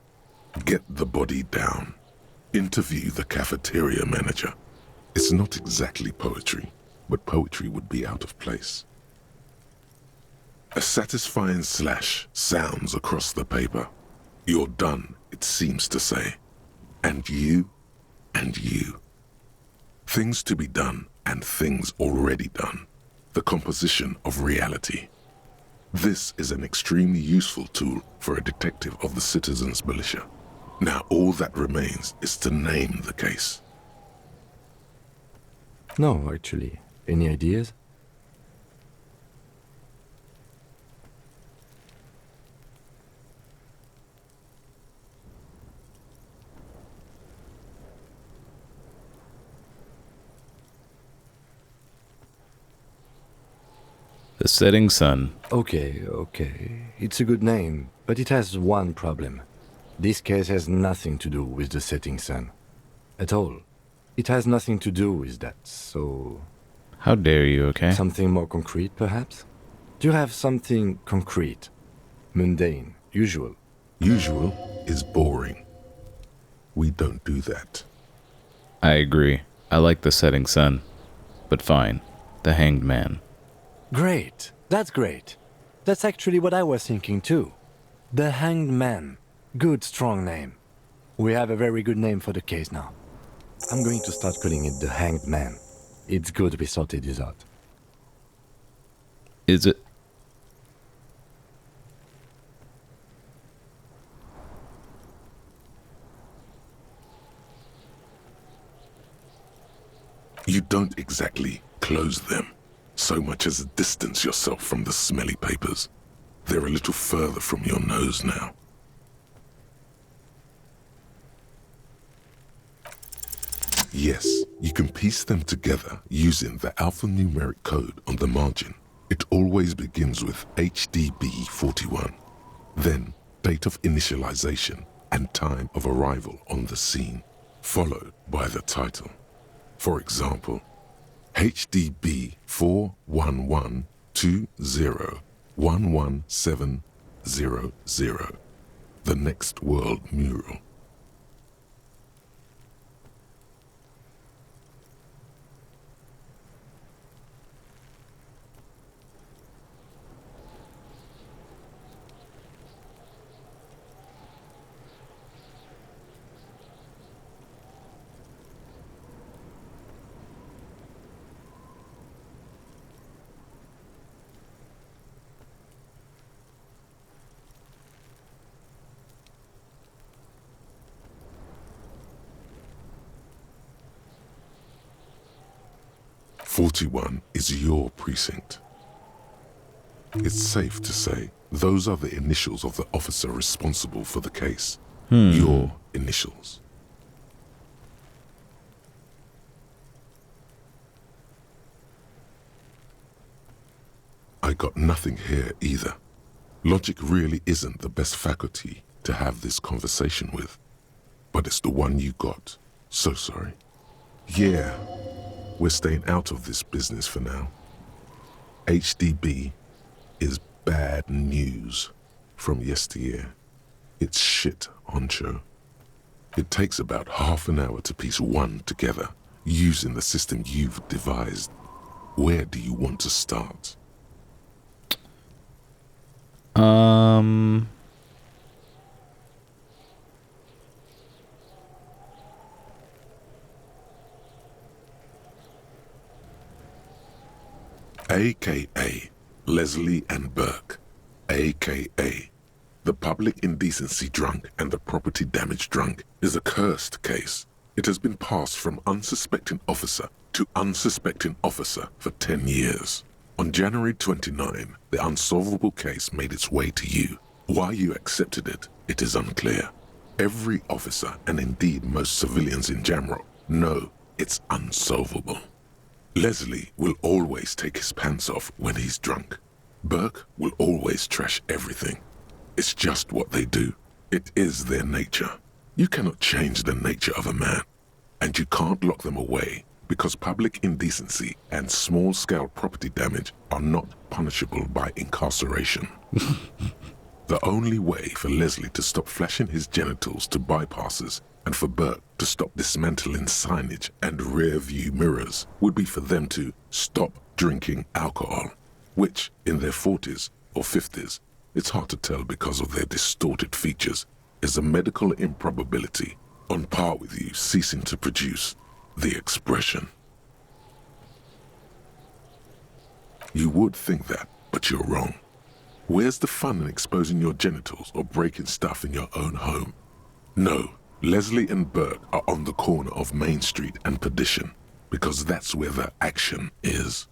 Get the body down. Interview the cafeteria manager. It's not exactly poetry, but poetry would be out of place. A satisfying slash sounds across the paper. You're done, it seems to say. And you, and you. Things to be done and things already done. The composition of reality. This is an extremely useful tool for a detective of the citizens' militia. Now all that remains is to name the case. No, actually. Any ideas? The Setting Sun. Okay. It's a good name, but it has one problem. This case has nothing to do with the setting sun. At all. It has nothing to do with that, so... How dare you, okay? Something more concrete, perhaps? Do you have something concrete? Mundane, usual? Usual is boring. We don't do that. I agree. I like The Setting Sun. But fine. The Hanged Man. Great. That's great. That's actually what I was thinking too. The Hanged Man. Good, strong name. We have a very good name for the case now. I'm going to start calling it the Hanged Man. It's good we sorted this out. Is it? You don't exactly close them, so much as distance yourself from the smelly papers. They're a little further from your nose now. Yes, you can piece them together using the alphanumeric code on the margin. It always begins with HDB41, then date of initialization and time of arrival on the scene, followed by the title. For example, HDB 41120111700, the Next World Mural. "41 is your precinct. It's safe to say those are the initials of the officer responsible for the case. Your initials. I got nothing here either. Logic really isn't the best faculty to have this conversation with, but it's the one you got. So sorry. Yeah. We're staying out of this business for now. HDB is bad news from yesteryear. It's shit, honcho. It takes about half an hour to piece one together using the system you've devised. Where do you want to start? AKA Leslie and Burke, AKA the public indecency drunk and the property damage drunk, is a cursed case. It has been passed from unsuspecting officer to unsuspecting officer for 10 years. On January 29, the unsolvable case made its way to you. Why you accepted it, it is unclear. Every officer, and indeed most civilians in Jamrock, know it's unsolvable. Leslie will always take his pants off when he's drunk. Burke will always trash everything. It's just what they do. It is their nature. You cannot change the nature of a man, and you can't lock them away because public indecency and small-scale property damage are not punishable by incarceration. The only way for Leslie to stop flashing his genitals to bypassers and for Burke to stop dismantling signage and rear-view mirrors would be for them to stop drinking alcohol, which, in their 40s or 50s, it's hard to tell because of their distorted features, is a medical improbability on par with you ceasing to produce the expression. You would think that, but you're wrong. Where's the fun in exposing your genitals or breaking stuff in your own home? No, Leslie and Burke are on the corner of Main Street and Perdition, because that's where the action is.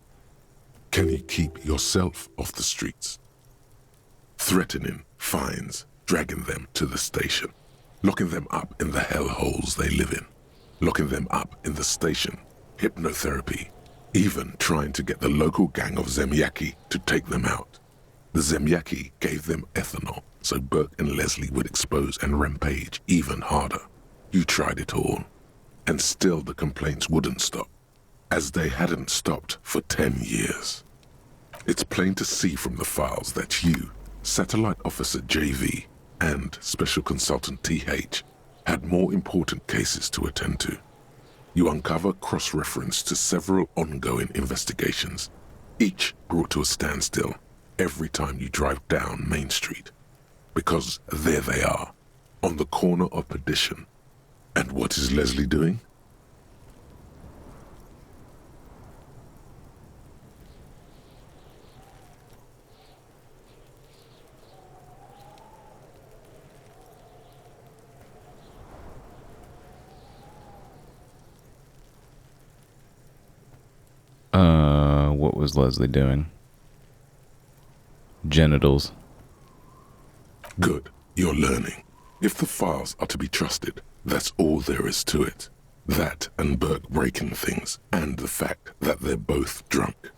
Can you keep yourself off the streets? Threatening fines, dragging them to the station, locking them up in the hellholes they live in, locking them up in the station, hypnotherapy, even trying to get the local gang of Zemyaki to take them out. The Zemyaki gave them ethanol, so Burke and Leslie would expose and rampage even harder. You tried it all, and still the complaints wouldn't stop, as they hadn't stopped for 10 years. It's plain to see from the files that you, Satellite Officer JV, and Special Consultant TH had more important cases to attend to. You uncover cross-reference to several ongoing investigations, each brought to a standstill every time you drive down Main Street. Because there they are, on the corner of Perdition And what is Leslie doing? What was Leslie doing? Genitals. Good, you're learning. If the files are to be trusted, that's all there is to it. That and Burke breaking things, and the fact that they're both drunk.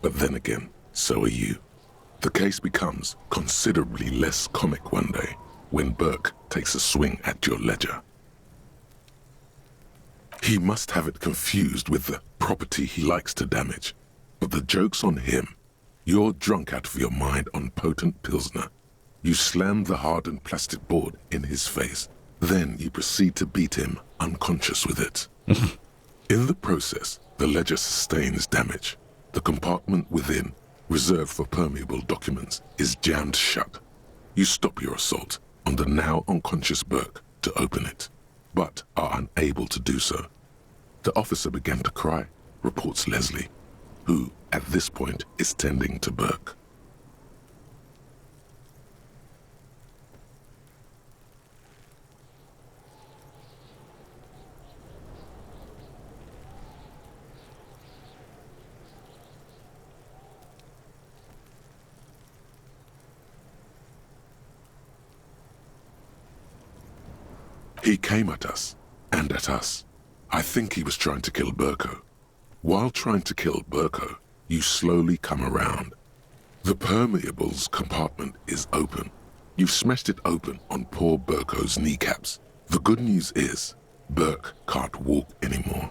But then again, so are you. The case becomes considerably less comic one day when Burke takes a swing at your ledger. He must have it confused with the property he likes to damage. But the joke's on him. You're drunk out of your mind on potent Pilsner. You slam the hardened plastic board in his face. Then you proceed to beat him unconscious with it. In the process, the ledger sustains damage. The compartment within, reserved for permeable documents, is jammed shut. You stop your assault on the now unconscious Burke to open it, but are unable to do so. The officer began to cry, reports Leslie, who, at this point, is tending to Burke. He came at us, and at us. I think he was trying to kill Burko. While trying to kill Burko, you slowly come around. The permeables compartment is open. You've smashed it open on poor Burko's kneecaps. The good news is, Burke can't walk anymore.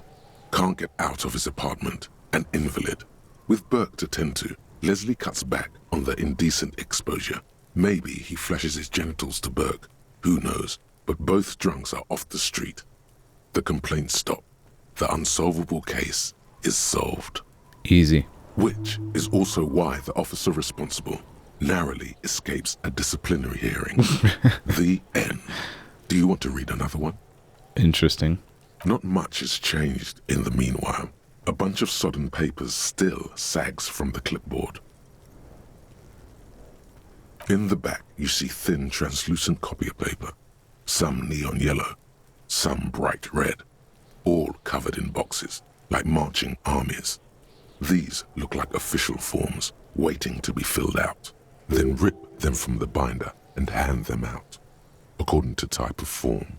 Can't get out of his apartment, an invalid. With Burke to tend to, Leslie cuts back on the indecent exposure. Maybe he flashes his genitals to Burke. Who knows? But both drunks are off the street. The complaints stop. The unsolvable case is solved. Easy. Which is also why the officer responsible narrowly escapes a disciplinary hearing. The end. Do you want to read another one? Interesting. Not much has changed in the meanwhile. A bunch of sodden papers still sags from the clipboard. In the back, you see thin, translucent copy of paper. Some neon yellow, some bright red, all covered in boxes, like marching armies. These look like official forms, waiting to be filled out. Then rip them from the binder and hand them out, according to type of form.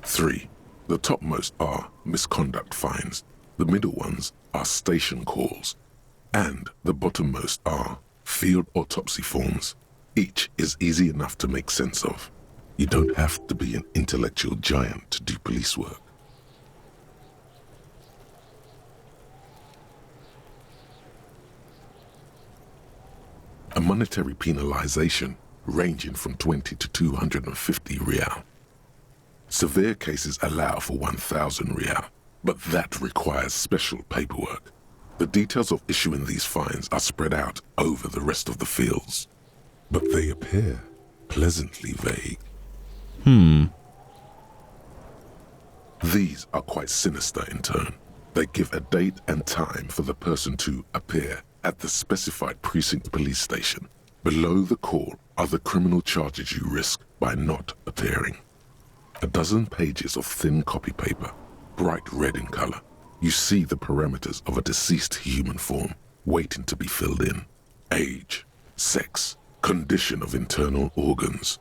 3. The topmost are misconduct fines, the middle ones are station calls, and the bottommost are field autopsy forms. Each is easy enough to make sense of. You don't have to be an intellectual giant to do police work. A monetary penalization ranging from 20 to 250 real. Severe cases allow for 1,000 real, but that requires special paperwork. The details of issuing these fines are spread out over the rest of the fields, but they appear pleasantly vague. These are quite sinister in turn. They give a date and time for the person to appear at the specified precinct police station. Below the call are the criminal charges you risk by not appearing. A dozen pages of thin copy paper, bright red in color. You see the parameters of a deceased human form waiting to be filled in. Age, sex, condition of internal organs.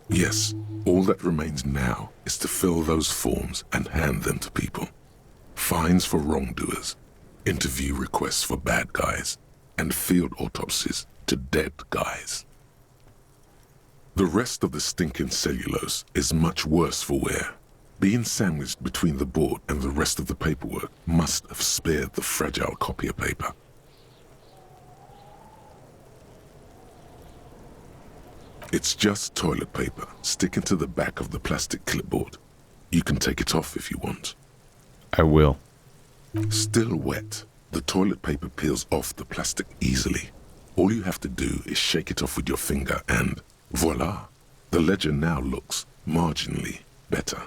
Yes, all that remains now is to fill those forms and hand them to people. Fines for wrongdoers, interview requests for bad guys, and field autopsies to dead guys. The rest of the stinking cellulose is much worse for wear. Being sandwiched between the board and the rest of the paperwork must have spared the fragile copier paper. It's just toilet paper sticking to the back of the plastic clipboard. You can take it off if you want. I will. Still wet, the toilet paper peels off the plastic easily. All you have to do is shake it off with your finger and voila! The ledger now looks marginally better.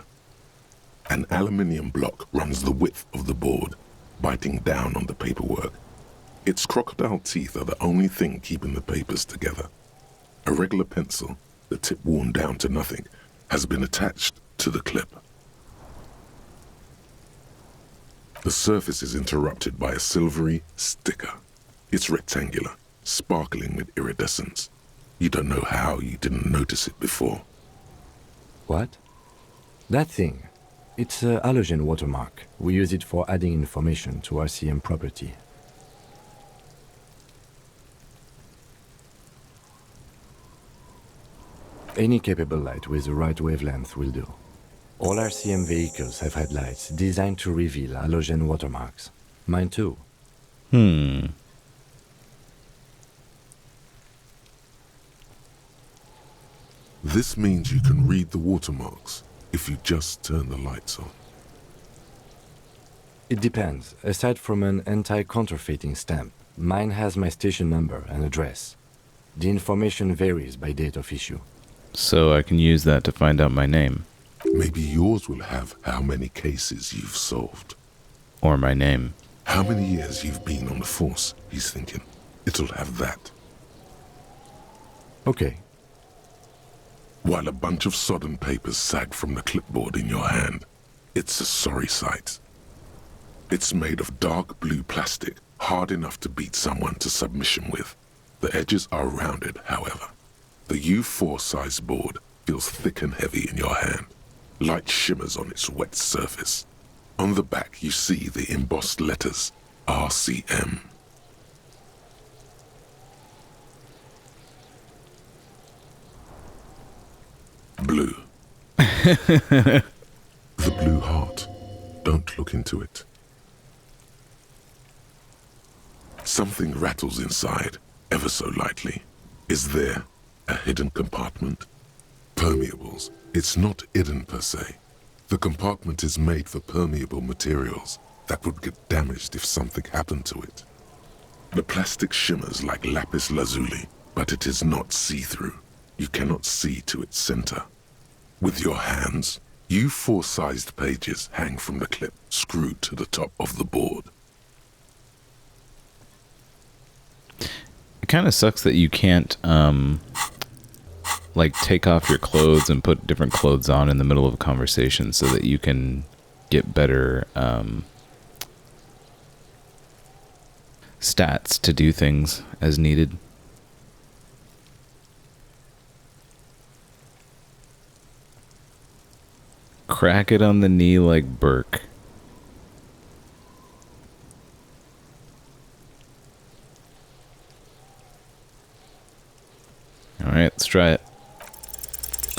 An aluminium block runs the width of the board, biting down on the paperwork. Its crocodile teeth are the only thing keeping the papers together. A regular pencil, the tip worn down to nothing, has been attached to the clip. The surface is interrupted by a silvery sticker. It's rectangular, sparkling with iridescence. You don't know how you didn't notice it before. What? That thing. It's a halogen watermark. We use it for adding information to RCM property. Any capable light with the right wavelength will do. All RCM vehicles have had lights designed to reveal halogen watermarks. Mine too. This means you can read the watermarks if you just turn the lights on. It depends. Aside from an anti-counterfeiting stamp, mine has my station number and address. The information varies by date of issue. So I can use that to find out my name. Maybe yours will have how many cases you've solved. Or my name. How many years you've been on the force, he's thinking. It'll have that. Okay. While a bunch of sodden papers sag from the clipboard in your hand, it's a sorry sight. It's made of dark blue plastic, hard enough to beat someone to submission with. The edges are rounded, however. The U4 size board feels thick and heavy in your hand. Light shimmers on its wet surface. On the back you see the embossed letters, RCM. Blue. The blue heart. Don't look into it. Something rattles inside, ever so lightly. Is there a hidden compartment? Permeables. It's not hidden per se. The compartment is made for permeable materials that would get damaged if something happened to it. The plastic shimmers like lapis lazuli, but it is not see-through. You cannot see to its center. With your hands, U4-sized pages hang from the clip screwed to the top of the board. It kind of sucks that you can't, like, take off your clothes and put different clothes on in the middle of a conversation so that you can get better stats to do things as needed. Crack it on the knee like Burke. Alright, let's try it.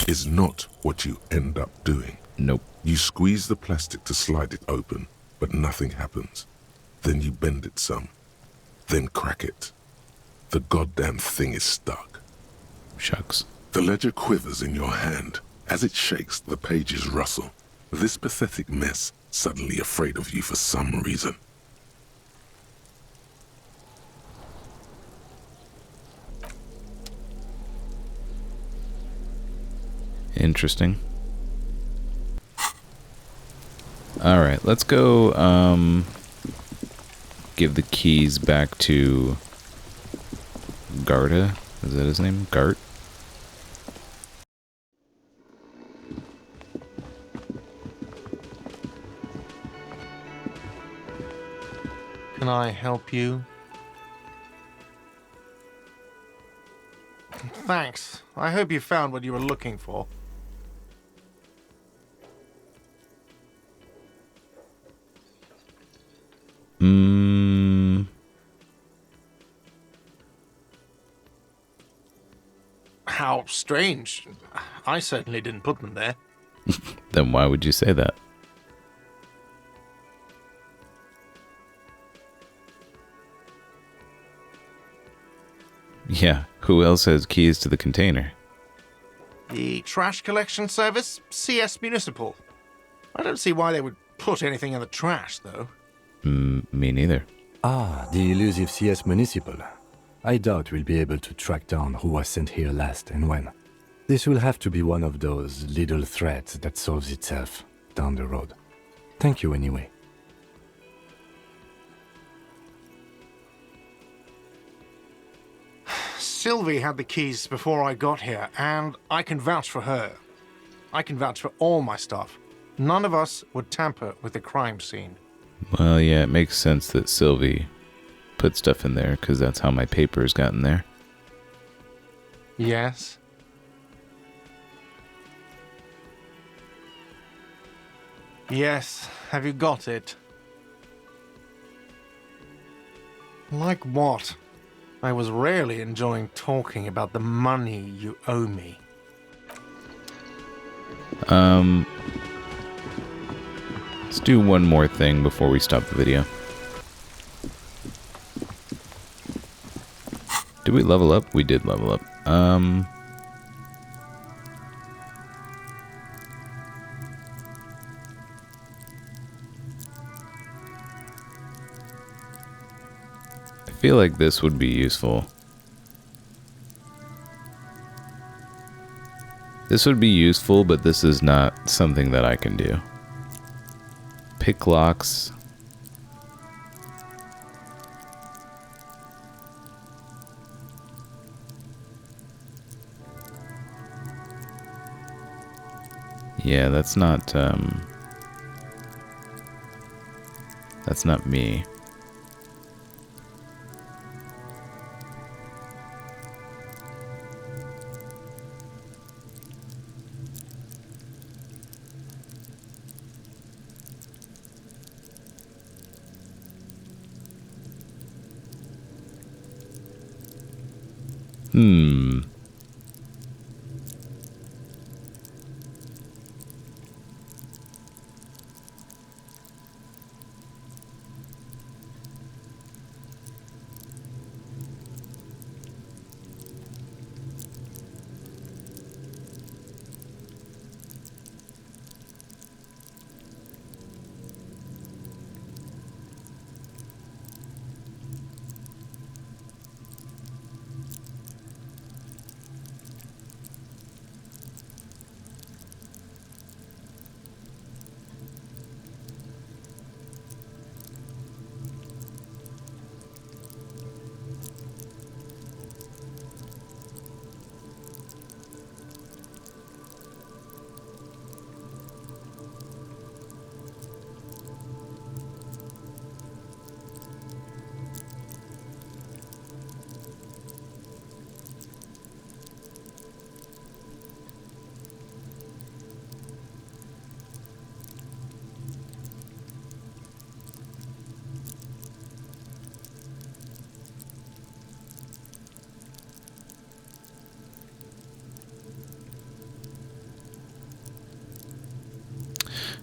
Is not what you end up doing. Nope. You squeeze the plastic to slide it open, but nothing happens. Then you bend it some. Then crack it. The goddamn thing is stuck. Shucks. The ledger quivers in your hand. As it shakes, the pages rustle. This pathetic mess suddenly afraid of you for some reason. Interesting. Alright, let's go give the keys back to Garda. Is that his name? Gart? Can I help you? Thanks. I hope you found what you were looking for. How strange. I certainly didn't put them there. Then why would you say that? Yeah, who else has keys to the container? The trash collection service? CS Municipal. I don't see why they would put anything in the trash, though. Me neither. Ah, the elusive CS Municipal. I doubt we'll be able to track down who was sent here last and when. This will have to be one of those little threats that solves itself down the road. Thank you anyway. Sylvie had the keys before I got here, and I can vouch for her. I can vouch for all my stuff. None of us would tamper with the crime scene. Well, yeah, it makes sense that Sylvie put stuff in there, because that's how my papers got in there. Yes? Yes, have you got it? Like what? I was rarely enjoying talking about the money you owe me. Let's do one more thing before we stop the video. Did we level up? We did level up. I feel like this would be useful. This would be useful, but this is not something that I can do. Pick locks. Yeah, that's not me.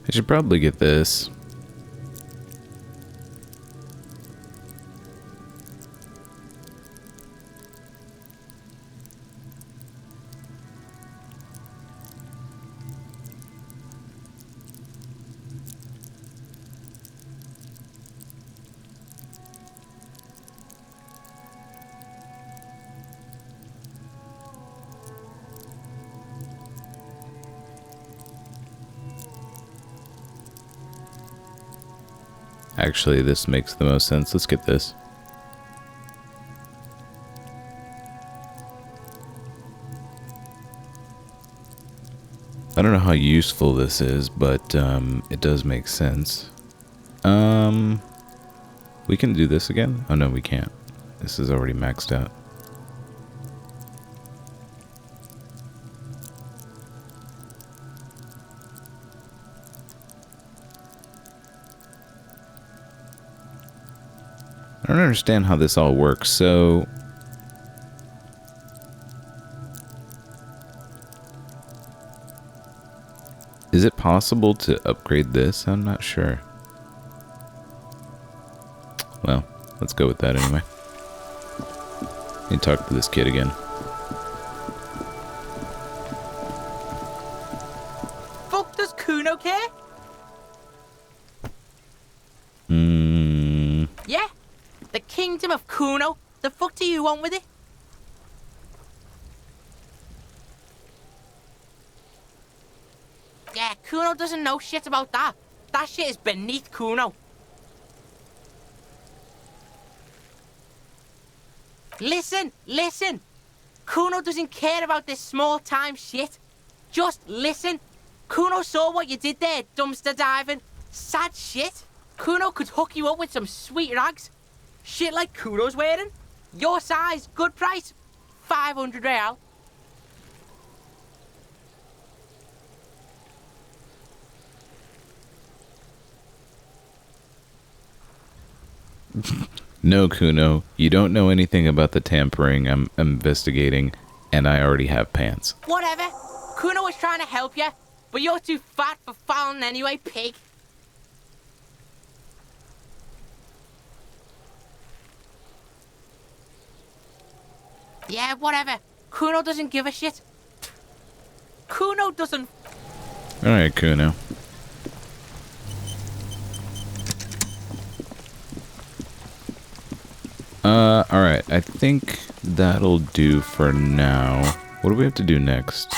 I should probably get this. Actually, this makes the most sense. Let's get this. I don't know how useful this is, but it does make sense. We can do this again? Oh no, we can't. This is already maxed out. I don't understand how this all works, so... Is it possible to upgrade this? I'm not sure. Well, let's go with that anyway. Need to talk to this kid again. Fuck does Kuno care? Yeah? The kingdom of Kuno? The fuck do you want with it? Kuno doesn't know shit about that. That shit is beneath Kuno. Listen. Kuno doesn't care about this small-time shit. Just listen. Kuno saw what you did there, dumpster diving. Sad shit. Kuno could hook you up with some sweet rags. Shit like Kuno's wearing. Your size, good price. 500 real. No, Kuno, you don't know anything about the tampering I'm investigating, and I already have pants. Whatever. Kuno was trying to help you, but you're too fat for fouling anyway, pig. Yeah, whatever. Kuno doesn't give a shit. Kuno doesn't... Alright, Kuno. Alright, I think that'll do for now. What do we have to do next?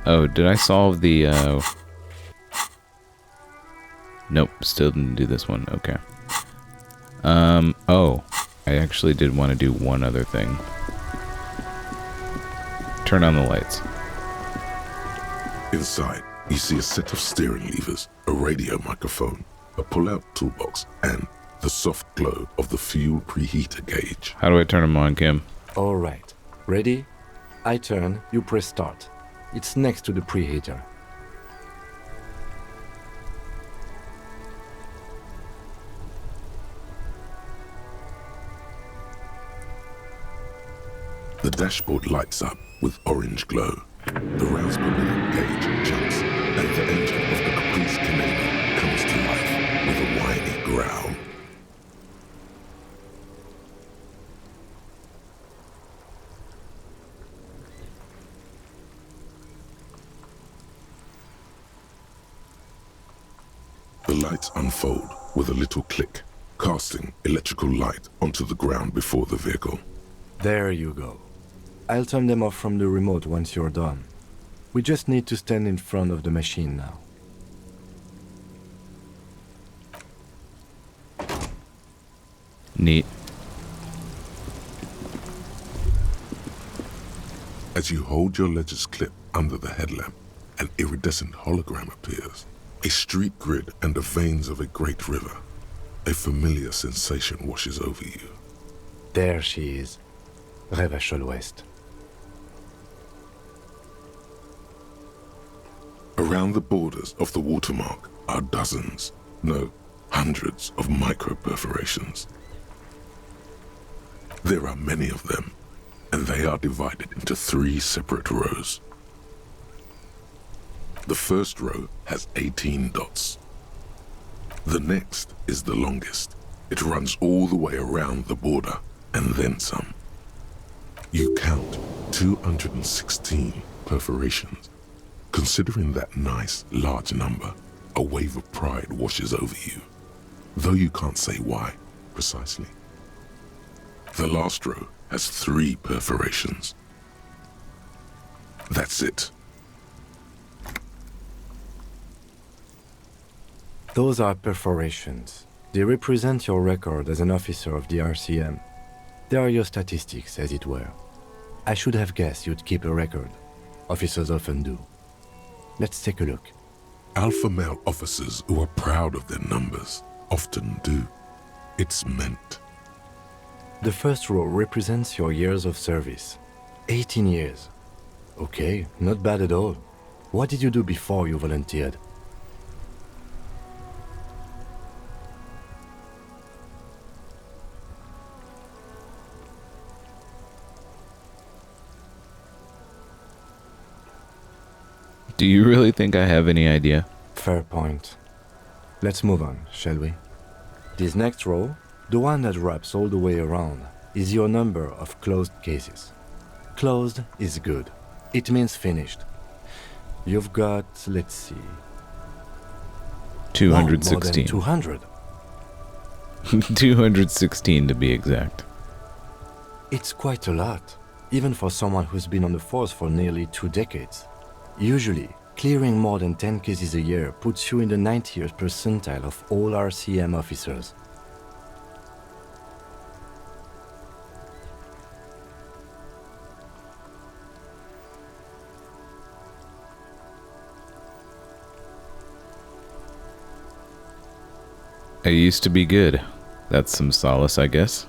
Oh, did I solve the, Nope, still didn't do this one. Okay. Oh, I actually did want to do one other thing. Turn on the lights. Inside, you see a set of steering levers, a radio microphone, a pull-out toolbox, and the soft glow of the fuel preheater gauge. How do I turn them on, Kim? All right. Ready? I turn, you press start. It's next to the preheater. The dashboard lights up with orange glow. The rounds per minute gauge jumps, and the engine of the Caprice Canadian comes to life with a whiny growl. The lights unfold with a little click, casting electrical light onto the ground before the vehicle. There you go. I'll turn them off from the remote once you're done. We just need to stand in front of the machine now. Neat. As you hold your ledger's clip under the headlamp, an iridescent hologram appears. A street grid and the veins of a great river. A familiar sensation washes over you. There she is. Revachol West. Around the borders of the watermark are dozens, no, hundreds of micro-perforations. There are many of them, and they are divided into 3 separate rows. The first row has 18 dots. The next is the longest. It runs all the way around the border, and then some. You count 216 perforations. Considering that nice, large number, a wave of pride washes over you, though you can't say why, precisely. The last row has 3 perforations. That's it. Those are perforations. They represent your record as an officer of the RCM. They are your statistics, as it were. I should have guessed you'd keep a record. Officers often do. Let's take a look. Alpha male officers who are proud of their numbers often do. It's meant. The first row represents your years of service. 18 years. Okay, not bad at all. What did you do before you volunteered? Do you really think I have any idea? Fair point. Let's move on, shall we? This next row, the one that wraps all the way around, is your number of closed cases. Closed is good. It means finished. You've got, let's see... 216. 200. 216 to be exact. It's quite a lot, even for someone who's been on the force for nearly 2 decades. Usually, clearing more than 10 cases a year puts you in the 90th percentile of all RCM officers. I used to be good. That's some solace, I guess.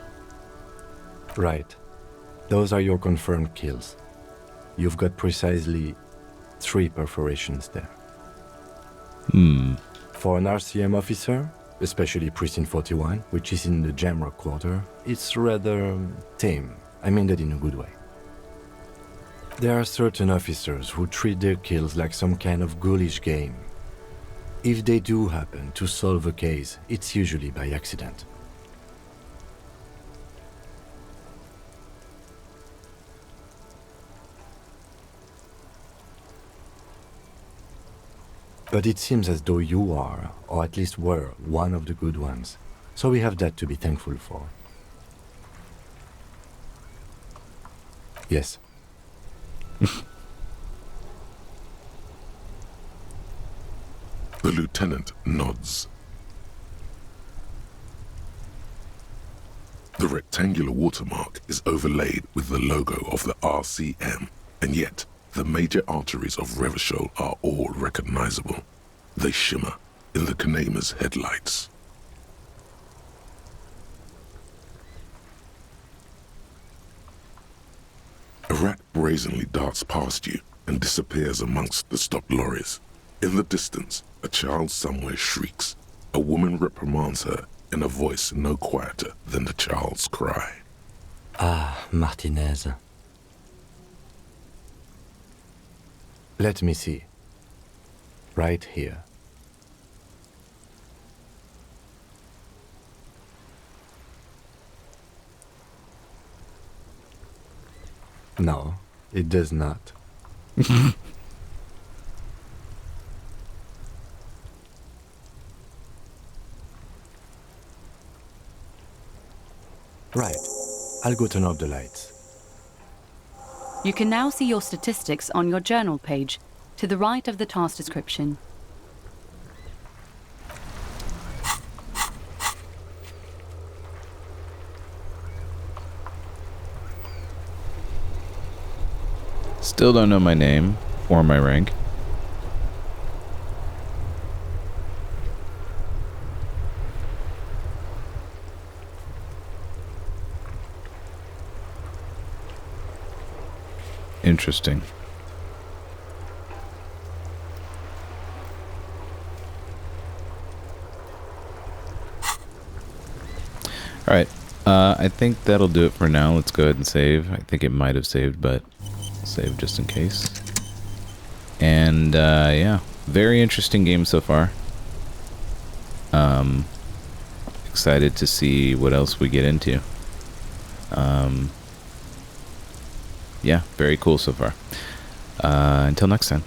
Right. Those are your confirmed kills. You've got precisely 3 perforations there. For an RCM officer, especially Precinct 41, which is in the Jamrock quarter, it's rather tame. I mean that in a good way. There are certain officers who treat their kills like some kind of ghoulish game. If they do happen to solve a case, it's usually by accident. But it seems as though you are, or at least were, one of the good ones. So we have that to be thankful for. Yes. The lieutenant nods. The rectangular watermark is overlaid with the logo of the RCM, and yet the major arteries of Revachol are all recognizable. They shimmer in the Kanema's headlights. A rat brazenly darts past you and disappears amongst the stopped lorries. In the distance, a child somewhere shrieks. A woman reprimands her in a voice no quieter than the child's cry. Ah, Martinez. Let me see. Right here. No, it does not. Right. I'll go turn off the lights. You can now see your statistics on your journal page, to the right of the task description. Still don't know my name or my rank. Interesting. Alright, I think that'll do it for now. Let's go ahead and save. I think it might have saved, but I'll save just in case. And, yeah, very interesting game so far. Excited to see what else we get into. Yeah, very cool so far. Until next time.